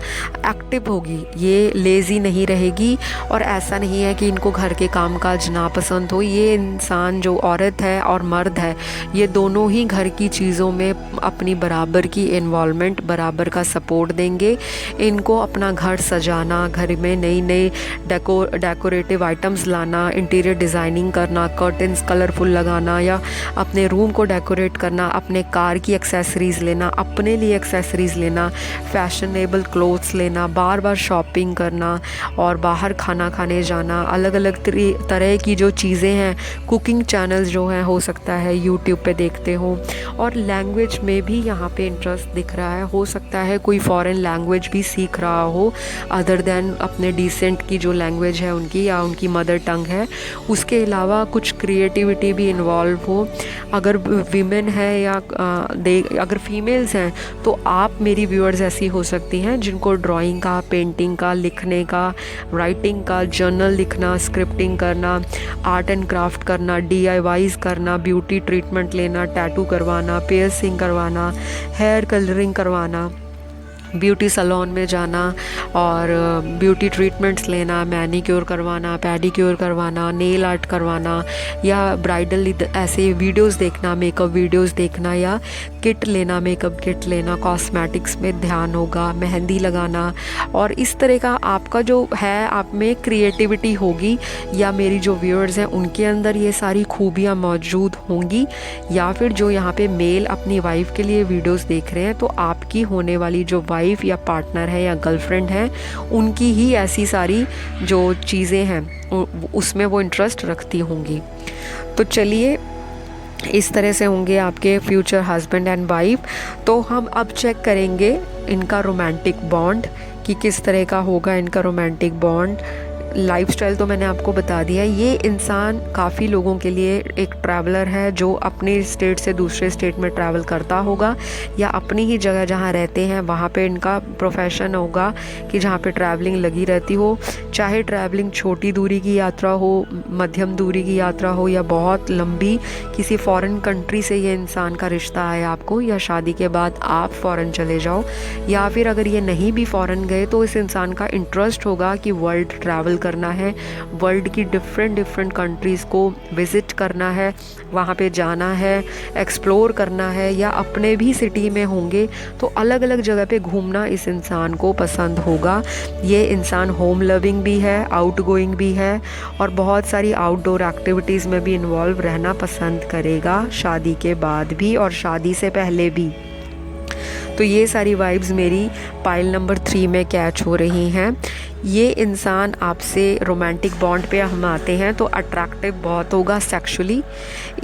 एक्टिव होगी, ये लेज़ी नहीं रहेगी। और ऐसा नहीं है कि इनको घर के कामकाज नापसंद हो। ये इंसान जो औरत है और मर्द है, ये दोनों ही घर की चीज़ों में अपनी बराबर की इन्वॉल्वमेंट, बराबर का सपोर्ट देंगे। इनको अपना घर सजाना, घर में नई नई डेकोरेटिव आइटम्स लाना, इंटीरियर डिज़ाइनिंग करना, कर्टन्स कलरफुल लगाना, या अपने रूम को डेकोरेट करना, अपने कार की एक्सेसरीज़ लेना, अपने लिए एक्सेसरीज़ लेना, फैशनेबल क्लोथ्स लेना, बार बार शॉपिंग करना और बाहर खाना खाने जाना, अलग अलग तरह की जो चीज़ें हैं, कुकिंग चैनल्स जो हैं हो सकता है यूट्यूब पे देखते हो। और लैंग्वेज में भी यहाँ पे इंटरेस्ट दिख रहा है, हो सकता है कोई फॉरेन लैंग्वेज भी सीख रहा हो अदर देन अपने डिसेंट की जो लैंग्वेज है उनकी या उनकी मदर टंग है। उसके अलावा कुछ क्रिएटिविटी भी इन्वॉल्व हो। अगर विमेन है या अगर फीमेल्स हैं तो आप मेरी व्यूअर्स ऐसी हो सकती हैं जिनको ड्राइंग का, पेंटिंग का, लिखने का, राइटिंग का, जर्नल लिखना, स्क्रिप्टिंग करना, आर्ट एंड क्राफ्ट करना, DIYs करना, ब्यूटी ट्रीटमेंट लेना, टैटू करवाना, पियर्सिंग करवाना, हेयर कलरिंग करवाना, ब्यूटी सैलून में जाना और ब्यूटी ट्रीटमेंट्स लेना, मैनीक्योर करवाना, पेडिक्योर करवाना, नेल आर्ट करवाना, या ब्राइडल ऐसे वीडियोस देखना, मेकअप वीडियोस देखना, या किट लेना, मेकअप किट लेना, कॉस्मेटिक्स में ध्यान होगा, मेहंदी लगाना। और इस तरह का आपका जो है, आप में क्रिएटिविटी होगी, या मेरी जो व्यूअर्स हैं उनके अंदर ये सारी खूबियाँ मौजूद होंगी। या फिर जो यहाँ पे मेल अपनी वाइफ के लिए वीडियोस देख रहे हैं, तो आपकी होने वाली जो वाइफ या पार्टनर है या गर्लफ्रेंड है, उनकी ही ऐसी सारी जो चीज़ें हैं उसमें वो इंटरेस्ट रखती होंगी। तो चलिए, इस तरह से होंगे आपके फ्यूचर हस्बैंड एंड वाइफ। तो हम अब चेक करेंगे इनका रोमांटिक बॉन्ड कि किस तरह का होगा इनका रोमांटिक बॉन्ड। लाइफस्टाइल तो मैंने आपको बता दिया। ये इंसान काफ़ी लोगों के लिए एक ट्रैवलर है, जो अपने स्टेट से दूसरे स्टेट में ट्रैवल करता होगा, या अपनी ही जगह जहाँ रहते हैं वहाँ पे इनका प्रोफेशन होगा कि जहाँ पे ट्रैवलिंग लगी रहती हो। चाहे ट्रैवलिंग छोटी दूरी की यात्रा हो, मध्यम दूरी की यात्रा हो, या बहुत लंबी किसी फॉरेन कंट्री से ये इंसान का रिश्ता है आपको, या शादी के बाद आप फ़ॉरेन चले जाओ, या फिर अगर ये नहीं भी फ़ॉरेन गए तो इस इंसान का इंटरेस्ट होगा कि वर्ल्ड ट्रैवल करना है, वर्ल्ड की डिफरेंट कंट्रीज़ को विज़िट करना है, वहाँ पे जाना है, एक्सप्लोर करना है, या अपने भी सिटी में होंगे तो अलग अलग जगह पे घूमना इस इंसान को पसंद होगा। ये इंसान होम लविंग भी है, आउटगोइंग भी है, और बहुत सारी आउटडोर एक्टिविटीज़ में भी इन्वॉल्व रहना पसंद करेगा, शादी के बाद भी और शादी से पहले भी। तो ये सारी वाइब्स मेरी पाइल नंबर 3 में कैच हो रही हैं। ये इंसान आपसे रोमांटिक बॉन्ड पे हम आते हैं तो अट्रैक्टिव बहुत होगा सेक्सुअली।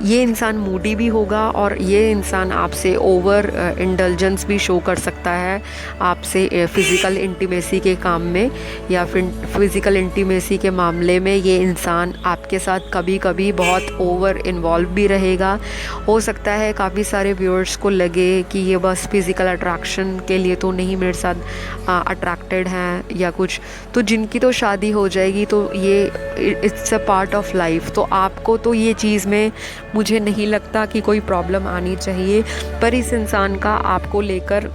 ये इंसान मूडी भी होगा और ये इंसान आपसे ओवर इंडल्जेंस भी शो कर सकता है आपसे फ़िज़िकल इंटीमेसी के काम में, या फिर फ़िज़िकल इंटीमेसी के मामले में ये इंसान आपके साथ कभी कभी बहुत ओवर इन्वॉल्व भी रहेगा। हो सकता है काफ़ी सारे व्यूअर्स को लगे कि ये बस फ़िज़िकल अट्रैक्शन के लिए तो नहीं मेरे साथ अट्रैक्टेड हैं या कुछ, तो जिनकी तो शादी हो जाएगी तो ये it's a part of life. तो आपको तो ये चीज़ में मुझे नहीं लगता कि कोई प्रॉब्लम आनी चाहिए, पर इस इंसान का आपको लेकर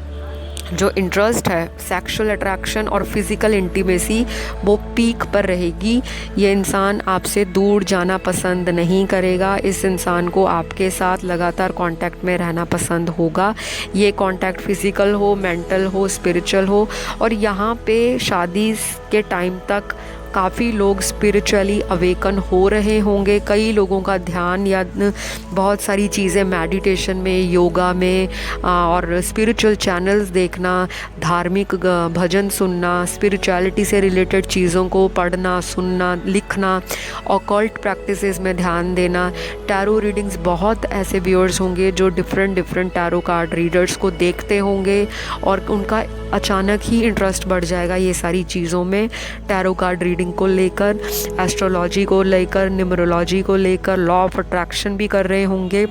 जो इंटरेस्ट है, सेक्सुअल अट्रैक्शन और फिज़िकल इंटीमेसी, वो पीक पर रहेगी। ये इंसान आपसे दूर जाना पसंद नहीं करेगा। इस इंसान को आपके साथ लगातार कांटेक्ट में रहना पसंद होगा। ये कांटेक्ट फिज़िकल हो, मेंटल हो, स्पिरिचुअल हो। और यहाँ पे शादी के टाइम तक काफ़ी लोग स्पिरिचुअली अवेकन हो रहे होंगे। कई लोगों का ध्यान या बहुत सारी चीज़ें मेडिटेशन में, योगा में और स्पिरिचुअल चैनल्स देखना, धार्मिक भजन सुनना, स्पिरिचुअलिटी से रिलेटेड चीज़ों को पढ़ना, सुनना, लिखना, ऑकल्ट प्रैक्टिसेस में ध्यान देना, टैरो रीडिंग्स। बहुत ऐसे व्यूअर्स होंगे जो डिफरेंट टैरो कार्ड रीडर्स को देखते होंगे और उनका अचानक ही इंटरेस्ट बढ़ जाएगा ये सारी चीज़ों में, टैरो कार्ड रीडिंग को लेकर, एस्ट्रोलॉजी को लेकर, न्यूमरोलॉजी को लेकर, लॉ ऑफ अट्रैक्शन भी कर रहे होंगे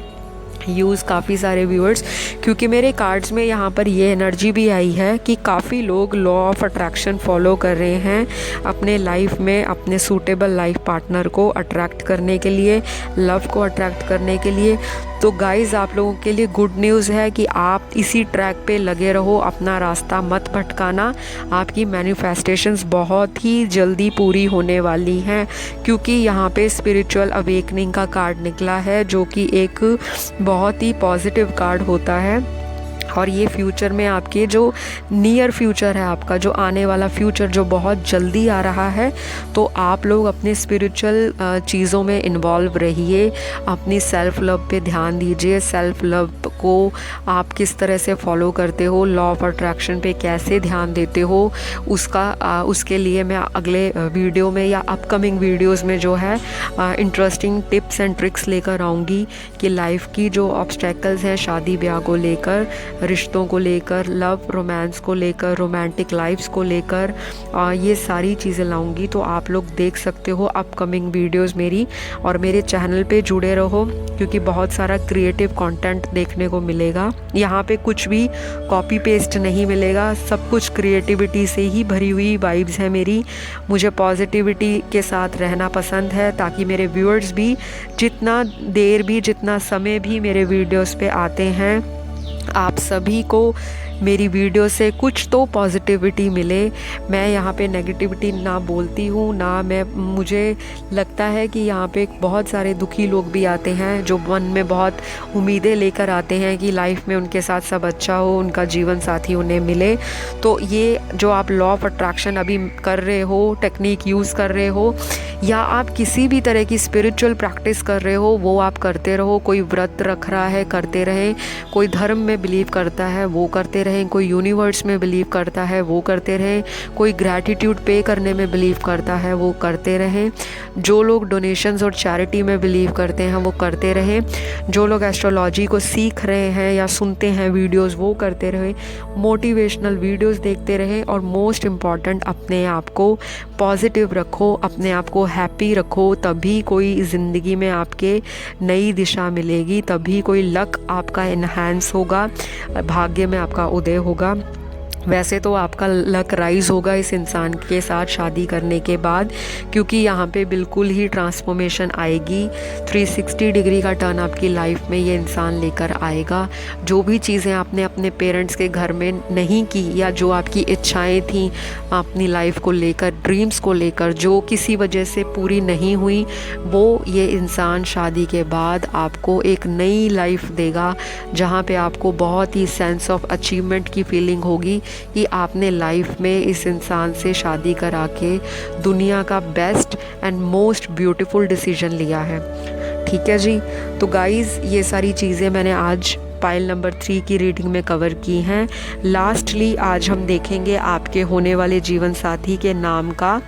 यूज़ काफ़ी सारे व्यूअर्स। क्योंकि मेरे कार्ड्स में यहाँ पर ये एनर्जी भी आई है कि काफ़ी लोग लॉ ऑफ अट्रैक्शन फॉलो कर रहे हैं अपने लाइफ में, अपने सूटेबल लाइफ पार्टनर को अट्रैक्ट करने के लिए, लव को अट्रैक्ट करने के लिए। तो गाइज़, आप लोगों के लिए गुड न्यूज़ है कि आप इसी ट्रैक पे लगे रहो, अपना रास्ता मत भटकाना। आपकी मैनिफेस्टेशंस बहुत ही जल्दी पूरी होने वाली हैं, क्योंकि यहाँ पे स्पिरिचुअल अवेकनिंग का कार्ड निकला है, जो कि एक बहुत ही पॉजिटिव कार्ड होता है। और ये फ्यूचर में आपके जो नियर फ्यूचर है, आपका जो आने वाला फ्यूचर जो बहुत जल्दी आ रहा है, तो आप लोग अपने स्पिरिचुअल चीज़ों में इन्वॉल्व रहिए, अपनी सेल्फ़ लव पे ध्यान दीजिए। सेल्फ़ लव को आप किस तरह से फॉलो करते हो, लॉ ऑफ अट्रैक्शन पे कैसे ध्यान देते हो, उसके लिए मैं अगले वीडियो में या अपकमिंग वीडियोस में जो है इंटरेस्टिंग टिप्स एंड ट्रिक्स लेकर आऊँगी कि लाइफ की जो ऑब्स्टेकल्स हैं शादी ब्याह को लेकर, रिश्तों को लेकर, लव रोमांस को लेकर, रोमांटिक लाइफ्स को लेकर, ये सारी चीज़ें लाऊंगी। तो आप लोग देख सकते हो अपकमिंग वीडियोस मेरी, और मेरे चैनल पे जुड़े रहो, क्योंकि बहुत सारा क्रिएटिव कंटेंट देखने को मिलेगा। यहाँ पे कुछ भी कॉपी पेस्ट नहीं मिलेगा, सब कुछ क्रिएटिविटी से ही भरी हुई वाइब्स है मेरी। मुझे पॉजिटिविटी के साथ रहना पसंद है, ताकि मेरे व्यूअर्स भी जितना देर भी, जितना समय भी मेरे वीडियोस पे आते हैं, आप सभी को मेरी वीडियो से कुछ तो पॉजिटिविटी मिले। मैं यहाँ पे नेगेटिविटी ना बोलती हूँ ना, मुझे लगता है कि यहाँ पे बहुत सारे दुखी लोग भी आते हैं जो मन में बहुत उम्मीदें लेकर आते हैं कि लाइफ में उनके साथ सब अच्छा हो, उनका जीवन साथी उन्हें मिले। तो ये जो आप लॉ ऑफ अट्रैक्शन अभी कर रहे हो, टेक्निक यूज़ कर रहे हो, या आप किसी भी तरह की स्पिरिचुअल प्रैक्टिस कर रहे हो, वो आप करते रहो। कोई व्रत रख रहा है, करते रहे। कोई धर्म में बिलीव करता है, वो करते रहें। कोई यूनिवर्स में बिलीव करता है, वो करते रहें। कोई ग्रैटिट्यूड पे करने में बिलीव करता है, वो करते रहें। जो लोग डोनेशंस और चैरिटी में बिलीव करते हैं, वो करते रहें। जो लोग एस्ट्रोलॉजी को सीख रहे हैं या सुनते हैं वीडियोस, वो करते रहें। मोटिवेशनल वीडियोस देखते रहें। और मोस्ट इम्पॉर्टेंट, अपने आप को पॉजिटिव रखो, अपने आप को हैप्पी रखो, तभी कोई ज़िंदगी में आपके नई दिशा मिलेगी, तभी कोई लक आपका इन्हांस होगा, भाग्य में आपका उदय होगा। वैसे तो आप आपका लक राइज होगा इस इंसान के साथ शादी करने के बाद, क्योंकि यहाँ पे बिल्कुल ही ट्रांसफॉर्मेशन आएगी। 360 डिग्री का टर्न आपकी लाइफ में ये इंसान लेकर आएगा। जो भी चीज़ें आपने अपने पेरेंट्स के घर में नहीं की, या जो आपकी इच्छाएं थी अपनी लाइफ को लेकर, ड्रीम्स को लेकर, जो किसी वजह से पूरी नहीं हुई, वो ये इंसान शादी के बाद आपको एक नई लाइफ देगा, जहाँ पे आपको बहुत ही सेंस ऑफ अचीवमेंट की फीलिंग होगी कि आपने लाइफ में इस इंसान से शादी करा के दुनिया का best and most beautiful decision लिया है। ठीक है जी। तो गाइज़, ये सारी चीज़ें मैंने आज पाइल नंबर 3 की रीडिंग में कवर की हैं। लास्टली आज हम देखेंगे आपके होने वाले जीवन साथी के नाम का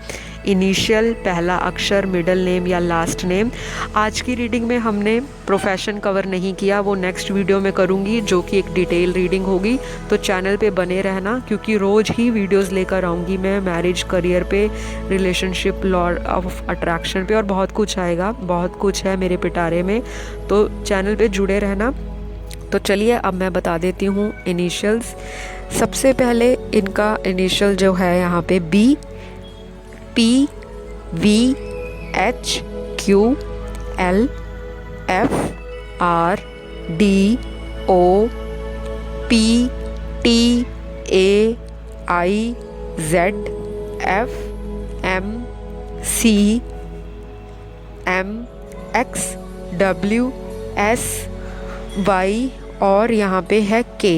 इनिशियल, पहला अक्षर, मिडल नेम या लास्ट नेम। आज की रीडिंग में हमने प्रोफेशन कवर नहीं किया, वो नेक्स्ट वीडियो में करूँगी, जो कि एक डिटेल रीडिंग होगी। तो चैनल पे बने रहना, क्योंकि रोज़ ही वीडियोस लेकर आऊँगी मैं मैरिज, करियर पे, रिलेशनशिप, लॉ ऑफ अट्रैक्शन पे, और बहुत कुछ आएगा। बहुत कुछ है मेरे पिटारे में, तो चैनल पे जुड़े रहना। तो चलिए अब मैं बता देती हूँ इनिशियल्स। सबसे पहले इनका इनिशियल जो है यहाँ पे P V H Q L F R D O P T A I Z F M C M X W S Y और यहाँ पे है K।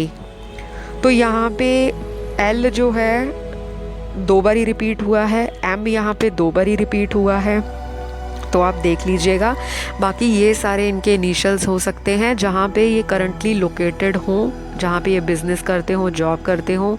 तो यहाँ पे L जो है 2 बारी रिपीट हुआ है, M यहाँ पे 2 बारी रिपीट हुआ है, तो आप देख लीजिएगा। बाकी ये सारे इनके इनिशियल्स हो सकते हैं जहाँ पे ये करंटली लोकेटेड हों, जहाँ पे ये बिज़नेस करते हों, जॉब करते हों,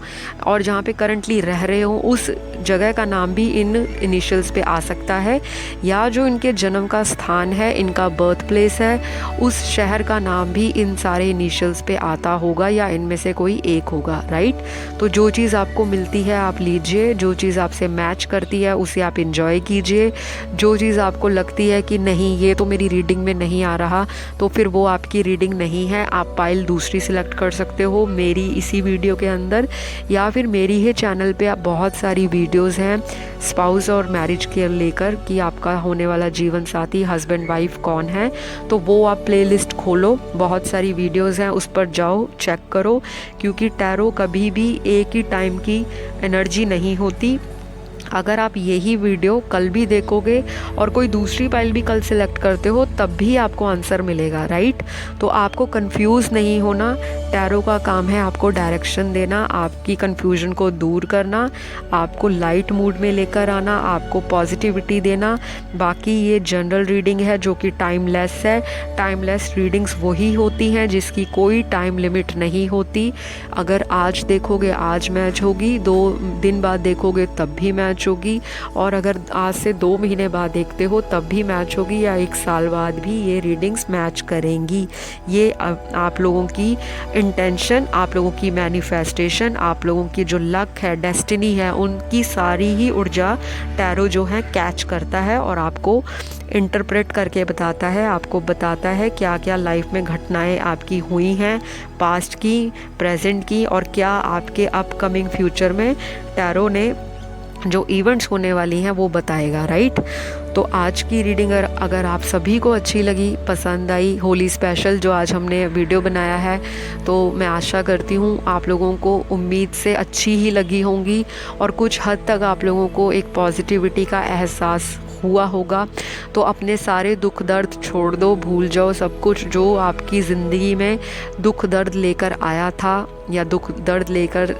और जहाँ पे करंटली रह रहे हों उस जगह का नाम भी इन इनिशियल्स पे आ सकता है, या जो इनके जन्म का स्थान है, इनका बर्थ प्लेस है, उस शहर का नाम भी इन सारे इनिशियल्स पे आता होगा, या इनमें से कोई एक होगा। राइट। तो जो चीज़ आपको मिलती है आप लीजिए, जो चीज़ आपसे मैच करती है उसे आप इंजॉय कीजिए। जो चीज़ आपको लगती है कि नहीं ये तो मेरी रीडिंग में नहीं आ रहा, तो फिर वो आपकी रीडिंग नहीं है। आप पाइल दूसरी सिलेक्ट कर सकते हो मेरी इसी वीडियो के अंदर, या फिर मेरी ही चैनल पे आप बहुत सारी वीडियोस हैं स्पाउस और मैरिज के लेकर, कि आपका होने वाला जीवन साथी, हस्बैंड वाइफ कौन है, तो वो आप प्लेलिस्ट खोलो, बहुत सारी वीडियोस हैं, उस पर जाओ, चेक करो, क्योंकि टैरो कभी भी एक ही टाइम की एनर्जी नहीं होती। अगर आप यही वीडियो कल भी देखोगे और कोई दूसरी पाइल भी कल सिलेक्ट करते हो, तब भी आपको आंसर मिलेगा। राइट। तो आपको कंफ्यूज नहीं होना, टैरो का काम है आपको डायरेक्शन देना, आपकी कंफ्यूजन को दूर करना, आपको लाइट मूड में लेकर आना, आपको पॉजिटिविटी देना। बाकी ये जनरल रीडिंग है जो कि टाइमलेस है। टाइमलेस रीडिंग्स वही होती हैं जिसकी कोई टाइम लिमिट नहीं होती। अगर आज देखोगे आज मैच होगी, 2 दिन बाद देखोगे तब भी मैच होगी, और अगर आज से 2 महीने बाद देखते हो तब भी मैच होगी, या 1 साल बाद भी ये रीडिंग्स मैच करेंगी। ये आप लोगों की इंटेंशन, आप लोगों की मैनिफेस्टेशन, आप लोगों की जो लक है, डेस्टिनी है, उनकी सारी ही ऊर्जा टैरो जो है कैच करता है और आपको इंटरप्रेट करके बताता है, आपको बताता है क्या क्या लाइफ में घटनाएं आपकी हुई हैं, पास्ट की, प्रेजेंट की, और क्या आपके अपकमिंग फ्यूचर में टैरो ने जो इवेंट्स होने वाली हैं वो बताएगा। राइट। तो आज की रीडिंग अगर आप सभी को अच्छी लगी, पसंद आई, होली स्पेशल जो आज हमने वीडियो बनाया है, तो मैं आशा करती हूँ आप लोगों को उम्मीद से अच्छी ही लगी होंगी, और कुछ हद तक आप लोगों को एक पॉजिटिविटी का एहसास हुआ होगा। तो अपने सारे दुख दर्द छोड़ दो, भूल जाओ सब कुछ जो आपकी ज़िंदगी में दुख दर्द लेकर आया था, या दुख दर्द लेकर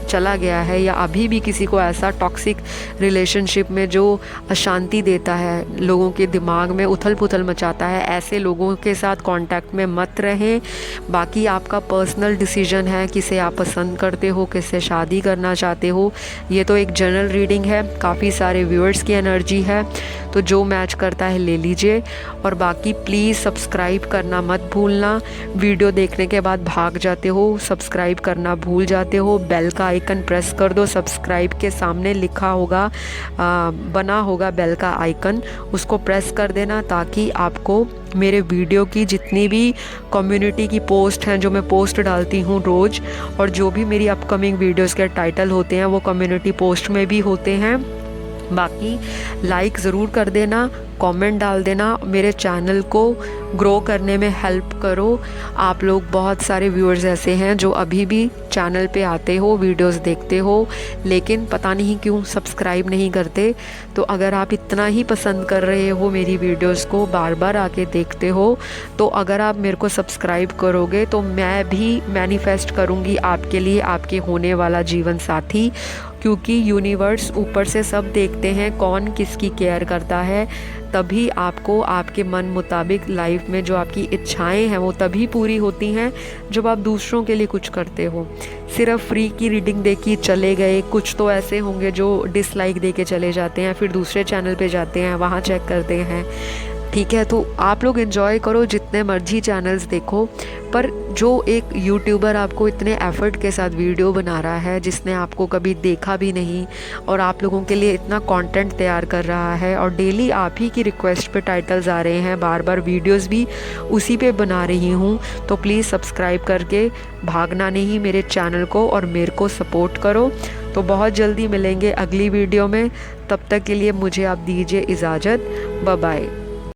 चला गया है, या अभी भी किसी को ऐसा टॉक्सिक रिलेशनशिप में जो अशांति देता है, लोगों के दिमाग में उथल पुथल मचाता है, ऐसे लोगों के साथ कांटेक्ट में मत रहें। बाकी आपका पर्सनल डिसीजन है किसे आप पसंद करते हो, किससे शादी करना चाहते हो। ये तो एक जनरल रीडिंग है, काफ़ी सारे व्यूअर्स की एनर्जी है, तो जो मैच करता है ले लीजिए। और बाकी प्लीज़ सब्सक्राइब करना मत भूलना। वीडियो देखने के बाद भाग जाते हो, सब्सक्राइब करना भूल जाते हो, बेल का आइकन प्रेस कर दो। सब्सक्राइब के सामने लिखा होगा, बना होगा बेल का आइकन, उसको प्रेस कर देना ताकि आपको मेरे वीडियो की जितनी भी कम्युनिटी की पोस्ट हैं, जो मैं पोस्ट डालती हूँ रोज़, और जो भी मेरी अपकमिंग वीडियोस के टाइटल होते हैं वो कम्युनिटी पोस्ट में भी होते हैं। बाकी लाइक ज़रूर कर देना, कमेंट डाल देना, मेरे चैनल को ग्रो करने में हेल्प करो। आप लोग बहुत सारे व्यूअर्स ऐसे हैं जो अभी भी चैनल पे आते हो, वीडियोस देखते हो, लेकिन पता नहीं क्यों सब्सक्राइब नहीं करते। तो अगर आप इतना ही पसंद कर रहे हो मेरी वीडियोस को, बार बार आके देखते हो, तो अगर आप मेरे को सब्सक्राइब करोगे तो मैं भी मैनिफेस्ट करूँगी आपके लिए आपके होने वाला जीवन साथी। क्योंकि यूनिवर्स ऊपर से सब देखते हैं कौन किसकी केयर करता है, तभी आपको आपके मन मुताबिक लाइफ में जो आपकी इच्छाएं हैं वो तभी पूरी होती हैं जब आप दूसरों के लिए कुछ करते हो। सिर्फ फ्री की रीडिंग देखी चले गए, कुछ तो ऐसे होंगे जो डिसलाइक दे के चले जाते हैं, फिर दूसरे चैनल पे जाते हैं, वहाँ चेक करते हैं। ठीक है, तो आप लोग एंजॉय करो, जितने मर्जी चैनल्स देखो, पर जो एक यूट्यूबर आपको इतने एफर्ट के साथ वीडियो बना रहा है, जिसने आपको कभी देखा भी नहीं और आप लोगों के लिए इतना कंटेंट तैयार कर रहा है, और डेली आप ही की रिक्वेस्ट पे टाइटल्स आ रहे हैं, बार बार वीडियोस भी उसी पे बना रही हूँ, तो प्लीज़ सब्सक्राइब करके भागना नहीं मेरे चैनल को और मेरे को सपोर्ट करो। तो बहुत जल्दी मिलेंगे अगली वीडियो में, तब तक के लिए मुझे आप दीजिए इजाज़त। Bye bye.